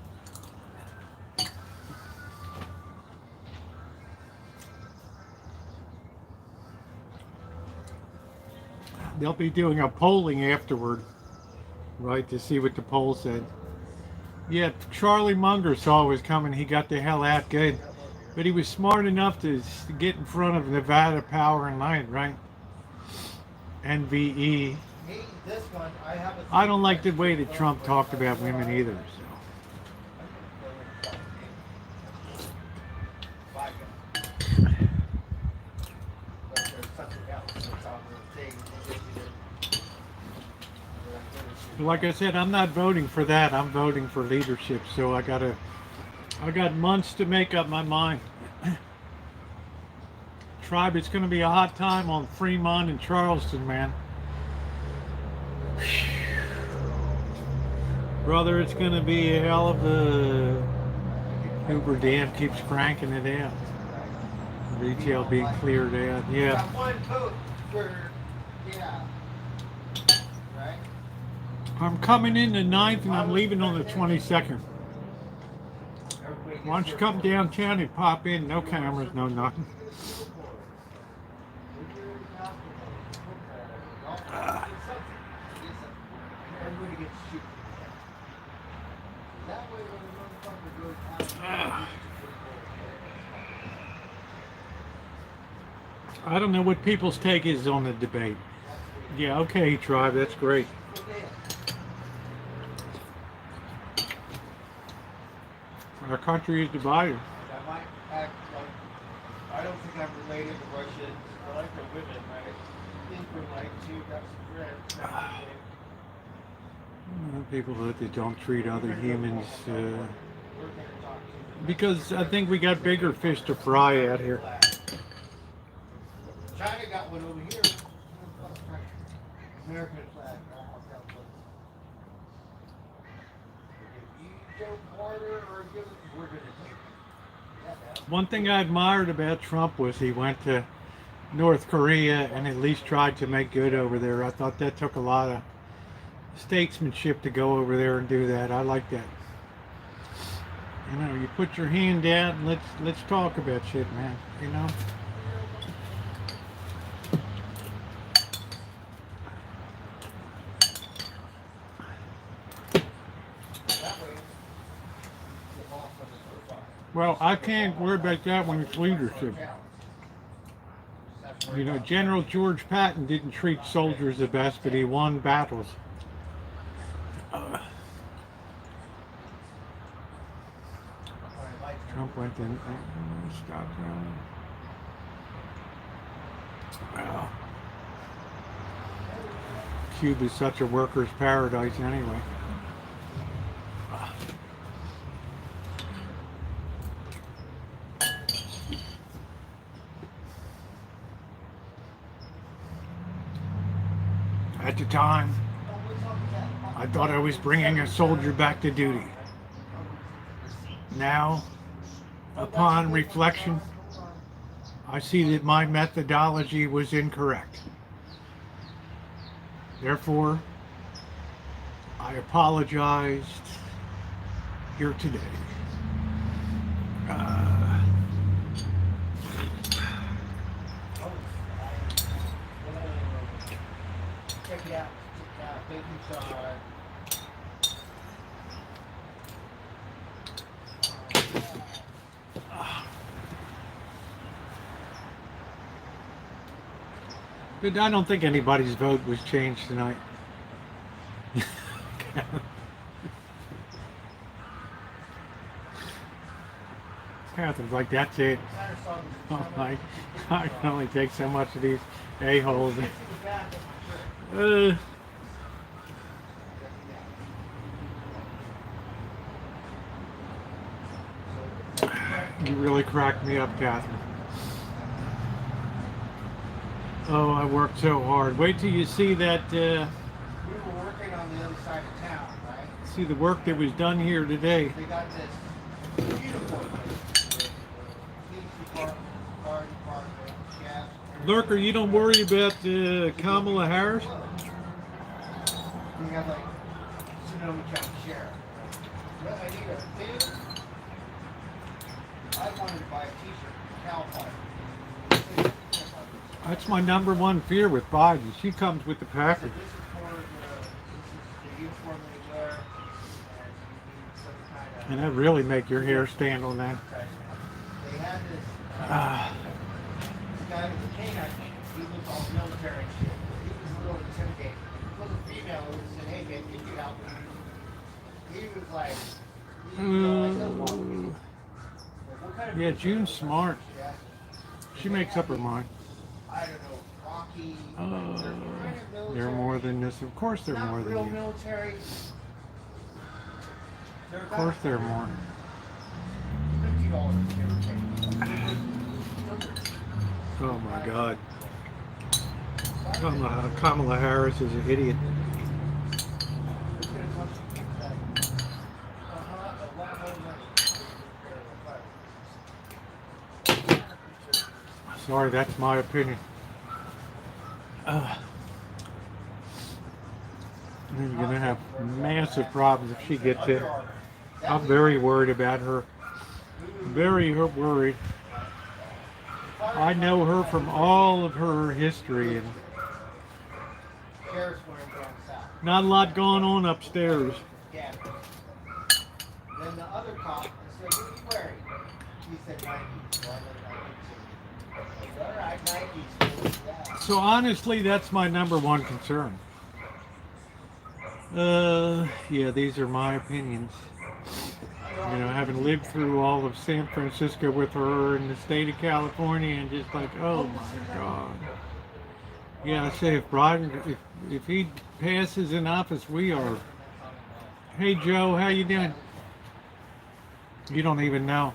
They'll be doing a polling afterward, right, to see what the poll said. Yeah, Charlie Munger saw it was coming. He got the hell out good. But he was smart enough to get in front of Nevada Power and Light, right? NVE. I don't like the way that Trump talked about women either. So, like I said, I'm not voting for that. I'm voting for leadership. So I got months to make up my mind. Tribe, it's going to be a hot time on Fremont and Charleston, man. Brother, it's going to be a hell of a... Hoover Dam keeps cranking it out. Retail being cleared out. Yeah. Got one coat for, yeah. Right? I'm coming in the 9th and I'm leaving on the 22nd. Why don't you come downtown and pop in? No cameras, no nothing. Everybody gets to shoot. That way when the motherfucker goes out, I don't know what people's take is on the debate. Yeah, okay, tribe, that's great. Our country is divided. I might act like I don't think I'm related to Russians. I like the women, right? I think we're like two, got some friends. People that don't treat other humans, because I think we got bigger fish to fry out here. China got one over here. American flag. If you don't order or give it, we're gonna take it. One thing I admired about Trump was he went to North Korea and at least tried to make good over there. I thought that took a lot of statesmanship to go over there and do that. I like that. You know, you put your hand out and let's talk about shit, man. You know. Well, I can't worry about that when it's leadership. You know, General George Patton didn't treat soldiers the best, but he won battles. Trump went in. Stop now. Well, Cuba's such a worker's paradise anyway. At the time, I thought I was bringing a soldier back to duty. Now, upon reflection, I see that my methodology was incorrect. Therefore, I apologized here today. Check it out. Baking soda. But I don't think anybody's vote was changed tonight. Catherine's like, that's it. Oh my, I can only take so much of these a-holes. You really cracked me up, Catherine. Oh, I worked so hard. Wait till you see that. We were working on the other side of town, right? See the work that was done here today. They got this uniform. Lurker, you don't worry about Kamala Harris? We got like Sonoma County Sheriff. Well, I need a thing. I wanted to buy a t-shirt from Cal Fire. That's my number one fear with Biden. She comes with the package. This is the uniform they wear. And you need some kind of... And that really make your hair stand on that. They had this guy with a canine. He was all military and shit. He was a little intimidating. It was a female who said, hey man, can you help me? He was like, yeah, June's smart. She makes up her mind. I don't know, Rocky. They're more than this. Of course they're more than real you. military. Of course they're more. Oh my God. Kamala Harris is an idiot. Sorry, that's my opinion. You're going to have massive problems if she gets in. I'm very worried about her. Very worried. I know her from all of her history, and not a lot going on upstairs. Then the other cop said, "What are you wearing?" He said, "Nike." So I said, "All right, Nike's." Yeah. So honestly, that's my number one concern. Yeah, these are my opinions. You know, having lived through all of San Francisco with her in the state of California, and just like, oh my God. Yeah, I say if Biden, if he passes in office, we are. Hey Joe, how you doing? You don't even know.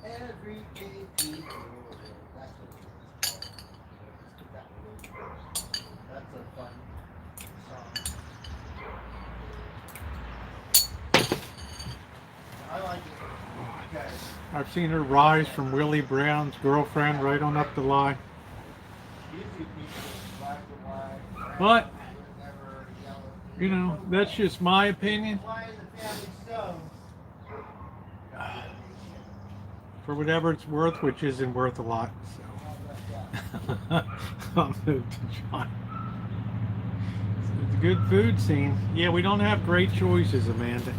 That's a fun song. I like it. Okay. I've seen her rise from Willie Brown's girlfriend right on up the line. But, you know, that's just my opinion. For whatever it's worth, which isn't worth a lot. So I'll move to John. It's a good food scene. Yeah, we don't have great choices, Amanda.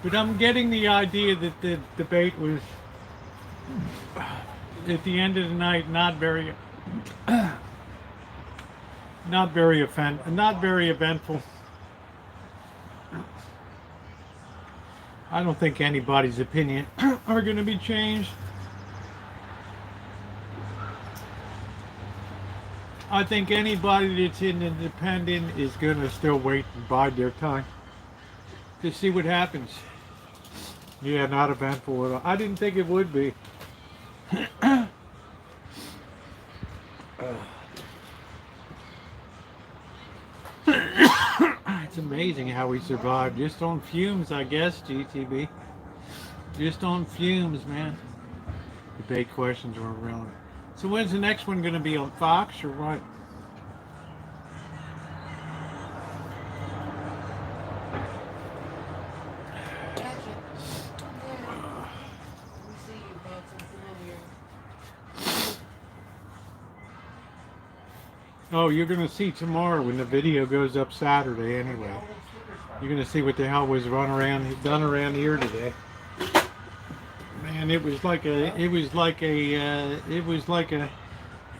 But I'm getting the idea that the debate was, at the end of the night, not very eventful. I don't think anybody's opinion are going to be changed. I think anybody that's independent is going to still wait and bide their time to see what happens. Yeah, not eventful at all. I didn't think it would be. It's amazing how we survived. Just on fumes, I guess, GTB. Just on fumes, man. Debate questions were relevant. So when's the next one going to be, on Fox or what? Oh, you're going to see tomorrow when the video goes up Saturday anyway. You're going to see what the hell was done around here today. Man, it was like a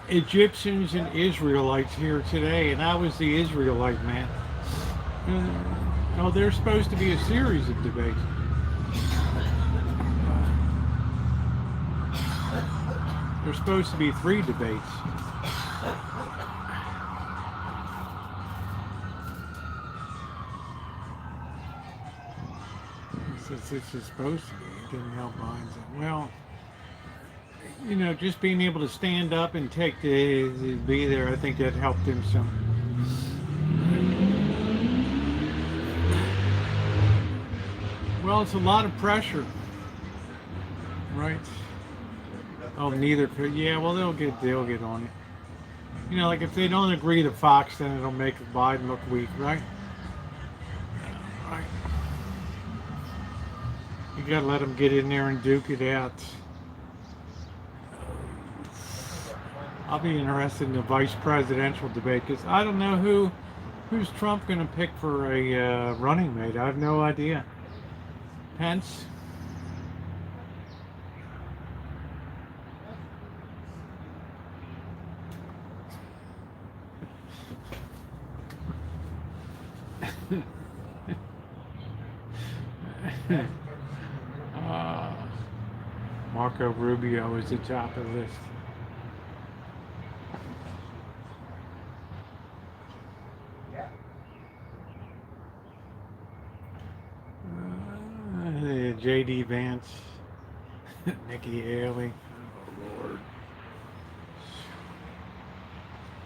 Egyptians and Israelites here today, and I was the Israelite, man. Oh, there's supposed to be a series of debates. There's supposed to be 3 debates. This is supposed to be. It didn't help minds. Well, you know, just being able to stand up and be there, I think that helped him some. Well, it's a lot of pressure, right? Oh, neither could. Yeah, well, they'll get on it. You know, like if they don't agree to Fox, then it'll make Biden look weak, right? Right. You gotta let them get in there and duke it out. I'll be interested in the vice presidential debate because I don't know who's Trump gonna pick for a running mate. I have no idea. Pence. Marco Rubio is the top of the list. J.D. Vance, Nikki Haley. Oh, Lord.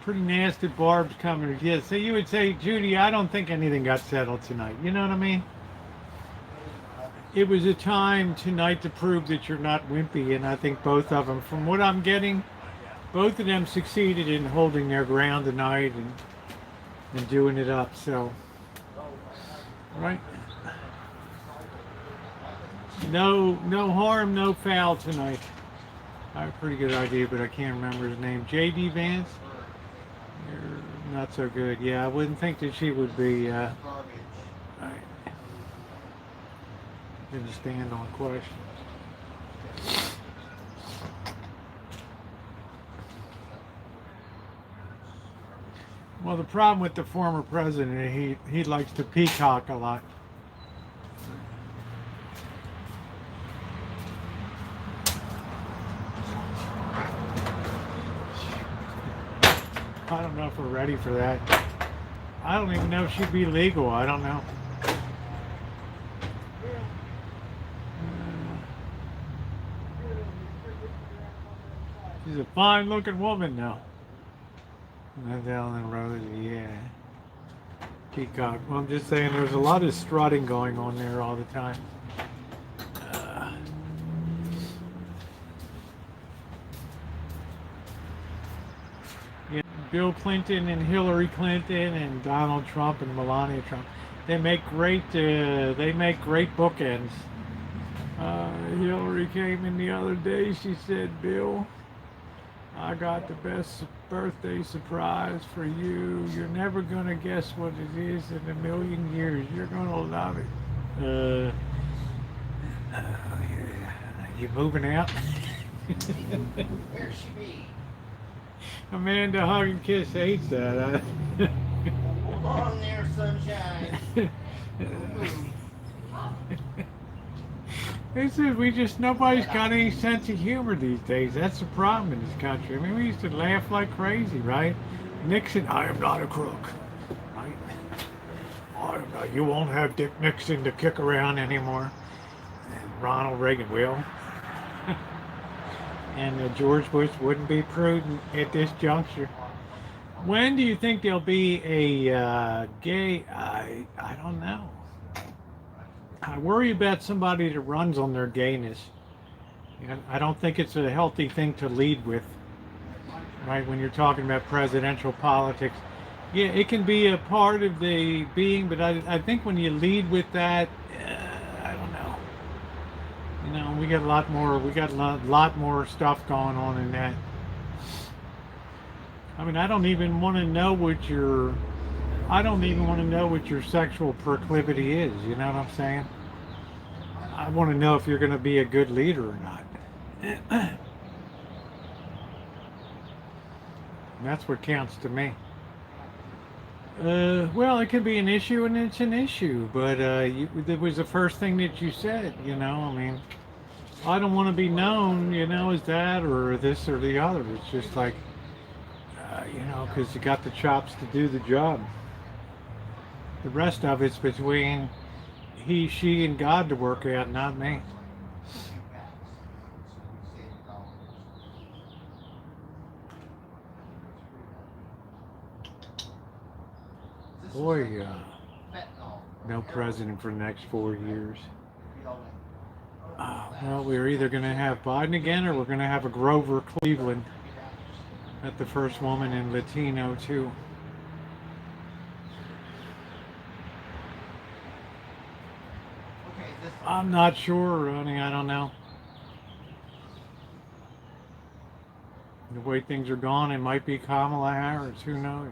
pretty nasty barbs coming. Yeah, so you would say, Judy, I don't think anything got settled tonight. You know what I mean? It was a time tonight to prove that you're not wimpy, and I think both of them, from what I'm getting, both of them succeeded in holding their ground tonight and doing it up. So, right? No harm, no foul tonight. I have a pretty good idea, but I can't remember his name. J.D. Vance? You're not so good. Yeah, I wouldn't think that she would be going to stand on questions. Well, the problem with the former president, he likes to peacock a lot. I don't know if we're ready for that. I don't even know if she'd be legal. I don't know. She's a fine-looking woman, though. And Rosie, yeah. Peacock. Well, I'm just saying, there's a lot of strutting going on there all the time. Yeah, Bill Clinton and Hillary Clinton and Donald Trump and Melania Trump. They make great bookends. Hillary came in the other day. She said, "Bill, I got the best birthday surprise for you. You're never gonna guess what it is in a million years. You're gonna love it." You moving out? Where's she be? Amanda Hug and Kiss hates that. Hold on there, sunshine. They said nobody's got any sense of humor these days. That's the problem in this country. I mean, we used to laugh like crazy, right? Nixon, I am not a crook, right? I am not, you won't have Dick Nixon to kick around anymore. And Ronald Reagan will. And George Bush wouldn't be prudent at this juncture. When do you think there'll be a gay? I don't know. I worry about somebody that runs on their gayness. I don't think it's a healthy thing to lead with, right? When you're talking about presidential politics, yeah, it can be a part of the being, but I think when you lead with that, I don't know. You know, we got a lot more stuff going on in that. I mean, I don't even want to know what your sexual proclivity is. You know what I'm saying? I want to know if you're going to be a good leader or not. And that's what counts to me. Well, it can be an issue, and it's an issue, but it was the first thing that you said, you know. I mean, I don't want to be known, you know, as that or this or the other. It's just like, you know, because you got the chops to do the job. The rest of it's between he, she, and God to work out, not me. Boy, no president for the next 4 years. Well, we're either going to have Biden again or we're going to have a Grover Cleveland. That's the first woman in Latino, too. I'm not sure, honey. I don't know. The way things are going, it might be Kamala Harris. Who knows?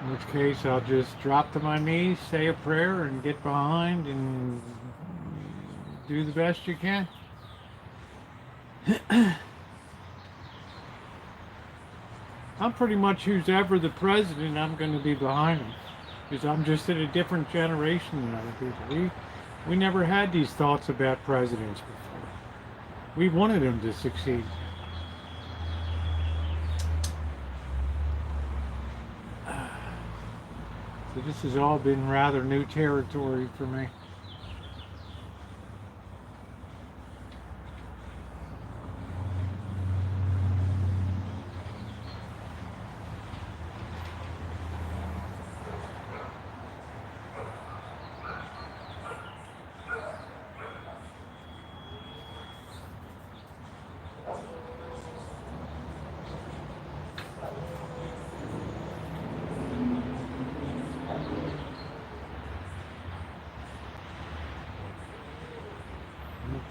In which case, I'll just drop to my knees, say a prayer, and get behind and do the best you can. I'm pretty much who's ever the president, I'm going to be behind him. Because I'm just in a different generation than other people. We never had these thoughts about presidents before. We wanted them to succeed. But this has all been rather new territory for me.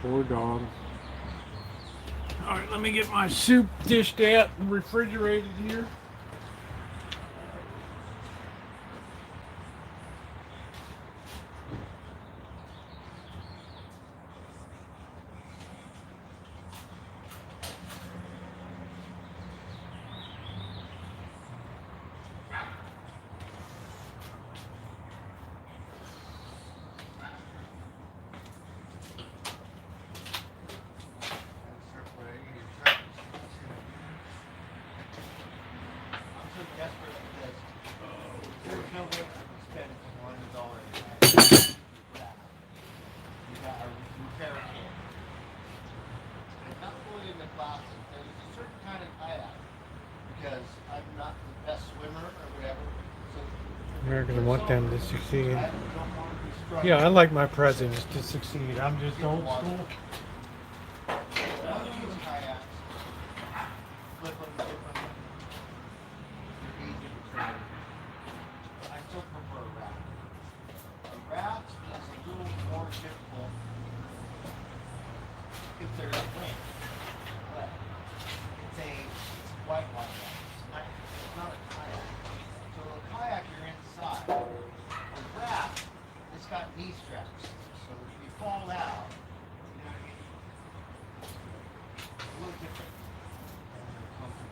Poor dogs. Alright, let me get my soup dished out and refrigerated here. Americans want them to succeed. Yeah, I like my presidents to succeed. I'm just old school.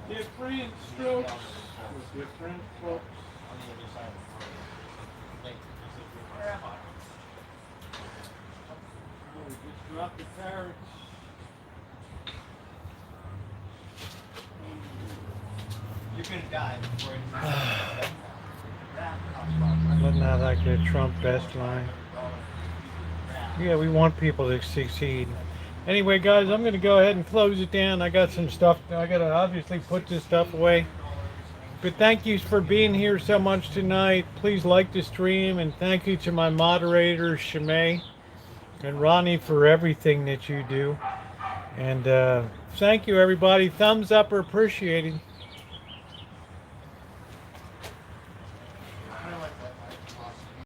Different strokes with different folks. On the other side of the road. Where am I? Oh, we just dropped the parrots. You're gonna die before it. But not like the Trump best line. Yeah, we want people to succeed. Anyway, guys, I'm going to go ahead and close it down. I got some stuff. I got to obviously put this stuff away. But thank you for being here so much tonight. Please like the stream. And thank you to my moderators, Shimei and Ronnie, for everything that you do. And thank you, everybody. Thumbs up are appreciated.